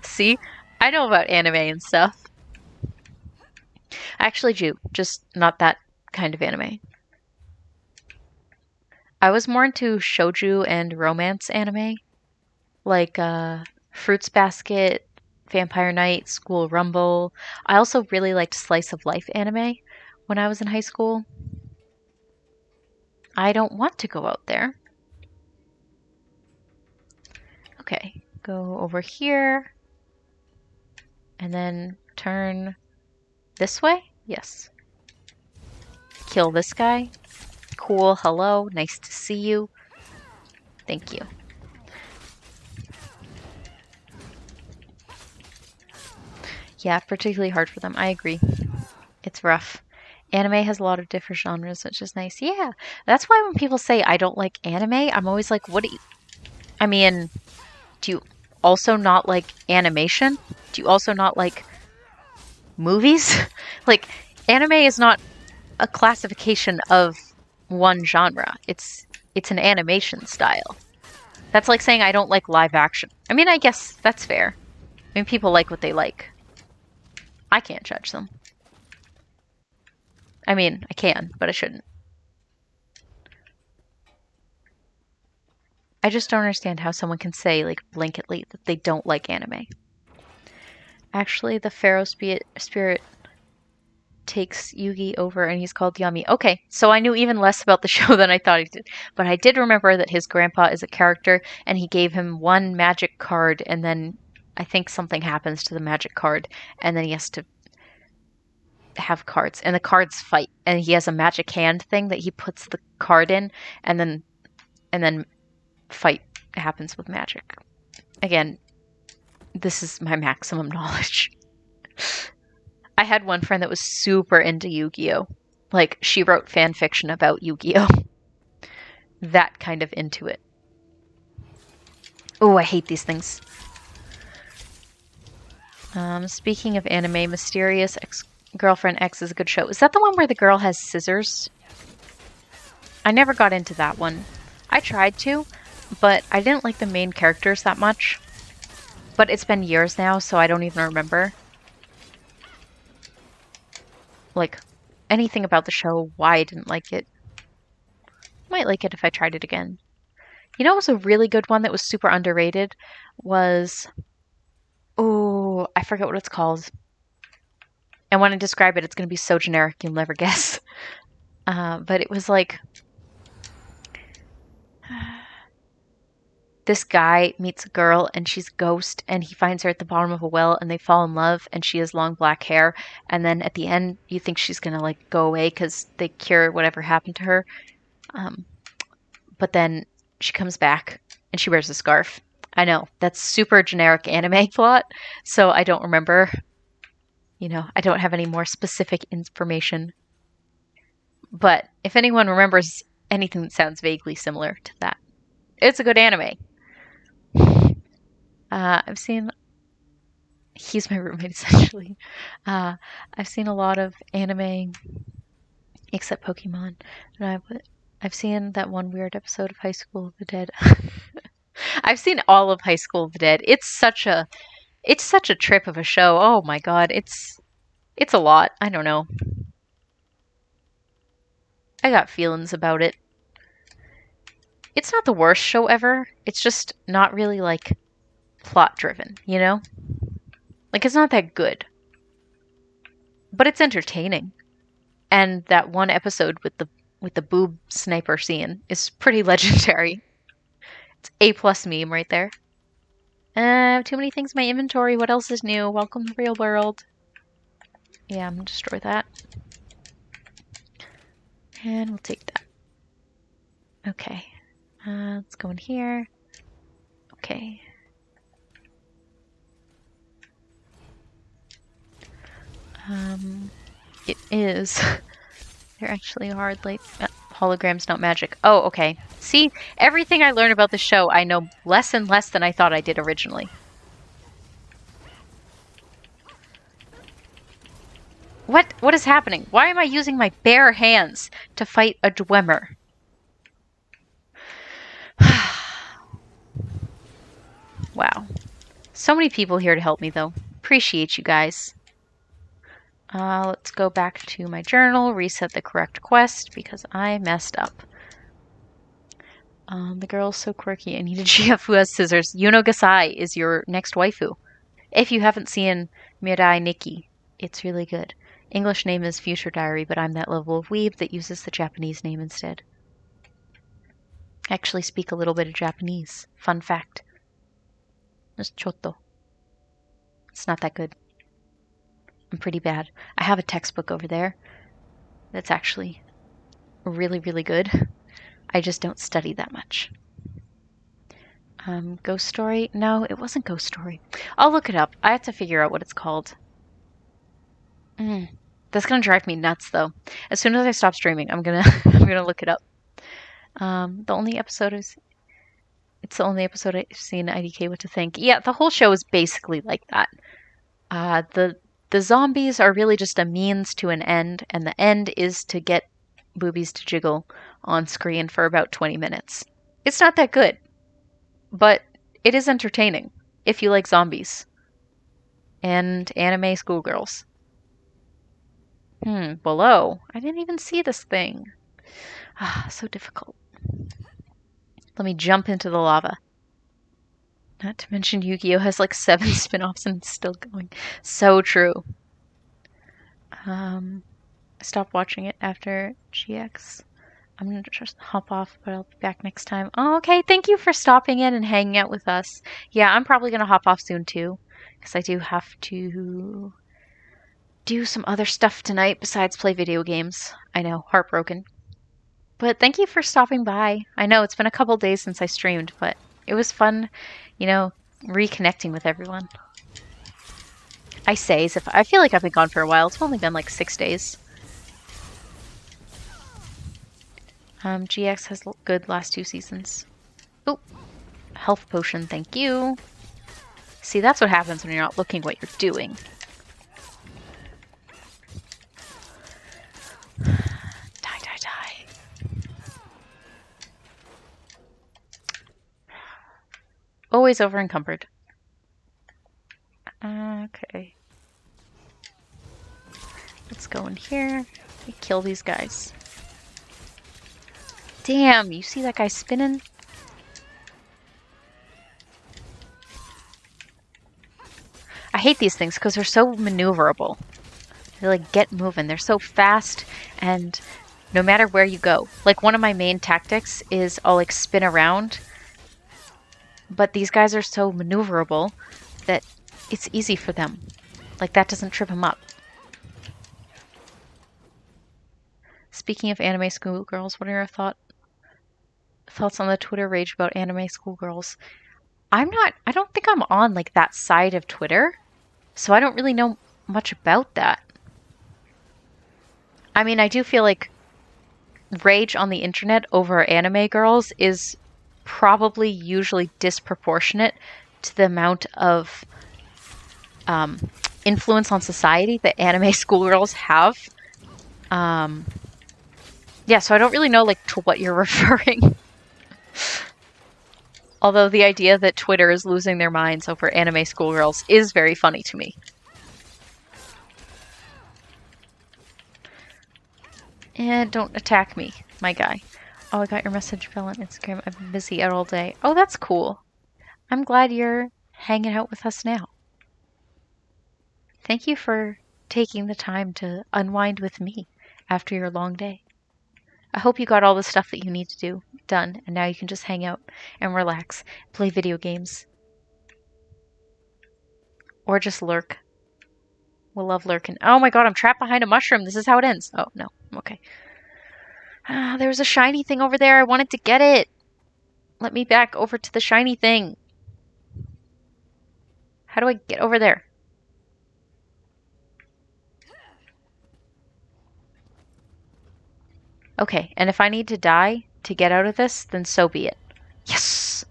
See? I know about anime and stuff. I actually do, just not that kind of anime. I was more into shoujo and romance anime, like Fruits Basket, Vampire Night, School Rumble. I also really liked slice of life anime when I was in high school. I don't want to go out there. Okay, go over here and then turn this way. Yes. Kill this guy. Cool, hello, nice to see you. Thank you. Yeah, particularly hard for them. I agree. It's rough. Anime has a lot of different genres, which is nice. Yeah, that's why when people say I don't like anime, I'm always like, what do you... I mean, do you also not like animation? Do you also not like movies? Like, anime is not a classification of one genre. It's an animation style. That's like saying I don't like live action. I mean, I guess that's fair. I mean, people like what they like. I can't judge them. I mean, I can, but I shouldn't. I just don't understand how someone can say, like, blanketly that they don't like anime. Actually, the Pharaoh spirit takes Yugi over and he's called Yami. Okay, so I knew even less about the show than I thought he did. But I did remember that his grandpa is a character and he gave him one magic card and then I think something happens to the magic card and then he has to have cards and the cards fight and he has a magic hand thing that he puts the card in and then fight happens with magic. Again, this is my maximum knowledge. I had one friend that was super into Yu-Gi-Oh! Like, she wrote fan fiction about Yu-Gi-Oh! That kind of into it. Oh, I hate these things. Speaking of anime, Mysterious Girlfriend X is a good show. Is that the one where the girl has scissors? I never got into that one. I tried to, but I didn't like the main characters that much. But it's been years now, so I don't even remember. Like, anything about the show, why I didn't like it. Might like it if I tried it again. You know what was a really good one that was super underrated? Was... Oh, I forget what it's called. And when I describe it, it's going to be so generic you'll never guess. But it was like... This guy meets a girl and she's a ghost and he finds her at the bottom of a well and they fall in love and she has long black hair and then at the end you think she's gonna like go away because they cure whatever happened to her, but then she comes back and she wears a scarf. I know that's super generic anime plot, so I don't remember. I don't have any more specific information, but if anyone remembers anything that sounds vaguely similar to that, it's a good anime. I've seen... He's my roommate, essentially. I've seen a lot of anime, except Pokemon. And I've seen that one weird episode of High School of the Dead. I've seen all of High School of the Dead. It's such a trip of a show. Oh my god, it's a lot. I don't know. I got feelings about it. It's not the worst show ever. It's just not really like plot driven, Like it's not that good. But it's entertaining. And that one episode with the boob sniper scene is pretty legendary. It's A+ meme right there. Too many things in my inventory. What else is new? Welcome to the real world. Yeah, I'm gonna destroy that. And we'll take that. Okay. Let's go in here. Okay. It is. They're actually hard, like, holograms, not magic. Oh, okay. See, everything I learn about the show, I know less and less than I thought I did originally. What is happening? Why am I using my bare hands to fight a Dwemer? Wow. So many people here to help me, though. Appreciate you guys. Let's go back to my journal, reset the correct quest because I messed up. The girl's so quirky. I need a GF who has scissors. Yuno Gasai is your next waifu. If you haven't seen Mirai Nikki, it's really good. English name is Future Diary, but I'm that level of weeb that uses the Japanese name instead. I actually speak a little bit of Japanese. Fun fact. Just chotto. It's not that good. I'm pretty bad. I have a textbook over there that's actually really, really good. I just don't study that much. Ghost Story? No, it wasn't Ghost Story. I'll look it up. I have to figure out what it's called. That's gonna drive me nuts, though. As soon as I stop streaming, I'm gonna I'm gonna look it up. It's the only episode I've seen IDK What to Think. Yeah, the whole show is basically like that. The zombies are really just a means to an end, and the end is to get boobies to jiggle on screen for about 20 minutes. It's not that good, but it is entertaining if you like zombies and anime schoolgirls. Below. I didn't even see this thing. So difficult. Let me jump into the lava. Not to mention Yu-Gi-Oh! Has like 7 spin-offs and it's still going. So true. I stopped watching it after GX. I'm gonna just hop off, but I'll be back next time. Oh, okay. Thank you for stopping in and hanging out with us. Yeah, I'm probably gonna hop off soon too, because I do have to do some other stuff tonight besides play video games. I know, heartbroken. But thank you for stopping by. I know it's been a couple days since I streamed, but it was fun, reconnecting with everyone. I say as if I feel like I've been gone for a while. It's only been like 6 days. GX has good last 2 seasons. Oh, health potion, thank you. See, that's what happens when you're not looking what you're doing. Die. Always over encumbered. Okay. Let's go in here and kill these guys. Damn, you see that guy spinning? I hate these things because they're so maneuverable. They like get moving. They're so fast and no matter where you go. Like one of my main tactics is I'll like spin around. But these guys are so maneuverable that it's easy for them. Like that doesn't trip them up. Speaking of anime schoolgirls, what are your thoughts on the Twitter rage about anime schoolgirls? I don't think I'm on like that side of Twitter, so I don't really know much about that. I mean, I do feel like rage on the internet over anime girls is probably usually disproportionate to the amount of influence on society that anime schoolgirls have. Yeah, so I don't really know like to what you're referring. Although the idea that Twitter is losing their minds over anime schoolgirls is very funny to me. And don't attack me, my guy. Oh, I got your message, Belle, on Instagram. I've been busy out all day. Oh, that's cool. I'm glad you're hanging out with us now. Thank you for taking the time to unwind with me after your long day. I hope you got all the stuff that you need to do done, and now you can just hang out and relax, play video games. Or just lurk. We'll love lurking. Oh my god, I'm trapped behind a mushroom. This is how it ends. Oh, no. Okay. There was a shiny thing over there. I wanted to get it. Let me back over to the shiny thing. How do I get over there? Okay, and if I need to die to get out of this, then so be it. Yes!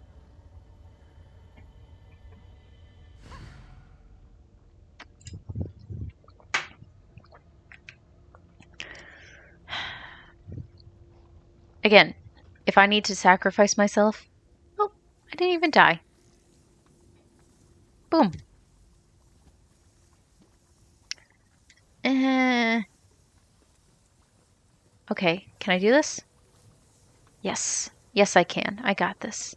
Again, if I need to sacrifice myself... Oh, I didn't even die. Boom. And Okay, can I do this? Yes. Yes, I can. I got this.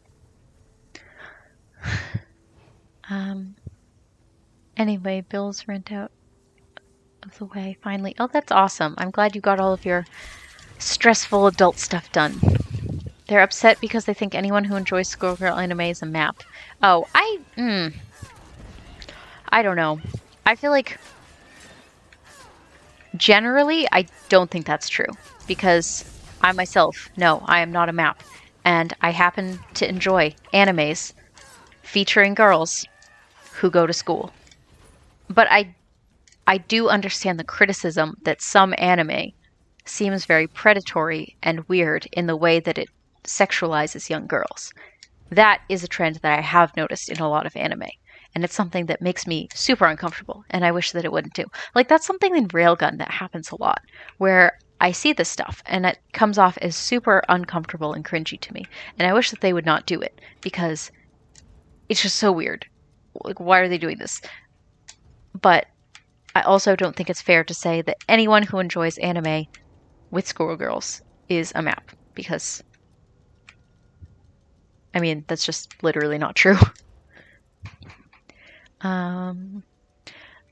Anyway, bills rent out of the way, finally. Oh, that's awesome. I'm glad you got all of your stressful adult stuff done. They're upset because they think anyone who enjoys schoolgirl anime is a map. Oh, I don't know. I feel like generally I don't think that's true because I myself, no, I am not a map. And I happen to enjoy animes featuring girls who go to school. But I do understand the criticism that some anime seems very predatory and weird in the way that it sexualizes young girls. That is a trend that I have noticed in a lot of anime. And it's something that makes me super uncomfortable, and I wish that it wouldn't do. Like, that's something in Railgun that happens a lot, where I see this stuff, and it comes off as super uncomfortable and cringy to me. And I wish that they would not do it, because it's just so weird. Like, why are they doing this? But I also don't think it's fair to say that anyone who enjoys anime with schoolgirls is a map, because, I mean, that's just literally not true.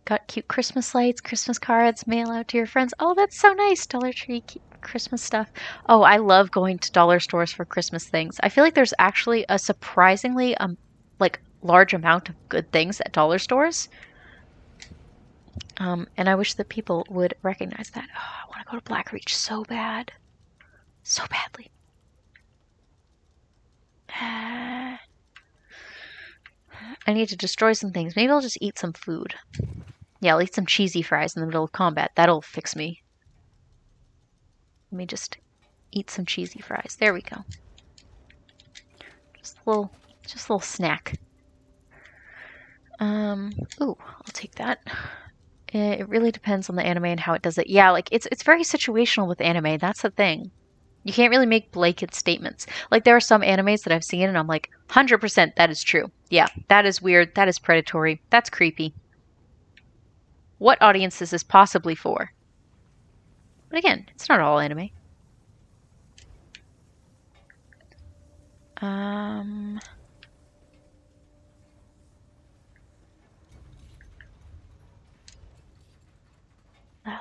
Got cute Christmas lights, Christmas cards, mail out to your friends. Oh, that's so nice. Dollar Tree Christmas stuff. Oh, I love going to dollar stores for Christmas things. I feel like there's actually a surprisingly like large amount of good things at dollar stores. And I wish that people would recognize that. Oh, I want to go to Blackreach so bad. So badly. I need to destroy some things. Maybe I'll just eat some food. Yeah, I'll eat some cheesy fries in the middle of combat. That'll fix me. Let me just eat some cheesy fries. There we go. Just a little snack. Ooh, I'll take that. It really depends on the anime and how it does it. Yeah, like it's very situational with anime. That's the thing. You can't really make blanket statements. Like, there are some animes that I've seen and I'm like, 100% that is true. Yeah, that is weird. That is predatory. That's creepy. What audience is this possibly for? But again, it's not all anime.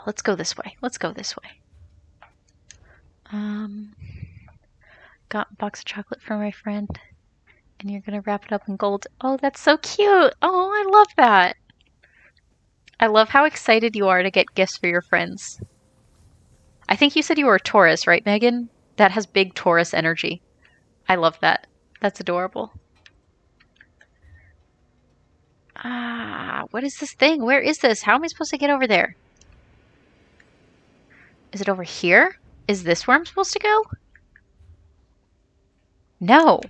Let's go this way. Let's go this way. Got a box of chocolate for my friend. And you're gonna wrap it up in gold. Oh, that's so cute. Oh, I love that. I love how excited you are to get gifts for your friends. I think you said you were a Taurus, right, Megan? That has big Taurus energy. I love that. That's adorable. What is this thing? Where is this? How am I supposed to get over there? Is it over here? Is this where I'm supposed to go? No.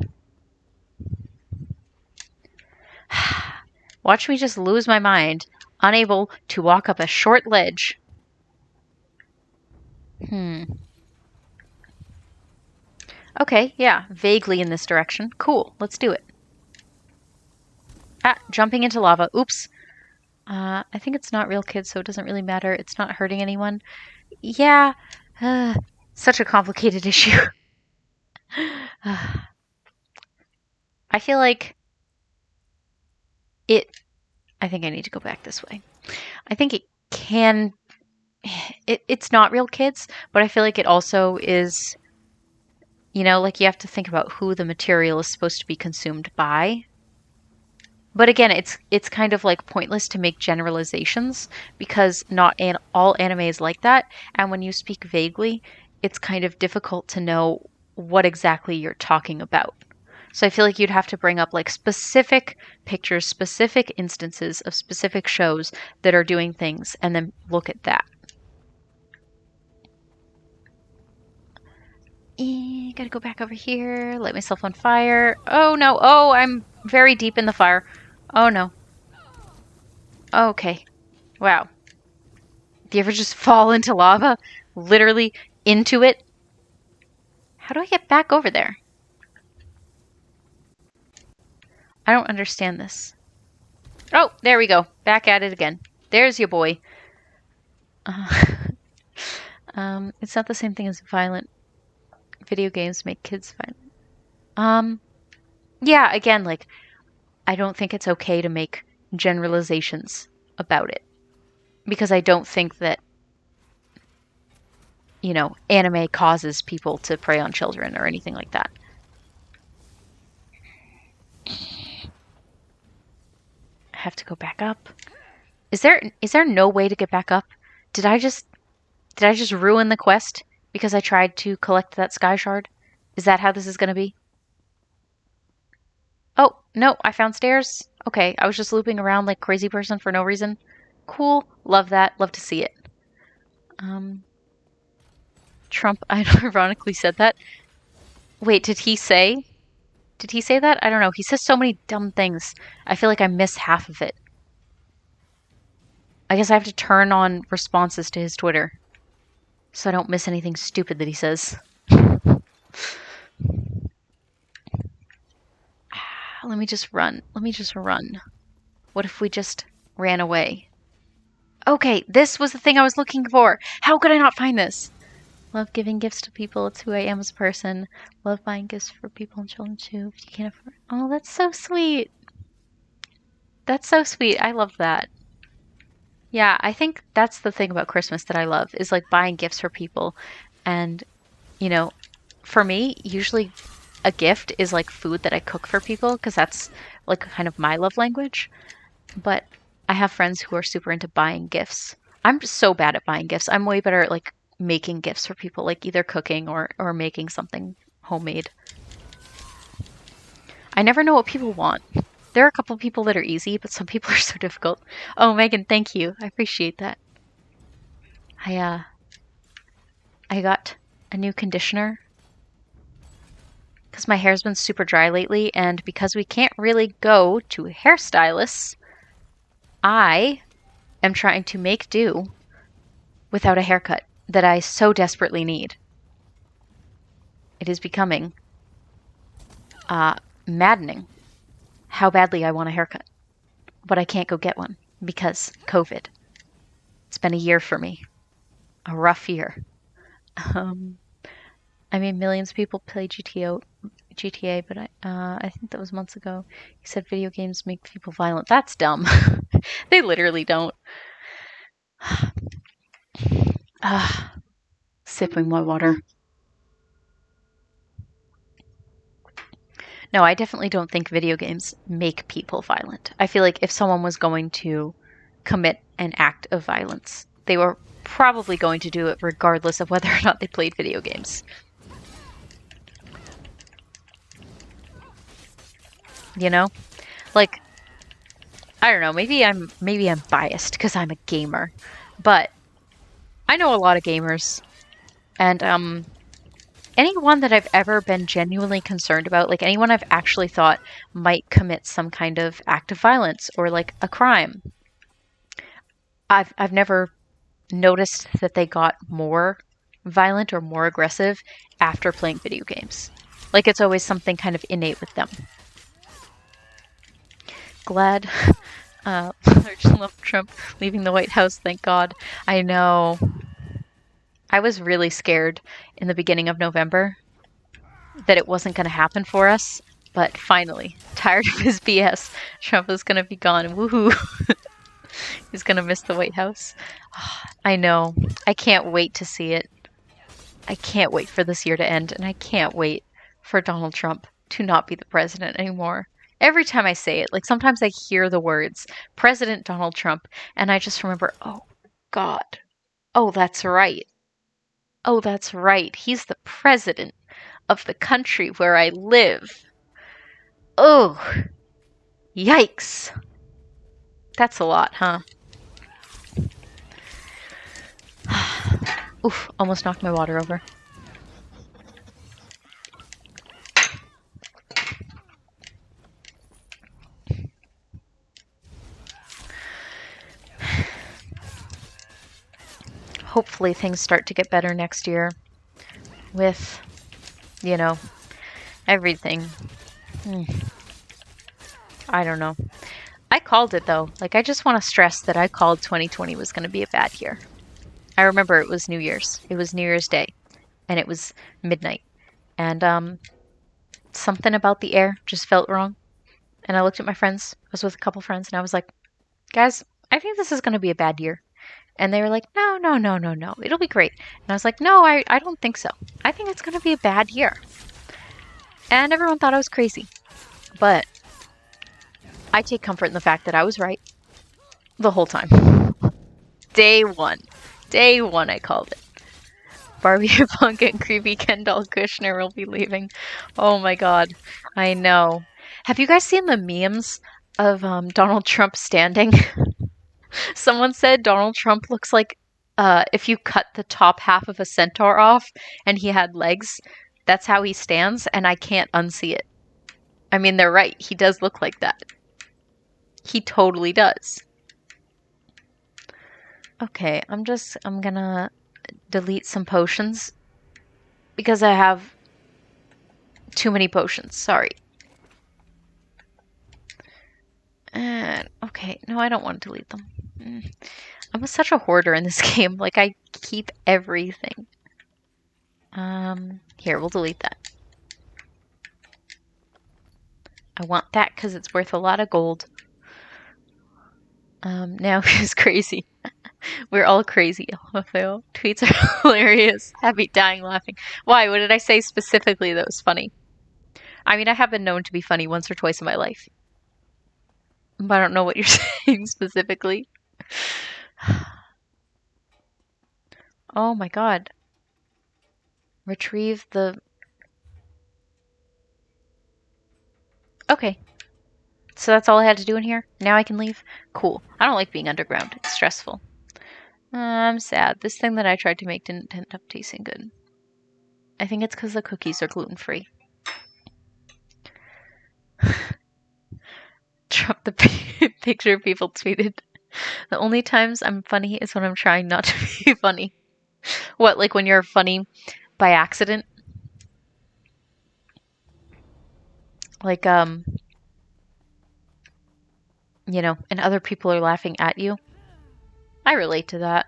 Watch me just lose my mind, unable to walk up a short ledge. Okay, yeah, vaguely in this direction. Cool, let's do it. Jumping into lava. Oops. I think it's not real kids, so it doesn't really matter. It's not hurting anyone. Yeah, such a complicated issue. I feel like I think I need to go back this way. I think it's not real kids, but I feel like it also is, like you have to think about who the material is supposed to be consumed by. But again, it's kind of like pointless to make generalizations because not all anime is like that. And when you speak vaguely, it's kind of difficult to know what exactly you're talking about. So I feel like you'd have to bring up like specific pictures, specific instances of specific shows that are doing things, and then look at that. Gotta go back over here, light myself on fire. Oh no, oh, I'm very deep in the fire. Oh no. Okay. Wow. Do you ever just fall into lava? Literally into it? How do I get back over there? I don't understand this. Oh, there we go. Back at it again. There's your boy. It's not the same thing as violent. Video games make kids violent. Yeah, again, like, I don't think it's okay to make generalizations about it. Because I don't think that, anime causes people to prey on children or anything like that. I have to go back up. Is there no way to get back up? Did I just ruin the quest because I tried to collect that sky shard? Is that how this is going to be? Oh, no, I found stairs. Okay, I was just looping around like a crazy person for no reason. Cool. Love that. Love to see it. Trump ironically said that. Wait, did he say that? I don't know. He says so many dumb things. I feel like I miss half of it. I guess I have to turn on responses to his Twitter so I don't miss anything stupid that he says. Let me just run. What if we just ran away? Okay, this was the thing I was looking for. How could I not find this? Love giving gifts to people. It's who I am as a person. Love buying gifts for people and children too. If you can't afford. Oh, that's so sweet. That's so sweet. I love that. Yeah, I think that's the thing about Christmas that I love is like buying gifts for people. And, for me, usually a gift is like food that I cook for people because that's like kind of my love language. But I have friends who are super into buying gifts. I'm just so bad at buying gifts. I'm way better at like making gifts for people, like either cooking or making something homemade. I never know what people want. There are a couple people that are easy, but some people are so difficult. Oh, Megan, thank you. I appreciate that. I got a new conditioner because my hair's been super dry lately, and because we can't really go to hairstylists, I am trying to make do without a haircut that I so desperately need. It is becoming maddening how badly I want a haircut, but I can't go get one because COVID. It's been a year for me, a rough year. I mean, millions of people play GTA, but I think that was months ago. He said video games make people violent. That's dumb. They literally don't. Sipping my water. No, I definitely don't think video games make people violent. I feel like if someone was going to commit an act of violence, they were probably going to do it regardless of whether or not they played video games. Like, I don't know, maybe I'm biased because I'm a gamer, but I know a lot of gamers, and anyone that I've ever been genuinely concerned about, like anyone I've actually thought might commit some kind of act of violence or like a crime, I've never noticed that they got more violent or more aggressive after playing video games. Like it's always something kind of innate with them. Glad I just love Trump leaving the White House, thank God. I know. I was really scared in the beginning of November that it wasn't going to happen for us, but finally, tired of his BS, Trump is going to be gone. Woohoo! He's going to miss the White House. I know. I can't wait to see it. I can't wait for this year to end, and I can't wait for Donald Trump to not be the president anymore. Every time I say it, like sometimes I hear the words, President Donald Trump, and I just remember, oh, God. Oh, that's right. Oh, that's right. He's the president of the country where I live. Oh, yikes. That's a lot, huh? Oof, almost knocked my water over. Hopefully things start to get better next year with, everything. I don't know. I called it though. Like, I just want to stress that I called 2020 was going to be a bad year. I remember it was New Year's. It was New Year's Day, and it was midnight. And something about the air just felt wrong. And I looked at my friends. I was with a couple friends, and I was like, guys, I think this is going to be a bad year. And they were like, no, no, no, no, no. It'll be great. And I was like, no, I don't think so. I think it's going to be a bad year. And everyone thought I was crazy. But I take comfort in the fact that I was right the whole time. Day one. Day one, I called it. Barbie Punk and creepy Ken doll Kushner will be leaving. Oh my god. I know. Have you guys seen the memes of Donald Trump standing? Someone said Donald Trump looks like if you cut the top half of a centaur off and he had legs, that's how he stands, and I can't unsee it. I mean, they're right. He does look like that. He totally does. Okay, I'm gonna delete some potions because I have too many potions. Sorry. And okay, no, I don't want to delete them. I'm such a hoarder in this game. Like, I keep everything. Here, we'll delete that. I want that because it's worth a lot of gold. Now who's crazy? We're all crazy, LFO. Tweets are hilarious. Happy dying laughing. Why? What did I say specifically that was funny? I mean, I have been known to be funny once or twice in my life. But I don't know what you're saying specifically. Oh my god. Retrieve the... Okay. So that's all I had to do in here? Now I can leave? Cool. I don't like being underground. It's stressful. I'm sad. This thing that I tried to make didn't end up tasting good. I think it's because the cookies are gluten-free. Drop the picture people tweeted. The only times I'm funny is when I'm trying not to be funny. What, like when you're funny by accident? Like, you know, and other people are laughing at you. I relate to that.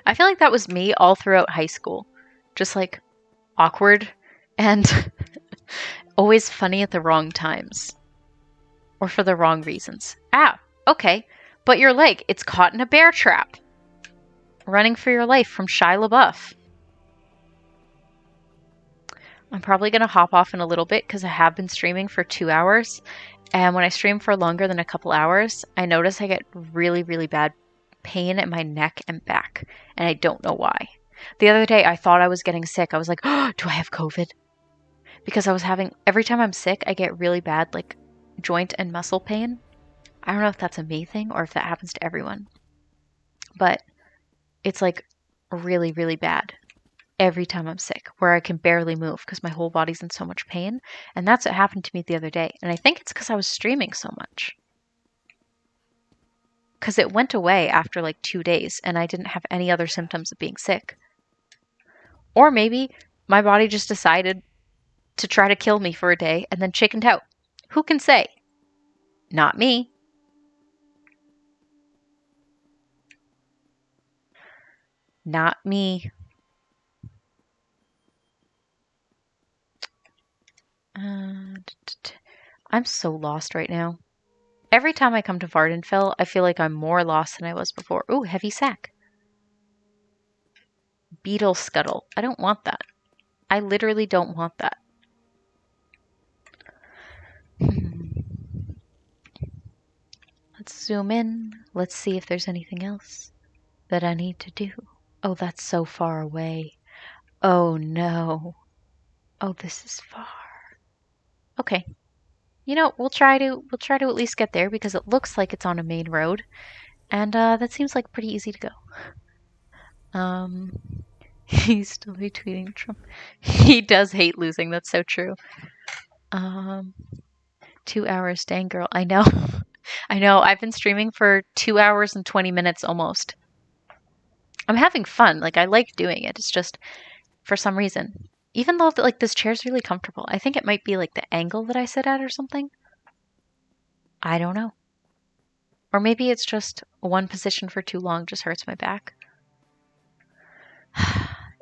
I feel like that was me all throughout high school. Just like awkward and always funny at the wrong times. Or for the wrong reasons. Ah, okay. But your leg, it's caught in a bear trap. Running for your life from Shia LaBeouf. I'm probably going to hop off in a little bit because I have been streaming for 2 hours. And when I stream for longer than a couple hours, I notice I get really, really bad pain in my neck and back. And I don't know why. The other day, I thought I was getting sick. I was like, oh, do I have COVID? Because I was having, every time I'm sick, I get really bad, like, joint and muscle pain. I don't know if that's a me thing or if that happens to everyone. But it's like really, really bad every time I'm sick, where I can barely move because my whole body's in so much pain. And that's what happened to me the other day. And I think it's because I was streaming so much. Because it went away after like 2 days and I didn't have any other symptoms of being sick. Or maybe my body just decided to try to kill me for a day and then chickened out. Who can say? Not me. Not me. I'm so lost right now. Every time I come to Vardenfell, I feel like I'm more lost than I was before. Ooh, heavy sack. Beetle scuttle. I don't want that. I literally don't want that. Let's zoom in. Let's see if there's anything else that I need to do. Oh, that's so far away. Oh no. Oh, this is far. Okay. You know, we'll try to at least get there because it looks like it's on a main road. And that seems like pretty easy to go. He's still retweeting Trump. He does hate losing, that's so true. 2 hours, dang girl. I know. I know, I've been streaming for 2 hours and 20 minutes almost. I'm having fun, like I like doing it. It's just, for some reason, even though like this chair's really comfortable, I think it might be like the angle that I sit at or something. I don't know. Or maybe it's just one position for too long just hurts my back.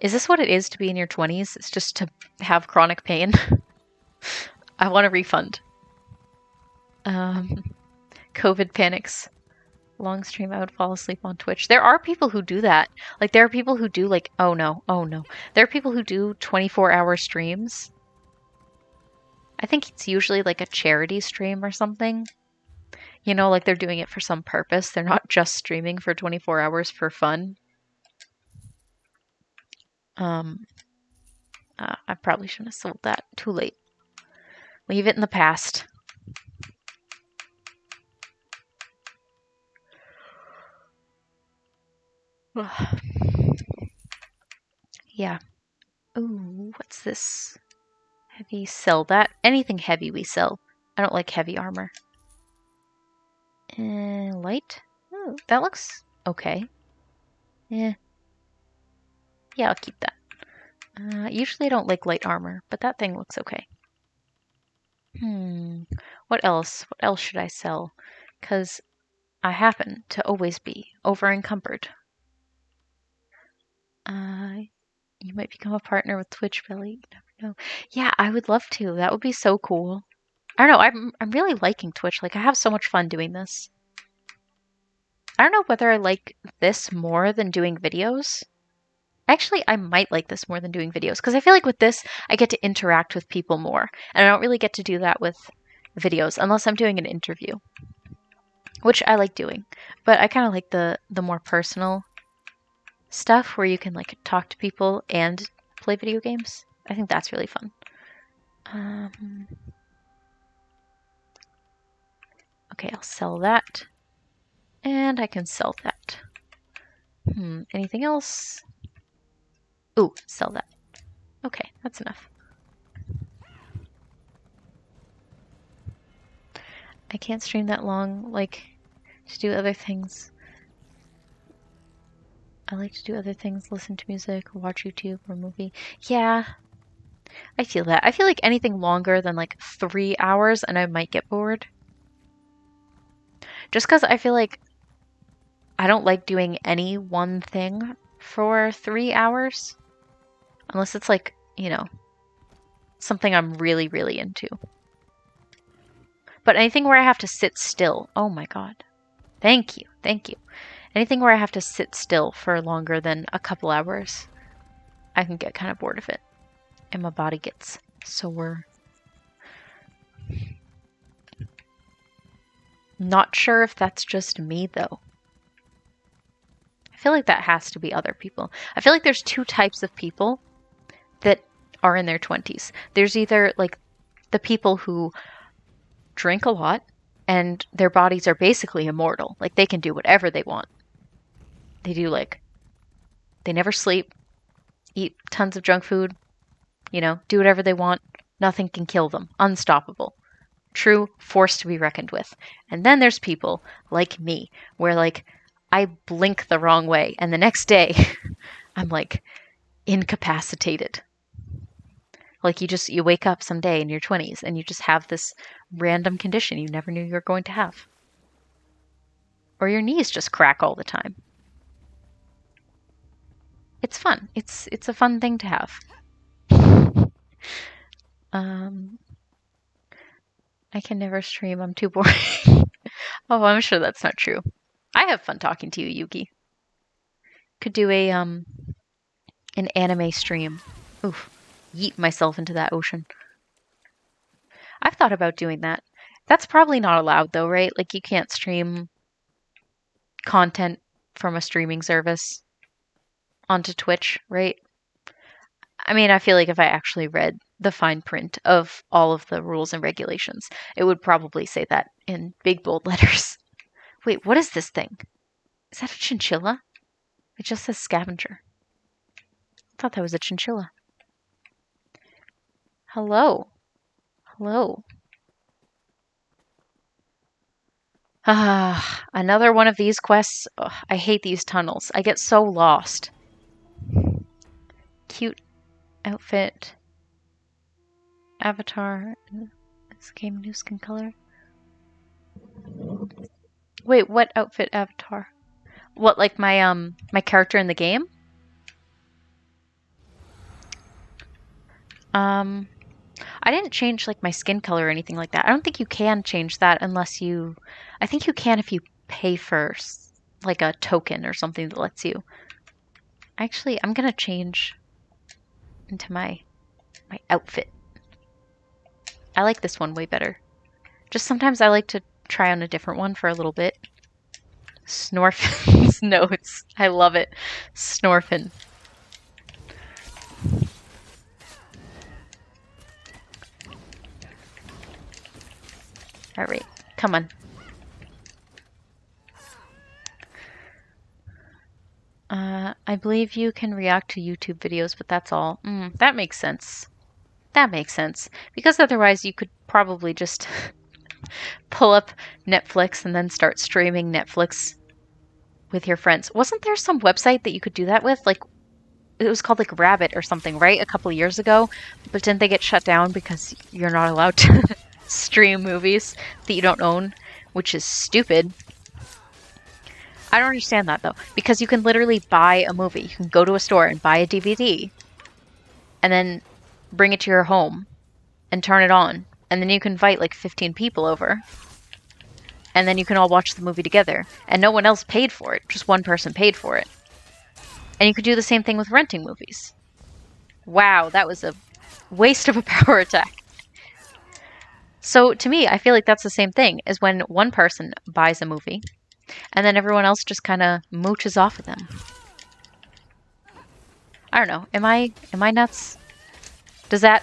Is this what it is to be in your 20s? It's just to have chronic pain? I want a refund. COVID panics. Long stream, I would fall asleep on Twitch. There are people who do that. Like, there are people who do, like, oh no. There are people who do 24-hour streams. I think it's usually like a charity stream or something. You know, like they're doing it for some purpose. They're not just streaming for 24 hours for fun. I probably shouldn't have sold that. Too late. Leave it in the past. Yeah. Ooh, what's this? Heavy, sell that. Anything heavy we sell. I don't like heavy armor. Light? Oh, that looks okay. Yeah, I'll keep that. Usually I don't like light armor, but that thing looks okay. What else? What else should I sell? Because I happen to always be over-encumbered. You might become a partner with Twitch, Belle. You never know. Yeah, I would love to. That would be so cool. I don't know. I'm really liking Twitch. Like, I have so much fun doing this. I don't know whether I like this more than doing videos. Actually, I might like this more than doing videos because I feel like with this, I get to interact with people more. And I don't really get to do that with videos unless I'm doing an interview, which I like doing. But I kind of like the more personal stuff where you can like talk to people and play video games. I think that's really fun. Okay, I'll sell that. And I can sell that. Anything else? Ooh, sell that. Okay, that's enough. I can't stream that long, like, to do other things. I like to do other things, listen to music, or watch YouTube or movie. Yeah, I feel that. I feel like anything longer than like 3 hours and I might get bored. Just because I feel like I don't like doing any one thing for 3 hours. Unless it's like, you know, something I'm really, really into. But anything where I have to sit still, oh my god. Thank you. Anything where I have to sit still for longer than a couple hours, I can get kind of bored of it. And my body gets sore. Not sure if that's just me, though. I feel like that has to be other people. I feel like there's two types of people that are in their 20s. There's either, like, the people who drink a lot and their bodies are basically immortal. Like, they can do whatever they want. They never sleep, eat tons of junk food, you know, do whatever they want. Nothing can kill them. Unstoppable. True force to be reckoned with. And then there's people like me, where, like, I blink the wrong way, and the next day, I'm, like, incapacitated. Like, you wake up someday in your 20s, and you just have this random condition you never knew you were going to have. Or your knees just crack all the time. It's fun. It's a fun thing to have. I can never stream. I'm too boring. Oh, I'm sure that's not true. I have fun talking to you, Yuki. Could do an anime stream. Oof. Yeet myself into that ocean. I've thought about doing that. That's probably not allowed though, right? Like, you can't stream content from a streaming service onto Twitch, right? I mean, I feel like if I actually read the fine print of all of the rules and regulations, it would probably say that in big bold letters. Wait, what is this thing? Is that a chinchilla? It just says scavenger. I thought that was a chinchilla. Hello. Another one of these quests. Ugh, I hate these tunnels. I get so lost. Cute outfit. Avatar. This game new skin color. Wait, what outfit avatar? What, like my character in the game? I didn't change like my skin color or anything like that. I don't think you can change that unless you. I think you can if you pay for like a token or something that lets you. Actually, I'm gonna change into my outfit. I like this one way better. Just sometimes I like to try on a different one for a little bit. Snorfin's notes. I love it. Snorfin. Alright, come on. I believe you can react to YouTube videos, but that's all. That makes sense. That makes sense. Because otherwise you could probably just pull up Netflix and then start streaming Netflix with your friends. Wasn't there some website that you could do that with? Like, it was called like Rabbit or something, right? A couple of years ago. But didn't they get shut down because you're not allowed to stream movies that you don't own? Which is stupid. I don't understand that though. Because you can literally buy a movie. You can go to a store and buy a DVD. And then bring it to your home. And turn it on. And then you can invite like 15 people over. And then you can all watch the movie together. And no one else paid for it. Just one person paid for it. And you could do the same thing with renting movies. Wow, that was a waste of a power attack. So to me, I feel like that's the same thing as when one person buys a movie and then everyone else just kind of mooches off of them. I don't know. Am I nuts? Does that...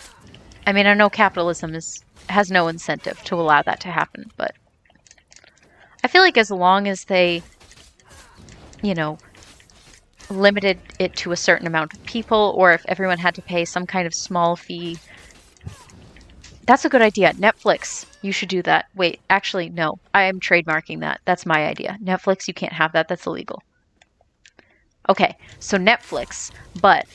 I mean, I know capitalism has no incentive to allow that to happen, but I feel like as long as they, you know, limited it to a certain amount of people, or if everyone had to pay some kind of small fee. That's a good idea. Netflix, you should do that. Wait, actually, no. I am trademarking that. That's my idea. Netflix, you can't have that. That's illegal. Okay, so Netflix, but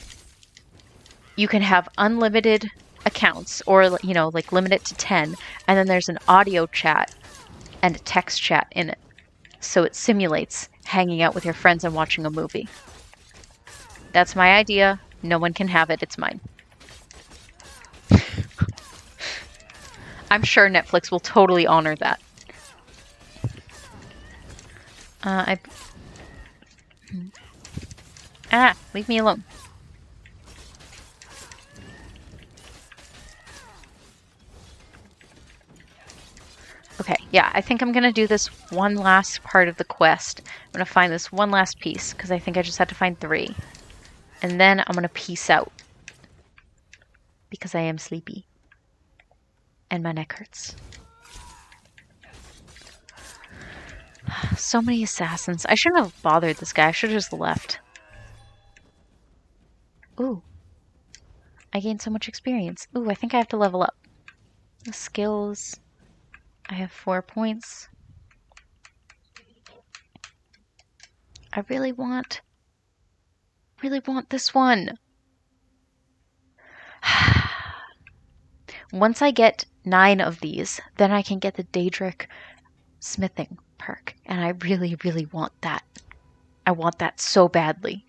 you can have unlimited accounts, or, you know, like limit it to 10, and then there's an audio chat and a text chat in it. So it simulates hanging out with your friends and watching a movie. That's my idea. No one can have it. It's mine. I'm sure Netflix will totally honor that. Leave me alone. Okay, yeah, I think I'm gonna do this one last part of the quest. I'm gonna find this one last piece, because I think I just had to find 3. And then I'm gonna peace out. Because I am sleepy. And my neck hurts. So many assassins. I shouldn't have bothered this guy. I should have just left. Ooh. I gained so much experience. Ooh, I think I have to level up. The skills. I have 4 points. I really want this one. Once I get 9 of these, then I can get the Daedric smithing perk. And I really, really want that. I want that so badly.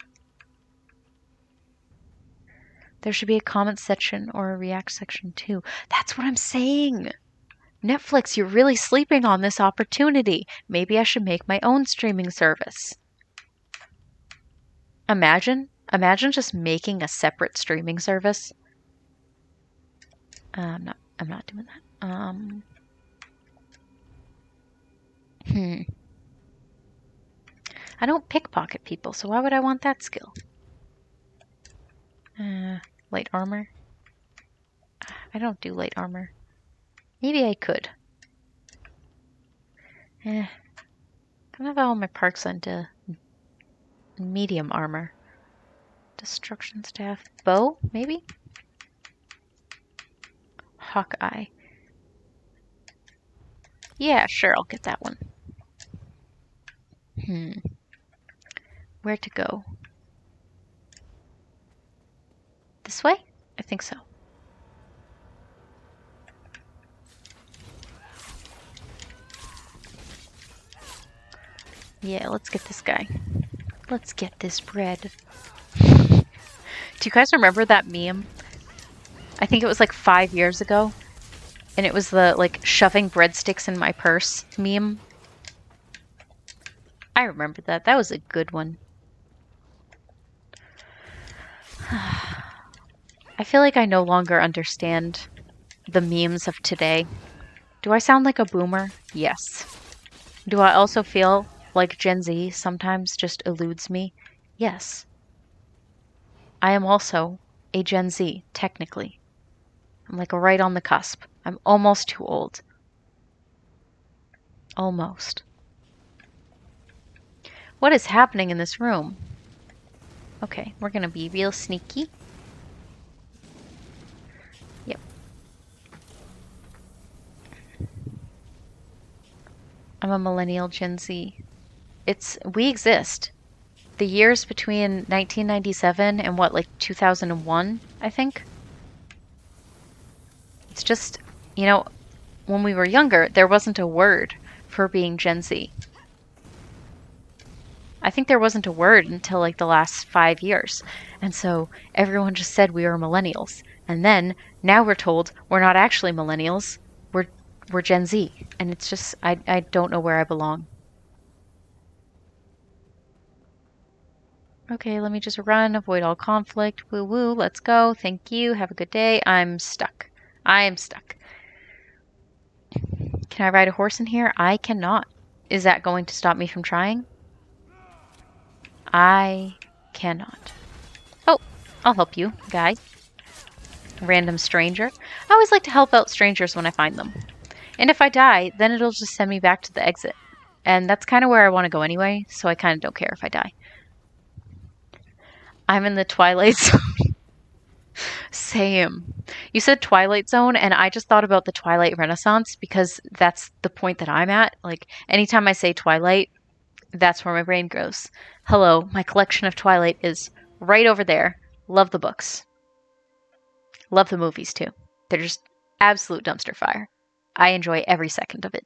There should be a comment section or a react section too. That's what I'm saying. Netflix, you're really sleeping on this opportunity. Maybe I should make my own streaming service. Imagine just making a separate streaming service. I'm not doing that. I don't pickpocket people, so why would I want that skill? Light armor. I don't do light armor. Maybe I could. Kind of have all my perks onto medium armor. Destruction staff. Bow, maybe? Hawkeye. Yeah, sure, I'll get that one. Where to go? This way? I think so. Yeah, let's get this guy. Let's get this bread. Do you guys remember that meme I think it was like 5 years ago. And it was the, like, shoving breadsticks in my purse meme. I remember that. That was a good one. I feel like I no longer understand the memes of today. Do I sound like a boomer? Yes. Do I also feel like Gen Z sometimes just eludes me? Yes. I am also a Gen Z, technically. I'm like right on the cusp. I'm almost too old. Almost. What is happening in this room? Okay, we're gonna be real sneaky. Yep. I'm a millennial Gen Z. We exist. The years between 1997 and what, like 2001, I think? It's just, you know, when we were younger, there wasn't a word for being Gen Z. I think there wasn't a word until like the last 5 years. And so everyone just said we were millennials. And then now we're told we're not actually millennials. We're Gen Z. And it's just I don't know where I belong. Okay, let me just run, avoid all conflict. Woo woo, let's go. Thank you. Have a good day. I'm stuck. I am stuck. Can I ride a horse in here? I cannot. Is that going to stop me from trying? I cannot. Oh, I'll help you, guy. Random stranger. I always like to help out strangers when I find them. And if I die, then it'll just send me back to the exit. And that's kind of where I want to go anyway, so I kind of don't care if I die. I'm in the Twilight Zone. Same. You said Twilight Zone, and I just thought about the Twilight Renaissance because that's the point that I'm at. Like, anytime I say Twilight, that's where my brain goes. Hello, my collection of Twilight is right over there. Love the books. Love the movies, too. They're just absolute dumpster fire. I enjoy every second of it.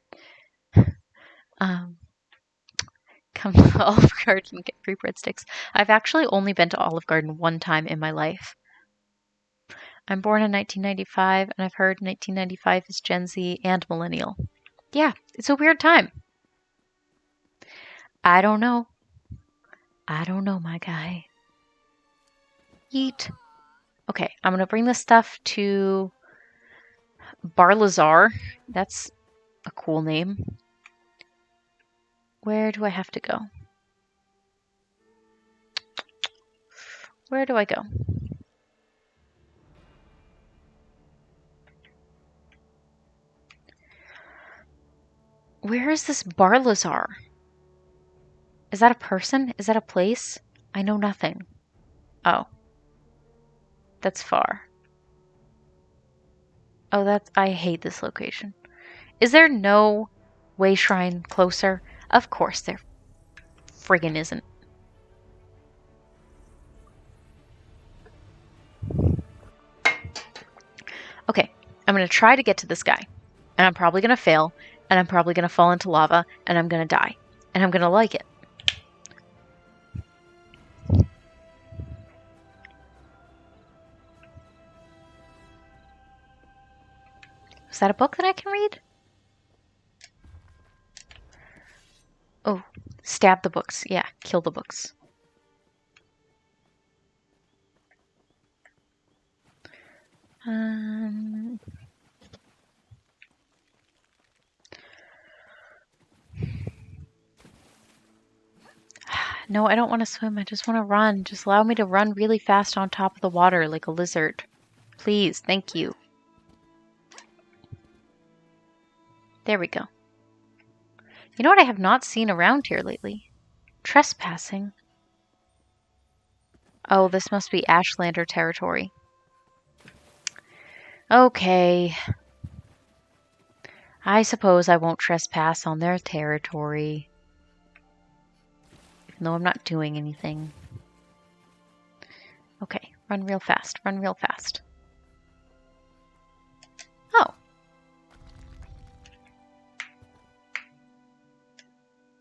Come to Olive Garden and get free breadsticks. I've actually only been to Olive Garden one time in my life. I'm born in 1995, and I've heard 1995 is Gen Z and millennial. Yeah, it's a weird time. I don't know. I don't know, my guy. Yeet. Okay, I'm gonna bring this stuff to Barlazar. That's a cool name. Where do I have to go? Where do I go? Where is this Barlazar? Is that a person? Is that a place? I know nothing. Oh. That's far. Oh, I hate this location. Is there no way shrine closer? Of course there friggin' isn't. Okay, I'm gonna try to get to this guy. And I'm probably gonna fail. And I'm probably gonna fall into lava. And I'm gonna die. And I'm gonna like it. Is that a book that I can read? Oh, stab the books. Yeah, kill the books. No, I don't want to swim. I just want to run. Just allow me to run really fast on top of the water like a lizard. Please, thank you. There we go. You know what I have not seen around here lately? Trespassing. Oh, this must be Ashlander territory. Okay. I suppose I won't trespass on their territory. Even though I'm not doing anything. Okay, run real fast. Run real fast. Oh.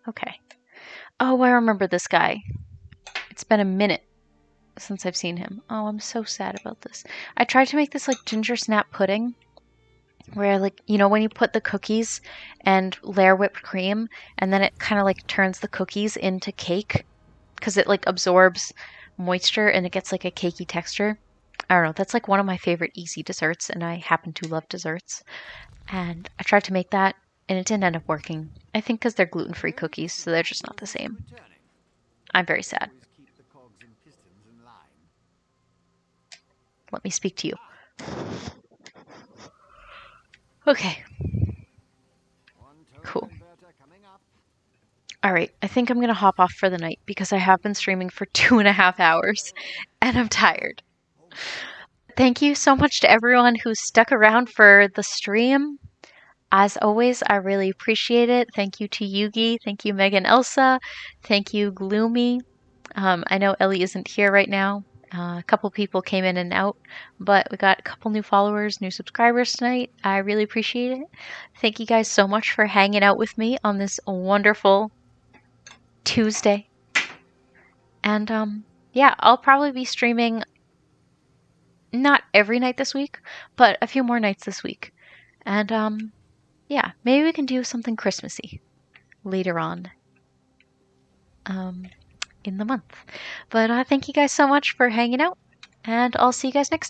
Okay. Oh, I remember this guy. It's been a minute. since I've seen him. Oh, I'm so sad about this. I tried to make this like ginger snap pudding, where like, you know, when you put the cookies and layer whipped cream, and then it kind of like turns the cookies into cake, because it like absorbs moisture and it gets like a cakey texture. I don't know, that's like one of my favorite easy desserts, and I happen to love desserts. And I tried to make that, and it didn't end up working. I think because they're gluten-free cookies, so they're just not the same. I'm very sad.
Always keep the cogs and pistons in line.
Let me speak to you. Okay,
One
cool.
inverter coming up.
All right, I think I'm going to hop off for the night because I have been streaming for 2.5 hours and I'm tired. Thank you so much to everyone who stuck around for the stream. As always, I really appreciate it. Thank you to Yugi. Thank you, Megan Elsa. Thank you, Gloomy. I know Ellie isn't here right now. A couple people came in and out, but we got a couple new followers, new subscribers tonight. I really appreciate it. Thank you guys so much for hanging out with me on this wonderful Tuesday. And yeah, I'll probably be streaming not every night this week, but a few more nights this week. And yeah, maybe we can do something Christmassy later on in the month. But thank you guys so much for hanging out, and I'll see you guys next time.